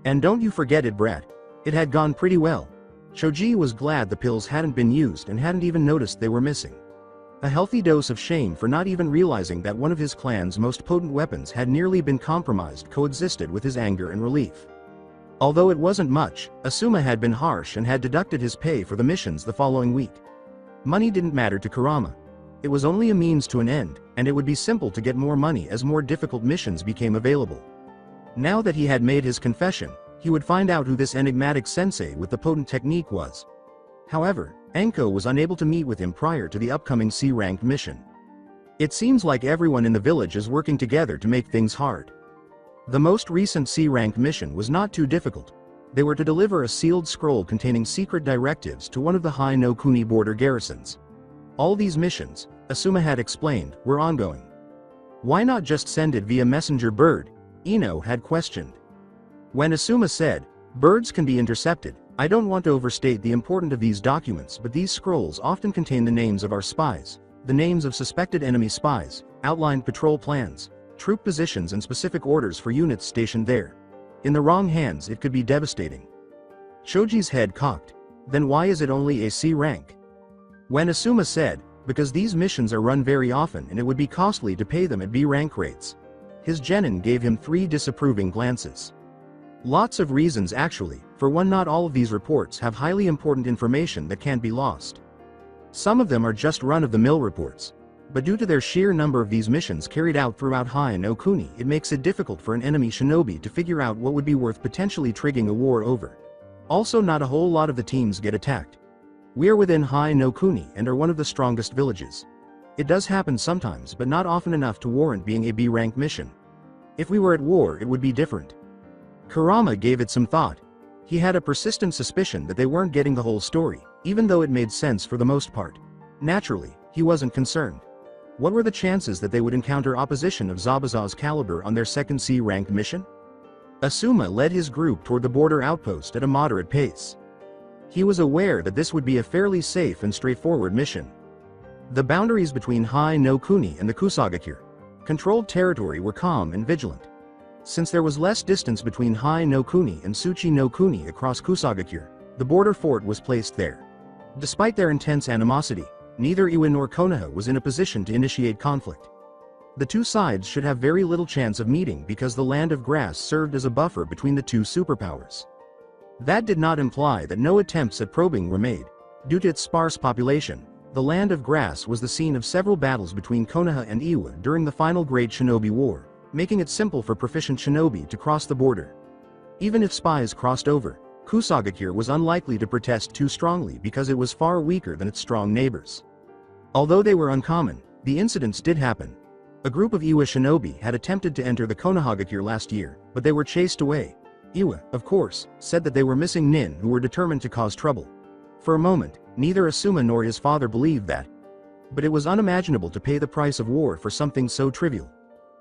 And don't you forget it, brat. It had gone pretty well. Shoji was glad the pills hadn't been used and hadn't even noticed they were missing. A healthy dose of shame for not even realizing that one of his clan's most potent weapons had nearly been compromised coexisted with his anger and relief. Although it wasn't much, Asuma had been harsh and had deducted his pay for the missions the following week. Money didn't matter to Kurama. It was only a means to an end, and it would be simple to get more money as more difficult missions became available. Now that he had made his confession, he would find out who this enigmatic sensei with the potent technique was. However, Anko was unable to meet with him prior to the upcoming C-ranked mission. It seems like everyone in the village is working together to make things hard. The most recent C-ranked mission was not too difficult. They were to deliver a sealed scroll containing secret directives to one of the Hai no Kuni border garrisons. All these missions, Asuma had explained, were ongoing. Why not just send it via messenger bird? Ino had questioned. When Asuma said, birds can be intercepted, I don't want to overstate the importance of these documents, but these scrolls often contain the names of our spies, the names of suspected enemy spies, outlined patrol plans, troop positions and specific orders for units stationed there. In the wrong hands it could be devastating. Shoji's head cocked. Then why is it only a C rank? When Asuma said, because these missions are run very often and it would be costly to pay them at B rank rates. His genin gave him 3 disapproving glances. Lots of reasons actually. For one, not all of these reports have highly important information that can't be lost. Some of them are just run-of-the-mill reports. But due to their sheer number of these missions carried out throughout High no Kuni, it makes it difficult for an enemy shinobi to figure out what would be worth potentially triggering a war over. Also, not a whole lot of the teams get attacked. We are within High no Kuni and are one of the strongest villages. It does happen sometimes, but not often enough to warrant being a B-rank mission. If we were at war, it would be different. Kurama gave it some thought. He had a persistent suspicion that they weren't getting the whole story, even though it made sense for the most part. Naturally, he wasn't concerned. What were the chances that they would encounter opposition of Zabuza's caliber on their second C-ranked mission? Asuma led his group toward the border outpost at a moderate pace. He was aware that this would be a fairly safe and straightforward mission. The boundaries between High no Kuni and the Kusagakure controlled territory were calm and vigilant. Since there was less distance between High no Kuni and Tsuchi no Kuni across Kusagakure, the border fort was placed there. Despite their intense animosity, neither Iwa nor Konoha was in a position to initiate conflict. The two sides should have very little chance of meeting because the Land of Grass served as a buffer between the two superpowers. That did not imply that no attempts at probing were made. Due to its sparse population, the Land of Grass was the scene of several battles between Konoha and Iwa during the final Great Shinobi War, making it simple for proficient shinobi to cross the border. Even if spies crossed over, Kusagakure was unlikely to protest too strongly because it was far weaker than its strong neighbors. Although they were uncommon, the incidents did happen. A group of Iwa shinobi had attempted to enter the Konohagakure last year, but they were chased away. Iwa, of course, said that they were missing nin who were determined to cause trouble. For a moment, neither Asuma nor his father believed that. But it was unimaginable to pay the price of war for something so trivial.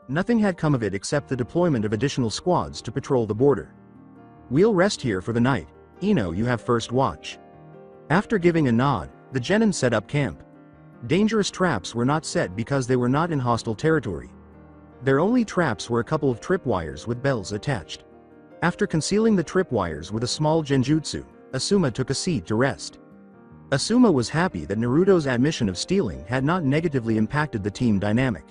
Nothing had come of it except the deployment of additional squads to patrol the border. We'll rest here for the night. Ino, you have first watch. After giving a nod, the genin set up camp. Dangerous traps were not set because they were not in hostile territory. Their only traps were a couple of tripwires with bells attached. After concealing the tripwires with a small genjutsu, Asuma took a seat to rest. Asuma was happy that Naruto's admission of stealing had not negatively impacted the team dynamic.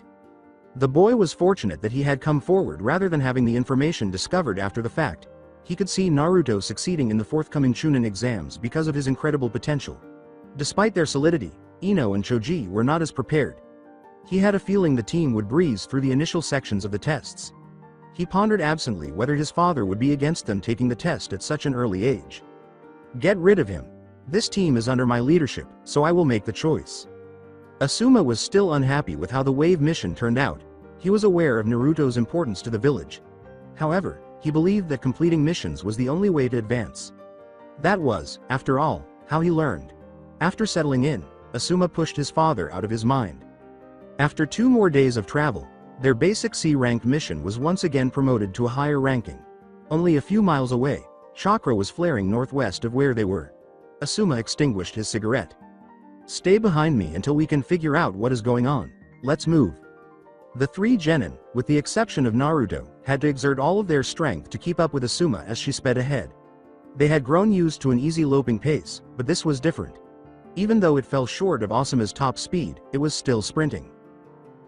The boy was fortunate that he had come forward rather than having the information discovered after the fact. He could see Naruto succeeding in the forthcoming Chunin exams because of his incredible potential. Despite their solidity, Ino and Choji were not as prepared. He had a feeling the team would breeze through the initial sections of the tests. He pondered absently whether his father would be against them taking the test at such an early age. Get rid of him. This team is under my leadership, so I will make the choice. Asuma was still unhappy with how the wave mission turned out. He was aware of Naruto's importance to the village. However, he believed that completing missions was the only way to advance. That was, after all, how he learned. After settling in, Asuma pushed his father out of his mind. After 2 more days of travel, their basic C-ranked mission was once again promoted to a higher ranking. Only a few miles away, chakra was flaring northwest of where they were. Asuma extinguished his cigarette. Stay behind me until we can figure out what is going on. Let's move. The 3 genin, with the exception of Naruto, had to exert all of their strength to keep up with Asuma as she sped ahead. They had grown used to an easy loping pace, but this was different. Even though it fell short of Asuma's top speed, it was still sprinting.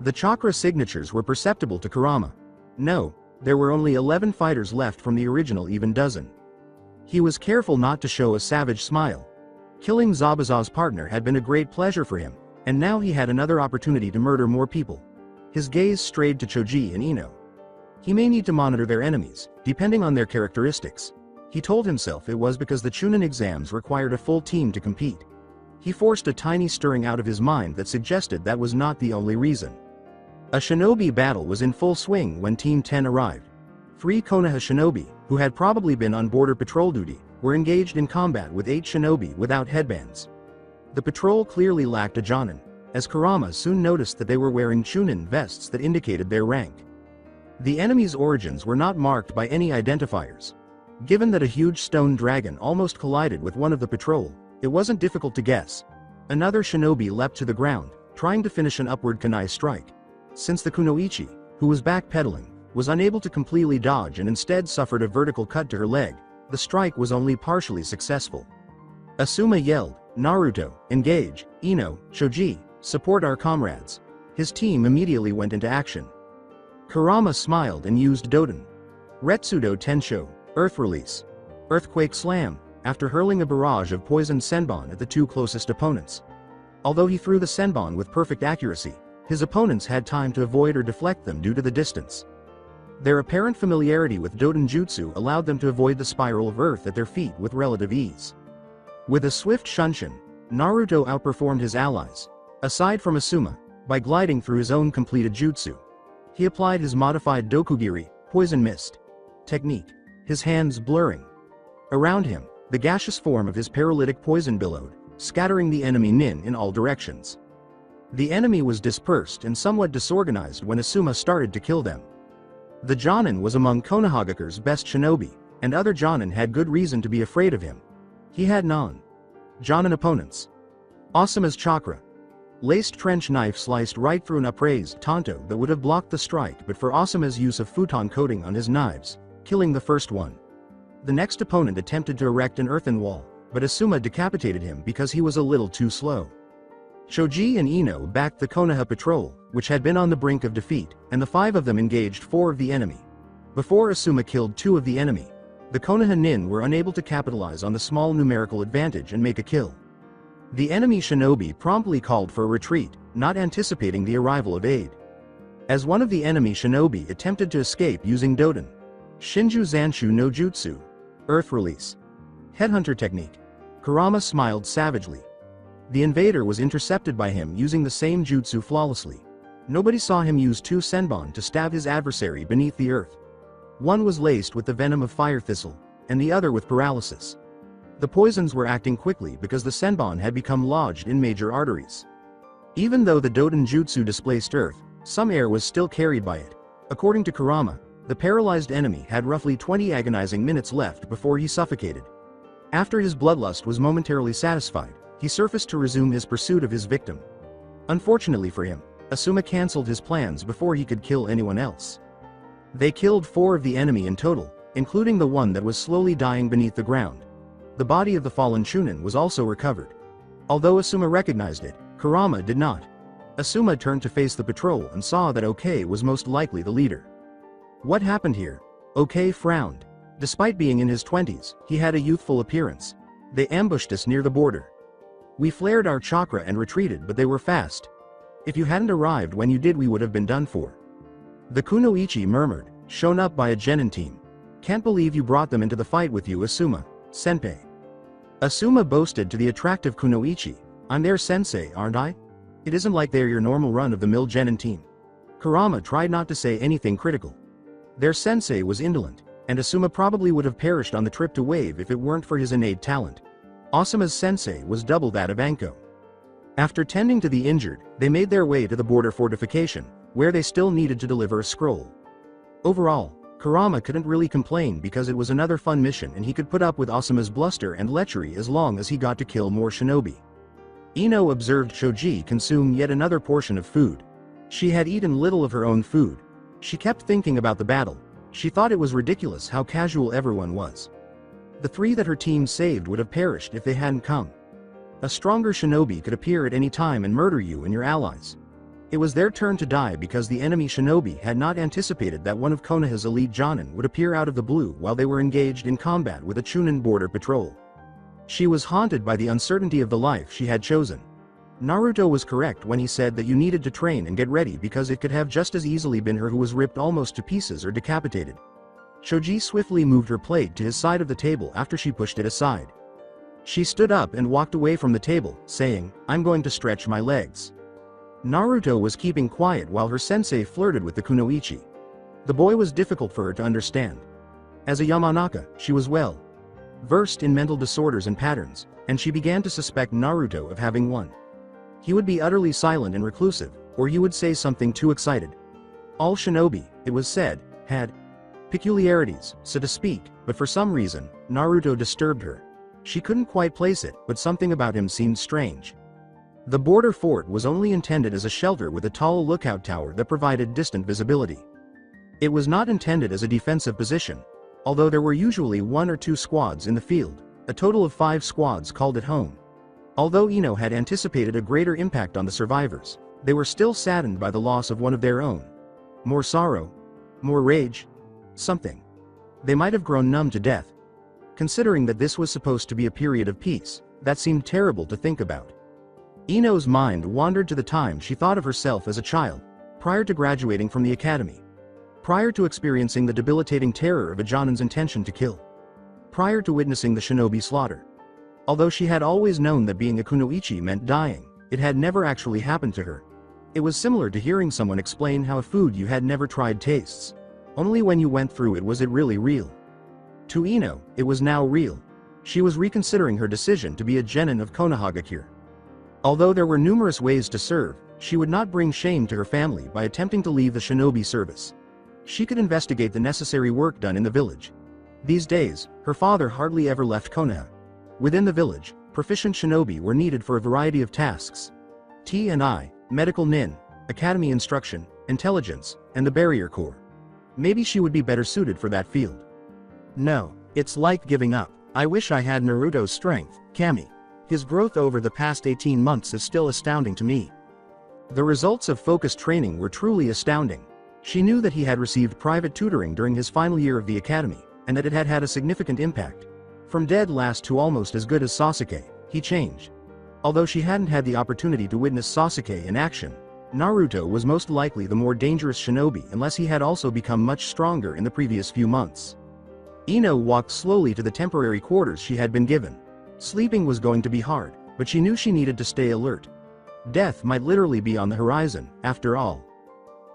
The chakra signatures were perceptible to Kurama. No, there were only 11 fighters left from the original even dozen. He was careful not to show a savage smile. Killing Zabuza's partner had been a great pleasure for him, and now he had another opportunity to murder more people. His gaze strayed to Choji and Ino. He may need to monitor their enemies, depending on their characteristics. He told himself it was because the Chunin exams required a full team to compete. He forced a tiny stirring out of his mind that suggested that was not the only reason. A shinobi battle was in full swing when Team 10 arrived. 3 Konoha shinobi, who had probably been on border patrol duty, were engaged in combat with 8 shinobi without headbands. The patrol clearly lacked a jonin, as Kurama soon noticed that they were wearing Chunin vests that indicated their rank. The enemy's origins were not marked by any identifiers. Given that a huge stone dragon almost collided with one of the patrol, it wasn't difficult to guess. Another shinobi leapt to the ground, trying to finish an upward kunai strike. Since the kunoichi, who was backpedaling, was unable to completely dodge and instead suffered a vertical cut to her leg, the strike was only partially successful. Asuma yelled, "Naruto, engage! Ino, Choji, support our comrades!" His team immediately went into action. Kurama smiled and used Doden. Retsudo Tensho, Earth Release. Earthquake Slam, after hurling a barrage of poisoned senbon at the 2 closest opponents. Although he threw the senbon with perfect accuracy, His opponents had time to avoid or deflect them due to the distance. Their apparent familiarity with Doten Jutsu allowed them to avoid the spiral of earth at their feet with relative ease. With a swift Shunshin, Naruto outperformed his allies, aside from Asuma, by gliding through his own completed jutsu. He applied his modified Dokugiri, Poison Mist, technique, his hands blurring. Around him, the gaseous form of his paralytic poison billowed, scattering the enemy nin in all directions. The enemy was dispersed and somewhat disorganized when Asuma started to kill them. The Jonin was among Konohagakure's best shinobi, and other Jonin had good reason to be afraid of him. He had Jonin opponents. Asuma's chakra. Laced trench knife sliced right through an upraised tanto that would have blocked the strike but for Asuma's use of futon coating on his knives, killing the first one. The next opponent attempted to erect an earthen wall, but Asuma decapitated him because he was a little too slow. Shoji and Ino backed the Konoha patrol, which had been on the brink of defeat, and the 5 of them engaged 4 of the enemy. Before Asuma killed 2 of the enemy, the Konoha nin were unable to capitalize on the small numerical advantage and make a kill. The enemy shinobi promptly called for a retreat, not anticipating the arrival of aid. As one of the enemy shinobi attempted to escape using Doten Shinju Zanshu no Jutsu, Earth Release, Headhunter Technique, Kurama smiled savagely. The invader was intercepted by him using the same jutsu flawlessly. Nobody saw him use 2 senbon to stab his adversary beneath the earth. One was laced with the venom of fire thistle, and the other with paralysis. The poisons were acting quickly because the senbon had become lodged in major arteries. Even though the Doten jutsu displaced earth, some air was still carried by it. According to Kurama, the paralyzed enemy had roughly 20 agonizing minutes left before he suffocated. After his bloodlust was momentarily satisfied, he surfaced to resume his pursuit of his victim. Unfortunately for him, Asuma cancelled his plans before he could kill anyone else. They killed 4 of the enemy in total, including the one that was slowly dying beneath the ground. The body of the fallen Chunin was also recovered. Although Asuma recognized it, Kurama did not. Asuma turned to face the patrol and saw that OK was most likely the leader. What happened here? OK frowned. Despite being in his 20s, he had a youthful appearance. They ambushed us near the border. We flared our chakra and retreated, but they were fast. If you hadn't arrived when you did, we would have been done for. The Kunoichi murmured, shown up by a genin team. Can't believe you brought them into the fight with you, Asuma, senpai. Asuma boasted to the attractive Kunoichi, I'm their sensei, aren't I? It isn't like they're your normal run-of-the-mill genin team. Kurama tried not to say anything critical. Their sensei was indolent, and Asuma probably would have perished on the trip to Wave if it weren't for his innate talent. Asuma's sensei was double that of Anko. After tending to the injured, they made their way to the border fortification, where they still needed to deliver a scroll. Overall, Kurama couldn't really complain because it was another fun mission and he could put up with Asuma's bluster and lechery as long as he got to kill more shinobi. Ino observed Shoji consume yet another portion of food. She had eaten little of her own food. She kept thinking about the battle. She thought it was ridiculous how casual everyone was. The 3 that her team saved would have perished if they hadn't come. A stronger shinobi could appear at any time and murder you and your allies. It was their turn to die because the enemy shinobi had not anticipated that one of Konoha's elite Jonin would appear out of the blue while they were engaged in combat with a Chunin border patrol. She was haunted by the uncertainty of the life she had chosen. Naruto was correct when he said that you needed to train and get ready because it could have just as easily been her who was ripped almost to pieces or decapitated. Shoji swiftly moved her plate to his side of the table after she pushed it aside. She stood up and walked away from the table, saying, I'm going to stretch my legs. Naruto was keeping quiet while her sensei flirted with the Kunoichi. The boy was difficult for her to understand. As a Yamanaka, she was well versed in mental disorders and patterns, and she began to suspect Naruto of having one. He would be utterly silent and reclusive, or he would say something too excited. All shinobi, it was said, had peculiarities, so to speak, but for some reason, Naruto disturbed her. She couldn't quite place it, but something about him seemed strange. The border fort was only intended as a shelter with a tall lookout tower that provided distant visibility. It was not intended as a defensive position, although there were usually 1 or 2 squads in the field. A total of 5 squads called it home. Although Ino had anticipated a greater impact on the survivors, they were still saddened by the loss of one of their own. More sorrow, more rage, something. They might have grown numb to death. Considering that this was supposed to be a period of peace, that seemed terrible to think about. Ino's mind wandered to the time she thought of herself as a child, prior to graduating from the academy. Prior to experiencing the debilitating terror of a Jonin's intention to kill. Prior to witnessing the shinobi slaughter. Although she had always known that being a kunoichi meant dying, it had never actually happened to her. It was similar to hearing someone explain how a food you had never tried tastes. Only when you went through it was it really real. To Ino, it was now real. She was reconsidering her decision to be a genin of Konohagakure. Although there were numerous ways to serve, she would not bring shame to her family by attempting to leave the shinobi service. She could investigate the necessary work done in the village. These days, her father hardly ever left Konoha. Within the village, proficient shinobi were needed for a variety of tasks. T&I, medical nin, academy instruction, intelligence, and the barrier corps. Maybe she would be better suited for that field. No, it's like giving up. I wish I had Naruto's strength, Kami. His growth over the past 18 months is still astounding to me. The results of focused training were truly astounding. She knew that he had received private tutoring during his final year of the academy, and that it had had a significant impact. From dead last to almost as good as Sasuke, he changed. Although she hadn't had the opportunity to witness Sasuke in action, Naruto was most likely the more dangerous shinobi unless he had also become much stronger in the previous few months. Ino walked slowly to the temporary quarters she had been given. Sleeping was going to be hard, but she knew she needed to stay alert. Death might literally be on the horizon, after all.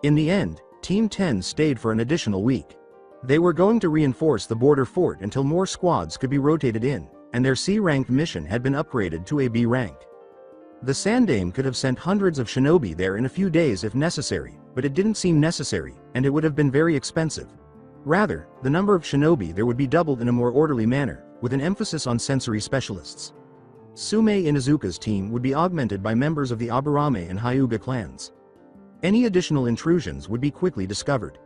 In the end, Team 10 stayed for an additional week. They were going to reinforce the border fort until more squads could be rotated in, and their C-rank mission had been upgraded to a B rank. The Sandaime could have sent hundreds of shinobi there in a few days if necessary, but it didn't seem necessary, and it would have been very expensive. Rather, the number of shinobi there would be doubled in a more orderly manner, with an emphasis on sensory specialists. Sume Inuzuka's team would be augmented by members of the Aburame and Hyuga clans. Any additional intrusions would be quickly discovered.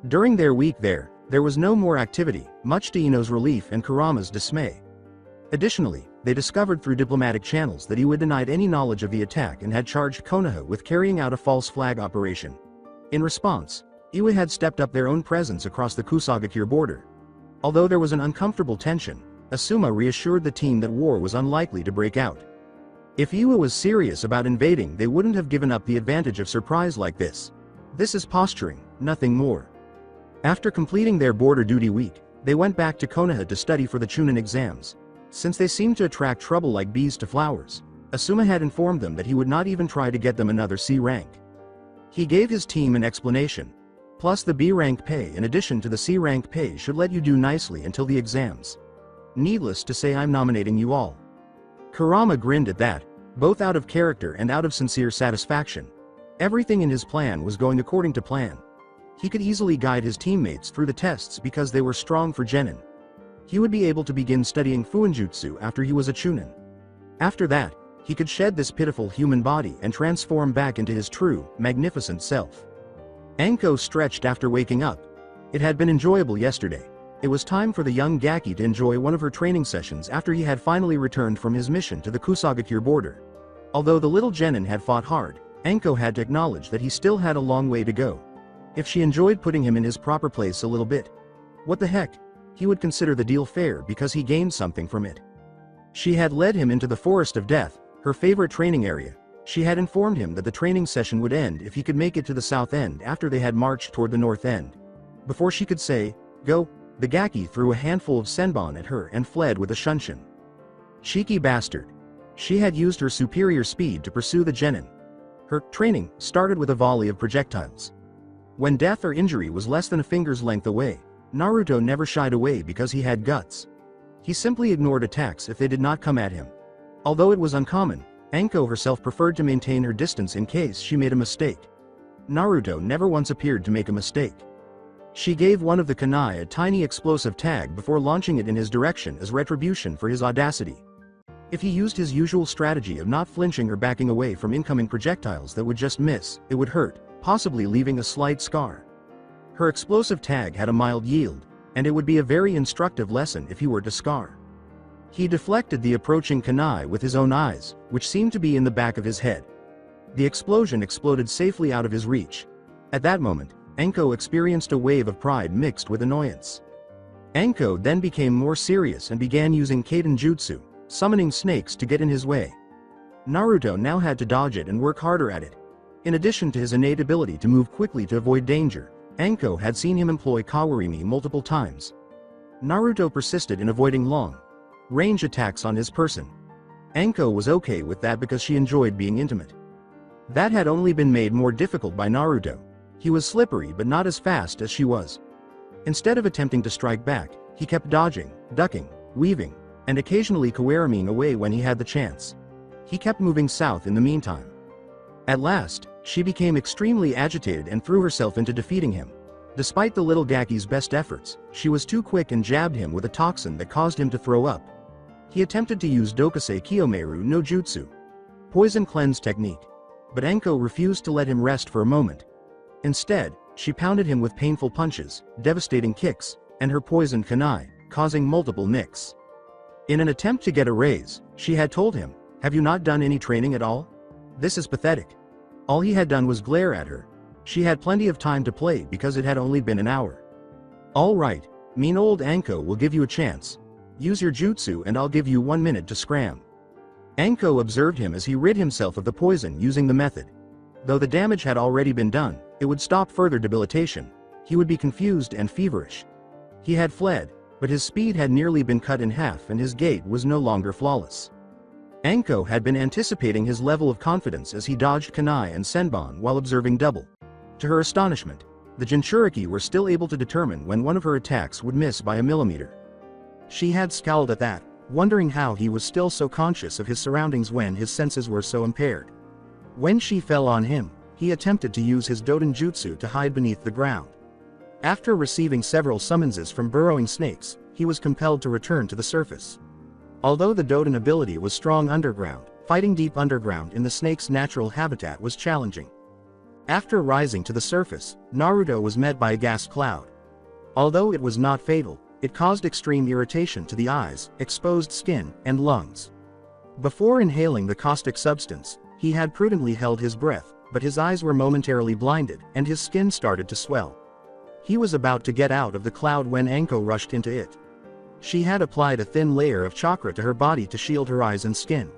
During their week there was no more activity, much to Ino's relief and Kurama's dismay. Additionally, they discovered through diplomatic channels that Iwa denied any knowledge of the attack and had charged Konoha with carrying out a false flag operation. In response, Iwa had stepped up their own presence across the Kusagakure border. Although there was an uncomfortable tension, Asuma reassured the team that war was unlikely to break out. If Iwa was serious about invading, they wouldn't have given up the advantage of surprise like this. This is posturing, nothing more. After completing their border duty week, they went back to Konoha to study for the Chunin exams. Since they seemed to attract trouble like bees to flowers, Asuma had informed them that he would not even try to get them another C rank. He gave his team an explanation. Plus the B rank pay in addition to the C rank pay should let you do nicely until the exams. Needless to say, I'm nominating you all. Kurama grinned at that, both out of character and out of sincere satisfaction. Everything in his plan was going according to plan. He could easily guide his teammates through the tests because they were strong for genin. He would be able to begin studying Fuinjutsu after he was a Chunin. After that, he could shed this pitiful human body and transform back into his true, magnificent self. Anko stretched after waking up. It had been enjoyable yesterday. It was time for the young Gaki to enjoy one of her training sessions after he had finally returned from his mission to the Kusagakure border. Although the little genin had fought hard, Anko had to acknowledge that he still had a long way to go. If she enjoyed putting him in his proper place a little bit, what the heck? He would consider the deal fair because he gained something from it. She had led him into the Forest of Death, her favorite training area. She had informed him that the training session would end if he could make it to the south end after they had marched toward the north end. Before she could say, "Go," the Gaki threw a handful of senbon at her and fled with a shunshin. Cheeky bastard. She had used her superior speed to pursue the genin. Her training started with a volley of projectiles. When death or injury was less than a finger's length away, Naruto never shied away because he had guts. He simply ignored attacks if they did not come at him. Although it was uncommon, Anko herself preferred to maintain her distance in case she made a mistake. Naruto never once appeared to make a mistake. She gave one of the kunai a tiny explosive tag before launching it in his direction as retribution for his audacity. If he used his usual strategy of not flinching or backing away from incoming projectiles that would just miss, it would hurt, possibly leaving a slight scar. Her explosive tag had a mild yield, and it would be a very instructive lesson if he were to scar. He deflected the approaching kunai with his own eyes, which seemed to be in the back of his head. The explosion exploded safely out of his reach. At that moment, Anko experienced a wave of pride mixed with annoyance. Anko then became more serious and began using Kaiden Jutsu, summoning snakes to get in his way. Naruto now had to dodge it and work harder at it. In addition to his innate ability to move quickly to avoid danger, Anko had seen him employ Kawarimi multiple times. Naruto persisted in avoiding long-range attacks on his person. Anko was okay with that because she enjoyed being intimate. That had only been made more difficult by Naruto. He was slippery but not as fast as she was. Instead of attempting to strike back, he kept dodging, ducking, weaving, and occasionally Kawariming away when he had the chance. He kept moving south in the meantime. At last, she became extremely agitated and threw herself into defeating him. Despite the little Gaki's best efforts, she was too quick and jabbed him with a toxin that caused him to throw up. He attempted to use Dokasei Kiyomeru no Jutsu, poison cleanse technique. But Anko refused to let him rest for a moment. Instead, she pounded him with painful punches, devastating kicks, and her poisoned kunai, causing multiple nicks. In an attempt to get a raise, she had told him, "Have you not done any training at all? This is pathetic." All he had done was glare at her. She had plenty of time to play because it had only been an hour. "All right, mean old Anko will give you a chance. Use your jutsu and I'll give you 1 minute to scram." Anko observed him as he rid himself of the poison using the method. Though the damage had already been done, it would stop further debilitation. He would be confused and feverish. He had fled, but his speed had nearly been cut in half and his gait was no longer flawless. Anko had been anticipating his level of confidence as he dodged kunai and senbon while observing double. To her astonishment, the Jinchuriki were still able to determine when one of her attacks would miss by a millimeter. She had scowled at that, wondering how he was still so conscious of his surroundings when his senses were so impaired. When she fell on him, he attempted to use his Doden Jutsu to hide beneath the ground. After receiving several summonses from burrowing snakes, he was compelled to return to the surface. Although the Doden ability was strong underground, fighting deep underground in the snake's natural habitat was challenging. After rising to the surface, Naruto was met by a gas cloud. Although it was not fatal, it caused extreme irritation to the eyes, exposed skin, and lungs. Before inhaling the caustic substance, he had prudently held his breath, but his eyes were momentarily blinded, and his skin started to swell. He was about to get out of the cloud when Anko rushed into it. She had applied a thin layer of chakra to her body to shield her eyes and skin.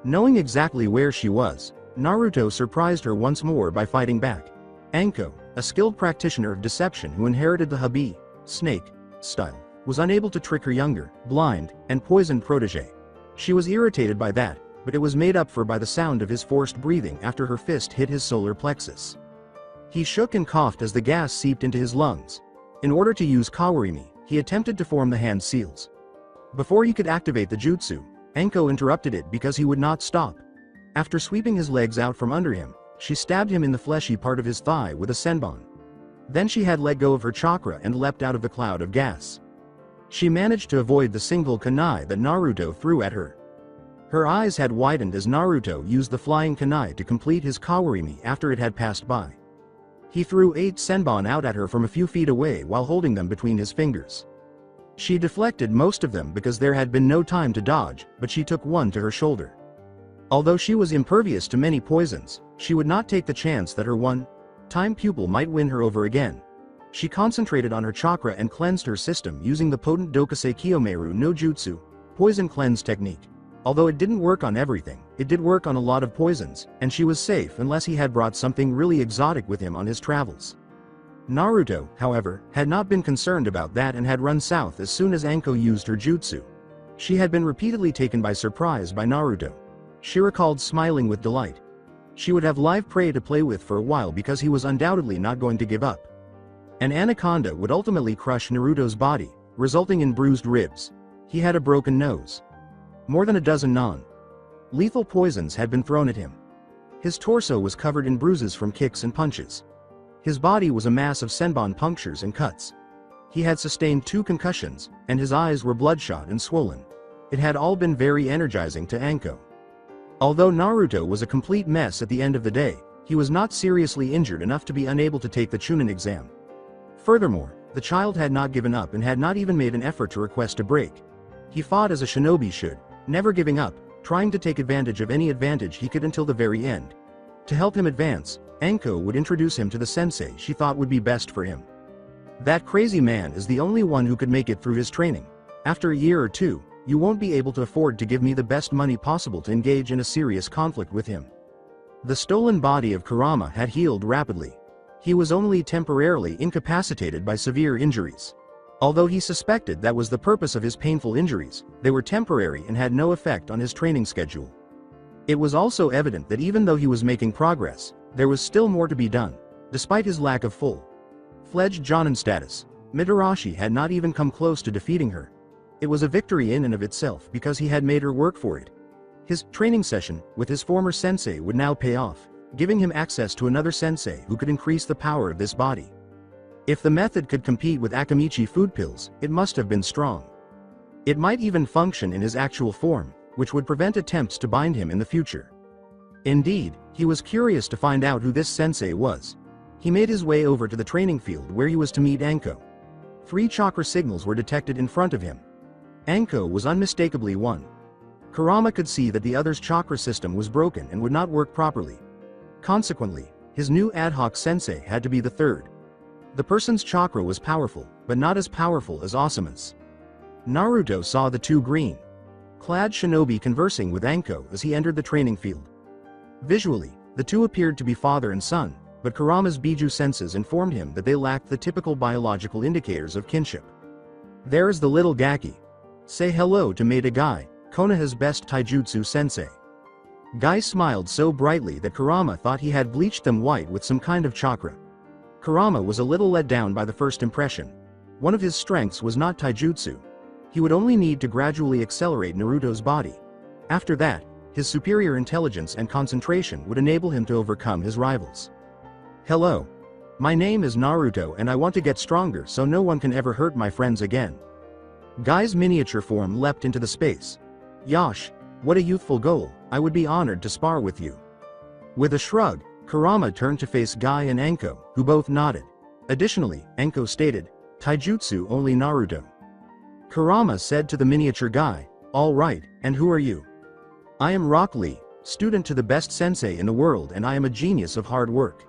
Knowing exactly where she was, Naruto surprised her once more by fighting back. Anko, a skilled practitioner of deception who inherited the Habi, snake, style, was unable to trick her younger, blind, and poisoned protege. She was irritated by that, but it was made up for by the sound of his forced breathing after her fist hit his solar plexus. He shook and coughed as the gas seeped into his lungs. In order to use Kawarimi, he attempted to form the hand seals. Before he could activate the jutsu, Anko interrupted it because he would not stop. After sweeping his legs out from under him, she stabbed him in the fleshy part of his thigh with a senbon. Then she had let go of her chakra and leapt out of the cloud of gas. She managed to avoid the single kunai that Naruto threw at her. Her eyes had widened as Naruto used the flying kunai to complete his Kawarimi after it had passed by. He threw 8 senbon out at her from a few feet away while holding them between his fingers. She deflected most of them because there had been no time to dodge, but she took one to her shoulder. Although she was impervious to many poisons, she would not take the chance that her one-time pupil might win her over again. She concentrated on her chakra and cleansed her system using the potent Dokasei Kiyomeru no Jutsu, poison cleanse technique. Although it didn't work on everything, it did work on a lot of poisons, and she was safe unless he had brought something really exotic with him on his travels. Naruto, however, had not been concerned about that and had run south as soon as Anko used her jutsu. She had been repeatedly taken by surprise by Naruto. She recalled smiling with delight. She would have live prey to play with for a while because he was undoubtedly not going to give up. An anaconda would ultimately crush Naruto's body, resulting in bruised ribs. He had a broken nose. More than a dozen non-lethal poisons had been thrown at him. His torso was covered in bruises from kicks and punches. His body was a mass of senbon punctures and cuts. He had sustained 2 concussions, and his eyes were bloodshot and swollen. It had all been very energizing to Anko. Although Naruto was a complete mess at the end of the day, he was not seriously injured enough to be unable to take the Chunin exam. Furthermore, the child had not given up and had not even made an effort to request a break. He fought as a shinobi should, never giving up, trying to take advantage of any advantage he could until the very end. To help him advance, Anko would introduce him to the sensei she thought would be best for him. That crazy man is the only one who could make it through his training. After a year or two, You won't be able to afford to give me the best money possible to engage in a serious conflict with him. The stolen body of Kurama had healed rapidly. He was only temporarily incapacitated by severe injuries. Although he suspected that was the purpose of his painful injuries, they were temporary and had no effect on his training schedule. It was also evident that even though he was making progress, there was still more to be done. Despite his lack of full-fledged Jonin status, Mitarashi had not even come close to defeating her. It was a victory in and of itself because he had made her work for it. His training session with his former sensei would now pay off, giving him access to another sensei who could increase the power of this body. If the method could compete with Akamichi food pills, it must have been strong. It might even function in his actual form, which would prevent attempts to bind him in the future. Indeed, he was curious to find out who this sensei was. He made his way over to the training field where he was to meet Anko. 3 chakra signals were detected in front of him. Anko was unmistakably one. Kurama could see that the other's chakra system was broken and would not work properly. Consequently, his new ad hoc sensei had to be the third. The person's chakra was powerful, but not as powerful as Asuma's. Naruto saw the 2 green-clad shinobi conversing with Anko as he entered the training field. Visually, the 2 appeared to be father and son, but Kurama's Biju senses informed him that they lacked the typical biological indicators of kinship. There is the little Gaki. Say hello to Maida Guy, Konoha's best taijutsu sensei. Guy smiled so brightly that Kurama thought he had bleached them white with some kind of chakra. Kurama was a little let down by the first impression. One of his strengths was not taijutsu. He would only need to gradually accelerate Naruto's body. After that, his superior intelligence and concentration would enable him to overcome his rivals. Hello. My name is Naruto and I want to get stronger so no one can ever hurt my friends again. Guy's miniature form leapt into the space. Yosh, what a youthful goal, I would be honored to spar with you. With a shrug, Kurama turned to face Guy and Anko, who both nodded. Additionally, Anko stated, Taijutsu only Naruto. Kurama said to the miniature Guy, all right, and who are you? I am Rock Lee, student to the best sensei in the world and I am a genius of hard work.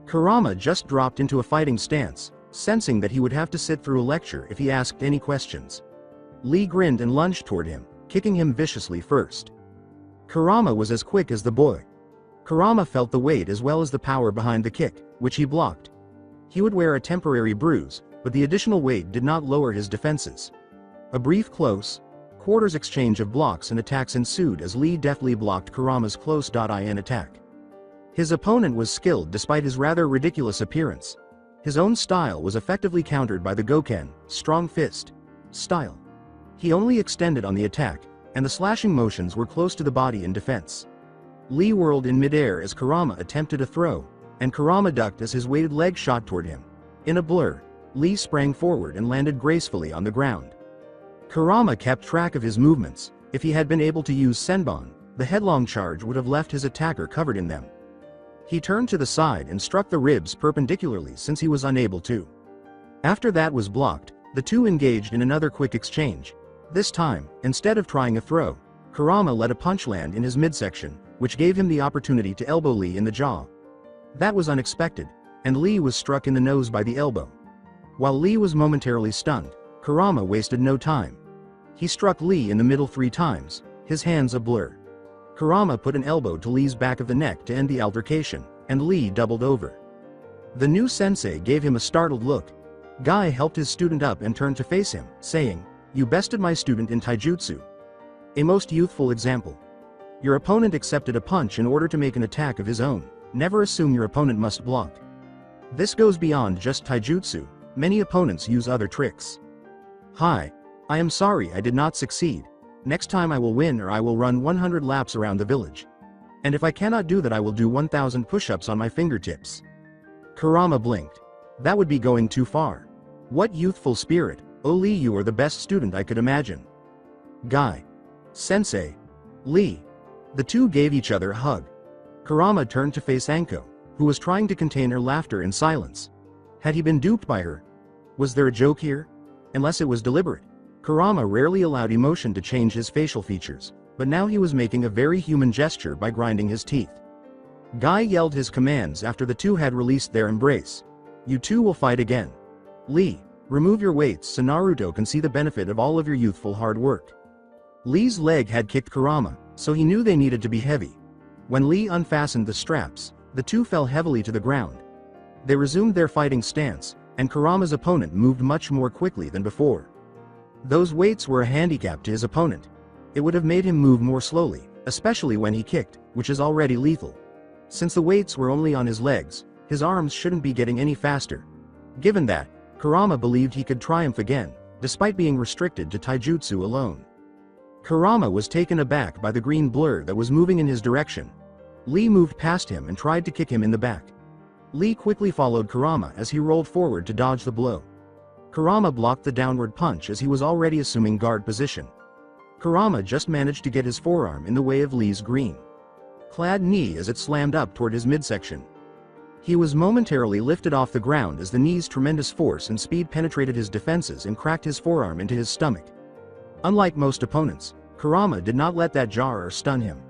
Kurama just dropped into a fighting stance, sensing that he would have to sit through a lecture if he asked any questions. Lee grinned and lunged toward him, kicking him viciously first. Kurama was as quick as the boy. Kurama felt the weight as well as the power behind the kick, which he blocked. He would wear a temporary bruise, but the additional weight did not lower his defenses. A brief close-quarters exchange of blocks and attacks ensued as Lee deftly blocked Kurama's close-in attack. His opponent was skilled despite his rather ridiculous appearance. His own style was effectively countered by the Goken, strong fist, style. He only extended on the attack, and the slashing motions were close to the body in defense. Lee whirled in midair as Kurama attempted a throw, and Kurama ducked as his weighted leg shot toward him. In a blur, Lee sprang forward and landed gracefully on the ground. Kurama kept track of his movements. If he had been able to use Senbon, the headlong charge would have left his attacker covered in them. He turned to the side and struck the ribs perpendicularly since he was unable to. After that was blocked, the 2 engaged in another quick exchange. This time, instead of trying a throw, Kurama let a punch land in his midsection, which gave him the opportunity to elbow Lee in the jaw. That was unexpected, and Lee was struck in the nose by the elbow. While Lee was momentarily stunned, Kurama wasted no time. He struck Lee in the middle 3 times, his hands a blur. Kurama put an elbow to Lee's back of the neck to end the altercation, and Lee doubled over. The new sensei gave him a startled look. Guy helped his student up and turned to face him, saying, You bested my student in taijutsu. A most youthful example. Your opponent accepted a punch in order to make an attack of his own. Never assume your opponent must block. This goes beyond just taijutsu, many opponents use other tricks. Hi. I am sorry I did not succeed. Next time I will win or I will run 100 laps around the village. And if I cannot do that I will do 1000 push-ups on my fingertips. Kurama blinked. That would be going too far. What youthful spirit, oh Lee, you are the best student I could imagine. Guy. Sensei. Lee. The 2 gave each other a hug. Kurama turned to face Anko, who was trying to contain her laughter in silence. Had he been duped by her? Was there a joke here? Unless it was deliberate. Kurama rarely allowed emotion to change his facial features, but now he was making a very human gesture by grinding his teeth. Guy yelled his commands after the 2 had released their embrace. You 2 will fight again. Lee, remove your weights so Naruto can see the benefit of all of your youthful hard work. Lee's leg had kicked Kurama, so he knew they needed to be heavy. When Lee unfastened the straps, the two fell heavily to the ground. They resumed their fighting stance, and Kurama's opponent moved much more quickly than before. Those weights were a handicap to his opponent. It would have made him move more slowly, especially when he kicked, which is already lethal. Since the weights were only on his legs, his arms shouldn't be getting any faster. Given that, Kurama believed he could triumph again, despite being restricted to taijutsu alone. Kurama was taken aback by the green blur that was moving in his direction. Lee moved past him and tried to kick him in the back. Lee quickly followed Kurama as he rolled forward to dodge the blow. Kurama blocked the downward punch as he was already assuming guard position. Kurama just managed to get his forearm in the way of Lee's green clad knee as it slammed up toward his midsection. He was momentarily lifted off the ground as the knee's tremendous force and speed penetrated his defenses and cracked his forearm into his stomach. Unlike most opponents, Kurama did not let that jar or stun him.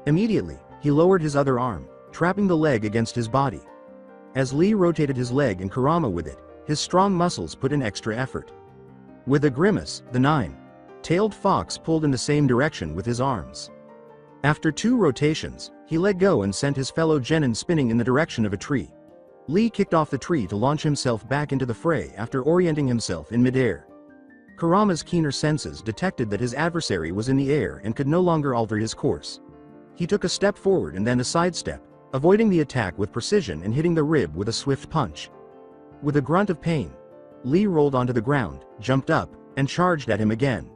Immediately, he lowered his other arm, trapping the leg against his body. As Lee rotated his leg and Kurama with it, his strong muscles put in extra effort. With a grimace, the nine-tailed fox pulled in the same direction with his arms. After 2 rotations, he let go and sent his fellow genin spinning in the direction of a tree. Lee kicked off the tree to launch himself back into the fray after orienting himself in midair. Kurama's keener senses detected that his adversary was in the air and could no longer alter his course. He took a step forward and then a sidestep, avoiding the attack with precision and hitting the rib with a swift punch. With a grunt of pain, Lee rolled onto the ground, jumped up, and charged at him again.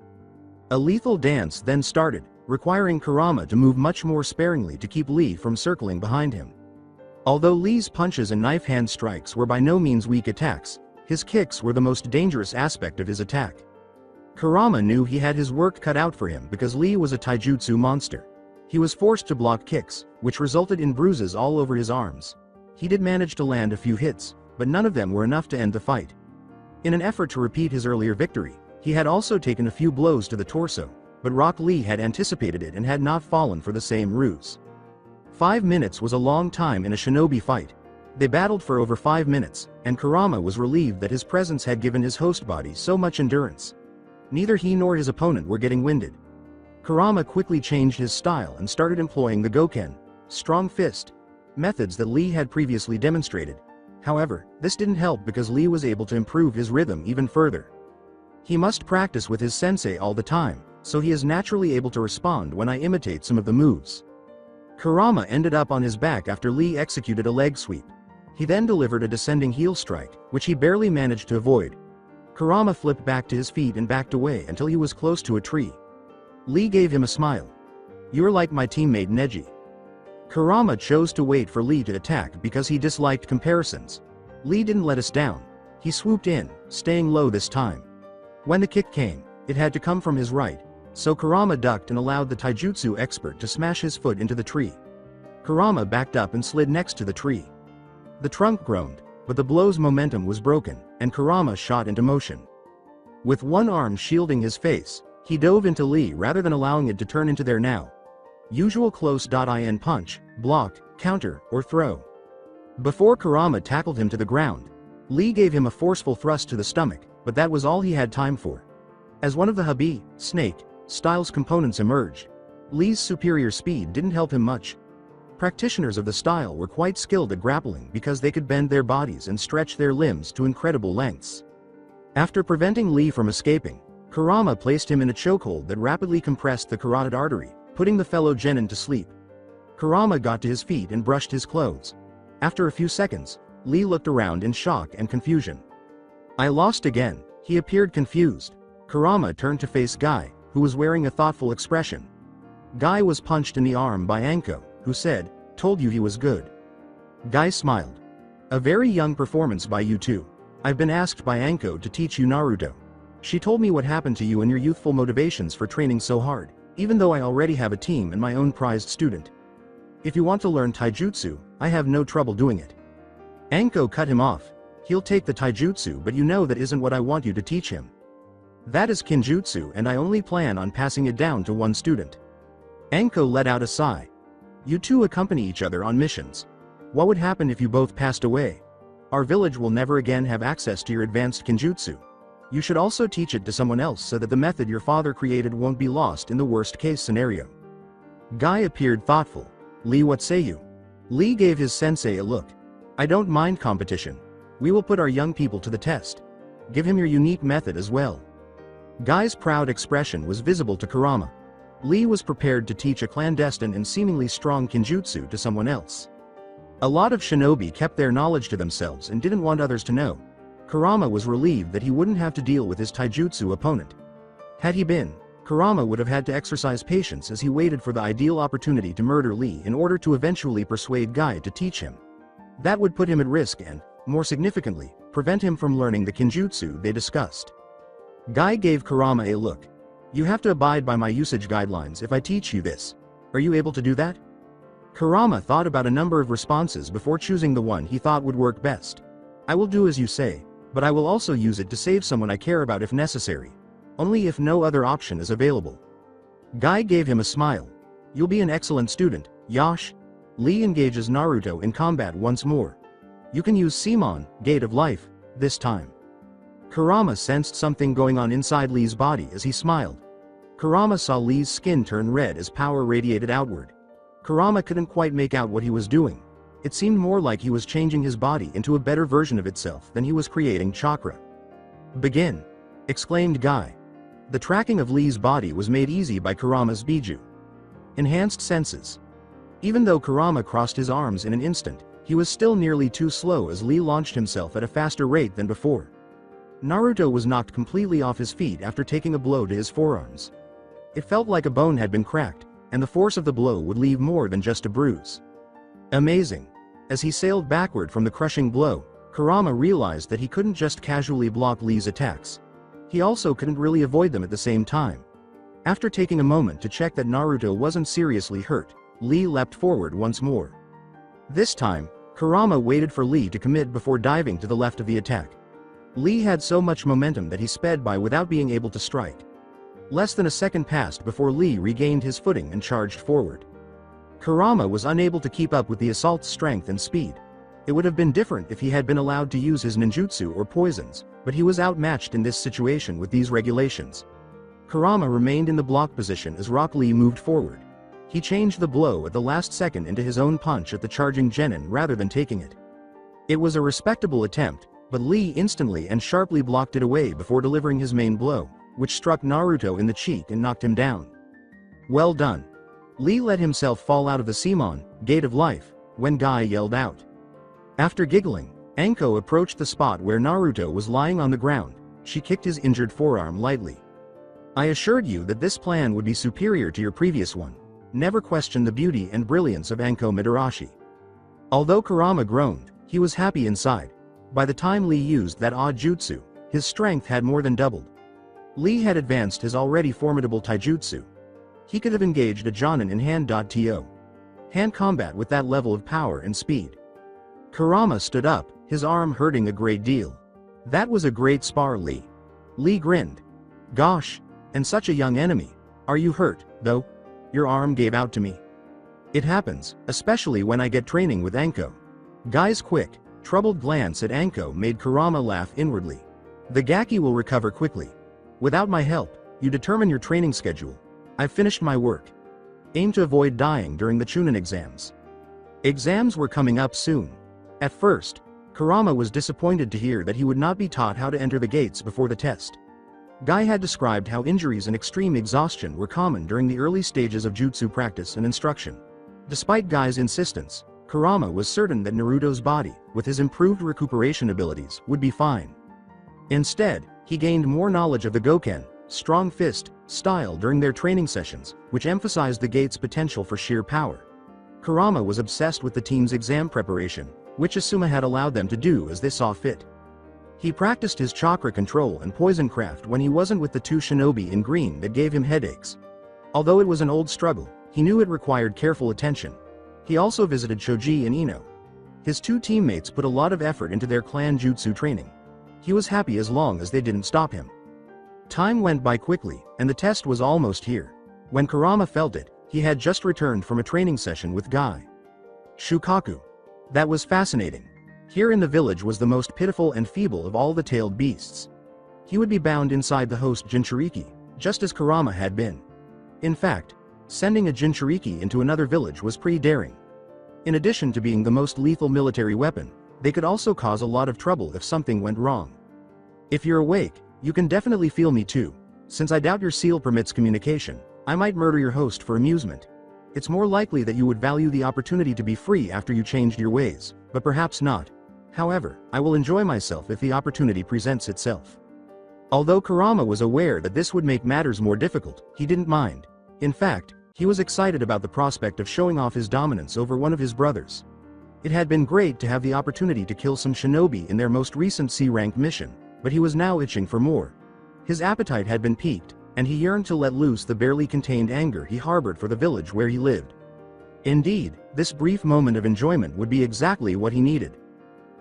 A lethal dance then started, requiring Kurama to move much more sparingly to keep Lee from circling behind him. Although Lee's punches and knife hand strikes were by no means weak attacks, his kicks were the most dangerous aspect of his attack. Kurama knew he had his work cut out for him because Lee was a taijutsu monster. He was forced to block kicks, which resulted in bruises all over his arms. He did manage to land a few hits, but none of them were enough to end the fight. In an effort to repeat his earlier victory, he had also taken a few blows to the torso, but Rock Lee had anticipated it and had not fallen for the same ruse. 5 minutes was a long time in a shinobi fight. They battled for over 5 minutes, and Kurama was relieved that his presence had given his host body so much endurance. Neither he nor his opponent were getting winded. Kurama quickly changed his style and started employing the Goken, strong fist, methods that Lee had previously demonstrated. However, this didn't help because Lee was able to improve his rhythm even further. He must practice with his sensei all the time, so he is naturally able to respond when I imitate some of the moves. Kurama ended up on his back after Lee executed a leg sweep. He then delivered a descending heel strike, which he barely managed to avoid. Kurama flipped back to his feet and backed away until he was close to a tree. Lee gave him a smile. "You're like my teammate Neji." Kurama chose to wait for Lee to attack because he disliked comparisons. Lee didn't let us down. He swooped in, staying low this time. When the kick came, it had to come from his right, so Kurama ducked and allowed the taijutsu expert to smash his foot into the tree. Kurama backed up and slid next to the tree. The trunk groaned, but the blow's momentum was broken, and Kurama shot into motion. With one arm shielding his face, he dove into Lee rather than allowing it to turn into their now usual close-in punch, block, counter, or throw. Before Kurama tackled him to the ground, Lee gave him a forceful thrust to the stomach, but that was all he had time for. As one of the Habi, Snake, style's components emerged, Lee's superior speed didn't help him much. Practitioners of the style were quite skilled at grappling because they could bend their bodies and stretch their limbs to incredible lengths. After preventing Lee from escaping, Kurama placed him in a chokehold that rapidly compressed the carotid artery, putting the fellow genin to sleep. Kurama got to his feet and brushed his clothes. After a few seconds, Lee looked around in shock and confusion. "I lost again." He appeared confused. Kurama turned to face Guy, who was wearing a thoughtful expression. Guy was punched in the arm by Anko, who said, "Told you he was good." Guy smiled. "A very young performance by you two. I've been asked by Anko to teach you Naruto. She told me what happened to you and your youthful motivations for training so hard, even though I already have a team and my own prized student. If you want to learn taijutsu, I have no trouble doing it." Anko cut him off. "He'll take the taijutsu, but you know that isn't what I want you to teach him. That is kinjutsu and I only plan on passing it down to one student." Anko let out a sigh. "You two accompany each other on missions. What would happen if you both passed away? Our village will never again have access to your advanced kinjutsu." You should also teach it to someone else so that the method your father created won't be lost in the worst-case scenario." Guy appeared thoughtful. "Lee, what say you?" Lee gave his sensei a look. "I don't mind competition. We will put our young people to the test. Give him your unique method as well." Guy's proud expression was visible to Kurama. Lee was prepared to teach a clandestine and seemingly strong kinjutsu to someone else. A lot of shinobi kept their knowledge to themselves and didn't want others to know. Kurama was relieved that he wouldn't have to deal with his taijutsu opponent. Had he been, Kurama would have had to exercise patience as he waited for the ideal opportunity to murder Lee in order to eventually persuade Guy to teach him. That would put him at risk and, more significantly, prevent him from learning the kinjutsu they discussed. Guy gave Kurama a look. "You have to abide by my usage guidelines if I teach you this. Are you able to do that?" Kurama thought about a number of responses before choosing the one he thought would work best. "I will do as you say, but I will also use it to save someone I care about if necessary. Only if no other option is available." Guy gave him a smile. "You'll be an excellent student, Yash." Lee engages Naruto in combat once more. "You can use Simon, Gate of Life, this time." Kurama sensed something going on inside Lee's body as he smiled. Kurama saw Lee's skin turn red as power radiated outward. Kurama couldn't quite make out what he was doing. It seemed more like he was changing his body into a better version of itself than he was creating chakra. "Begin!" exclaimed Guy. The tracking of Lee's body was made easy by Kurama's Biju. Enhanced senses. Even though Kurama crossed his arms in an instant, he was still nearly too slow as Lee launched himself at a faster rate than before. Naruto was knocked completely off his feet after taking a blow to his forearms. It felt like a bone had been cracked, and the force of the blow would leave more than just a bruise. Amazing. As he sailed backward from the crushing blow, Kurama realized that he couldn't just casually block Lee's attacks. He also couldn't really avoid them at the same time. After taking a moment to check that Naruto wasn't seriously hurt, Lee leapt forward once more. This time, Kurama waited for Lee to commit before diving to the left of the attack. Lee had so much momentum that he sped by without being able to strike. Less than a second passed before Lee regained his footing and charged forward. Kurama was unable to keep up with the assault's strength and speed. It would have been different if he had been allowed to use his ninjutsu or poisons, but he was outmatched in this situation with these regulations. Kurama remained in the block position as Rock Lee moved forward. He changed the blow at the last second into his own punch at the charging genin rather than taking it. It was a respectable attempt, but Lee instantly and sharply blocked it away before delivering his main blow, which struck Naruto in the cheek and knocked him down. Well done. Lee let himself fall out of the Simon, Gate of Life, when Guy yelled out. After giggling, Anko approached the spot where Naruto was lying on the ground. She kicked his injured forearm lightly. "I assured you that this plan would be superior to your previous one." Never question the beauty and brilliance of Anko Midarashi. Although Kurama groaned, he was happy inside. By the time Lee used that odd jutsu, his strength had more than doubled. Lee had advanced his already formidable taijutsu. He could have engaged a Jonin in hand-to hand combat with that level of power and speed. Kurama stood up, his arm hurting a great deal. "That was a great spar, Lee." Lee grinned. "Gosh, and such a young enemy. Are you hurt, though? Your arm gave out to me." "It happens, especially when I get training with Anko." Guy's quick, troubled glance at Anko made Kurama laugh inwardly. "The Gaki will recover quickly. Without my help, you determine your training schedule. I've finished my work. Aim to avoid dying during the Chunin exams." Exams were coming up soon. At first, Kurama was disappointed to hear that he would not be taught how to enter the gates before the test. Guy had described how injuries and extreme exhaustion were common during the early stages of jutsu practice and instruction. Despite Guy's insistence, Kurama was certain that Naruto's body, with his improved recuperation abilities, would be fine. Instead, he gained more knowledge of the Goken, strong fist, style during their training sessions, which emphasized the gate's potential for sheer power. Kurama was obsessed with the team's exam preparation, which Asuma had allowed them to do as they saw fit. He practiced his chakra control and poison craft when he wasn't with the two shinobi in green that gave him headaches. Although it was an old struggle, he knew it required careful attention. He also visited Shoji and Ino. His two teammates put a lot of effort into their clan jutsu training. He was happy as long as they didn't stop him. Time went by quickly, and the test was almost here. When Kurama felt it, he had just returned from a training session with Guy. Shukaku. That was fascinating. Here in the village was the most pitiful and feeble of all the tailed beasts. He would be bound inside the host Jinchuriki, just as Kurama had been. In fact, sending a Jinchuriki into another village was pretty daring. In addition to being the most lethal military weapon, they could also cause a lot of trouble if something went wrong. If you're awake, you can definitely feel me too. Since I doubt your seal permits communication, I might murder your host for amusement. It's more likely that you would value the opportunity to be free after you changed your ways, but perhaps not. However, I will enjoy myself if the opportunity presents itself. Although Kurama was aware that this would make matters more difficult, he didn't mind. In fact, he was excited about the prospect of showing off his dominance over one of his brothers. It had been great to have the opportunity to kill some shinobi in their most recent C-rank mission, but he was now itching for more. His appetite had been piqued, and he yearned to let loose the barely contained anger he harbored for the village where he lived. Indeed, this brief moment of enjoyment would be exactly what he needed.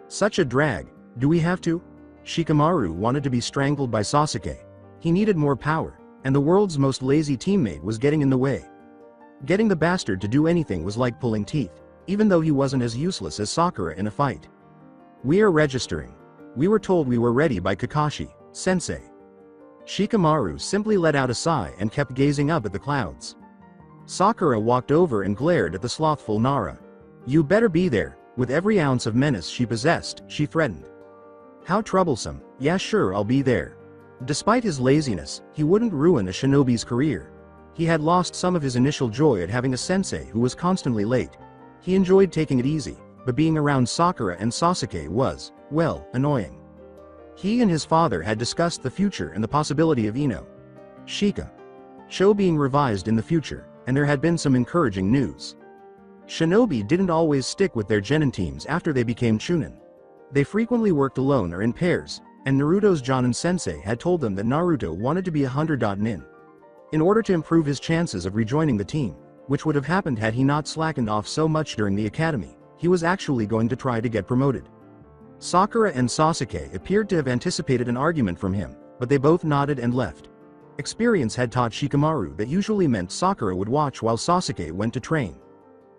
Such a drag, do we have to? Shikamaru wanted to be strangled by Sasuke. He needed more power, and the world's most lazy teammate was getting in the way. Getting the bastard to do anything was like pulling teeth, even though he wasn't as useless as Sakura in a fight. We are registering. We were told we were ready by Kakashi, sensei. Shikamaru simply let out a sigh and kept gazing up at the clouds. Sakura walked over and glared at the slothful Nara. You better be there. With every ounce of menace she possessed, she threatened. How troublesome. Yeah, sure, I'll be there. Despite his laziness, he wouldn't ruin a shinobi's career. He had lost some of his initial joy at having a sensei who was constantly late. He enjoyed taking it easy, but being around Sakura and Sasuke was, well, annoying. He and his father had discussed the future and the possibility of Ino Shika show being revised in the future, and there had been some encouraging news. Shinobi didn't always stick with their genin teams after they became chunin. They frequently worked alone or in pairs, and Naruto's Jonin sensei had told them that Naruto wanted to be a hunter.nin. In order to improve his chances of rejoining the team, which would have happened had he not slackened off so much during the academy, he was actually going to try to get promoted. Sakura and Sasuke appeared to have anticipated an argument from him, but they both nodded and left. Experience had taught Shikamaru that usually meant Sakura would watch while Sasuke went to train.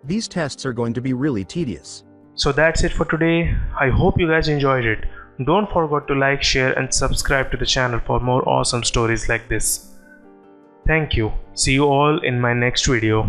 These tests are going to be really tedious. So that's it for today. I hope you guys enjoyed it. Don't forget to like, share and subscribe to the channel for more awesome stories like this. Thank you. See you all in my next video.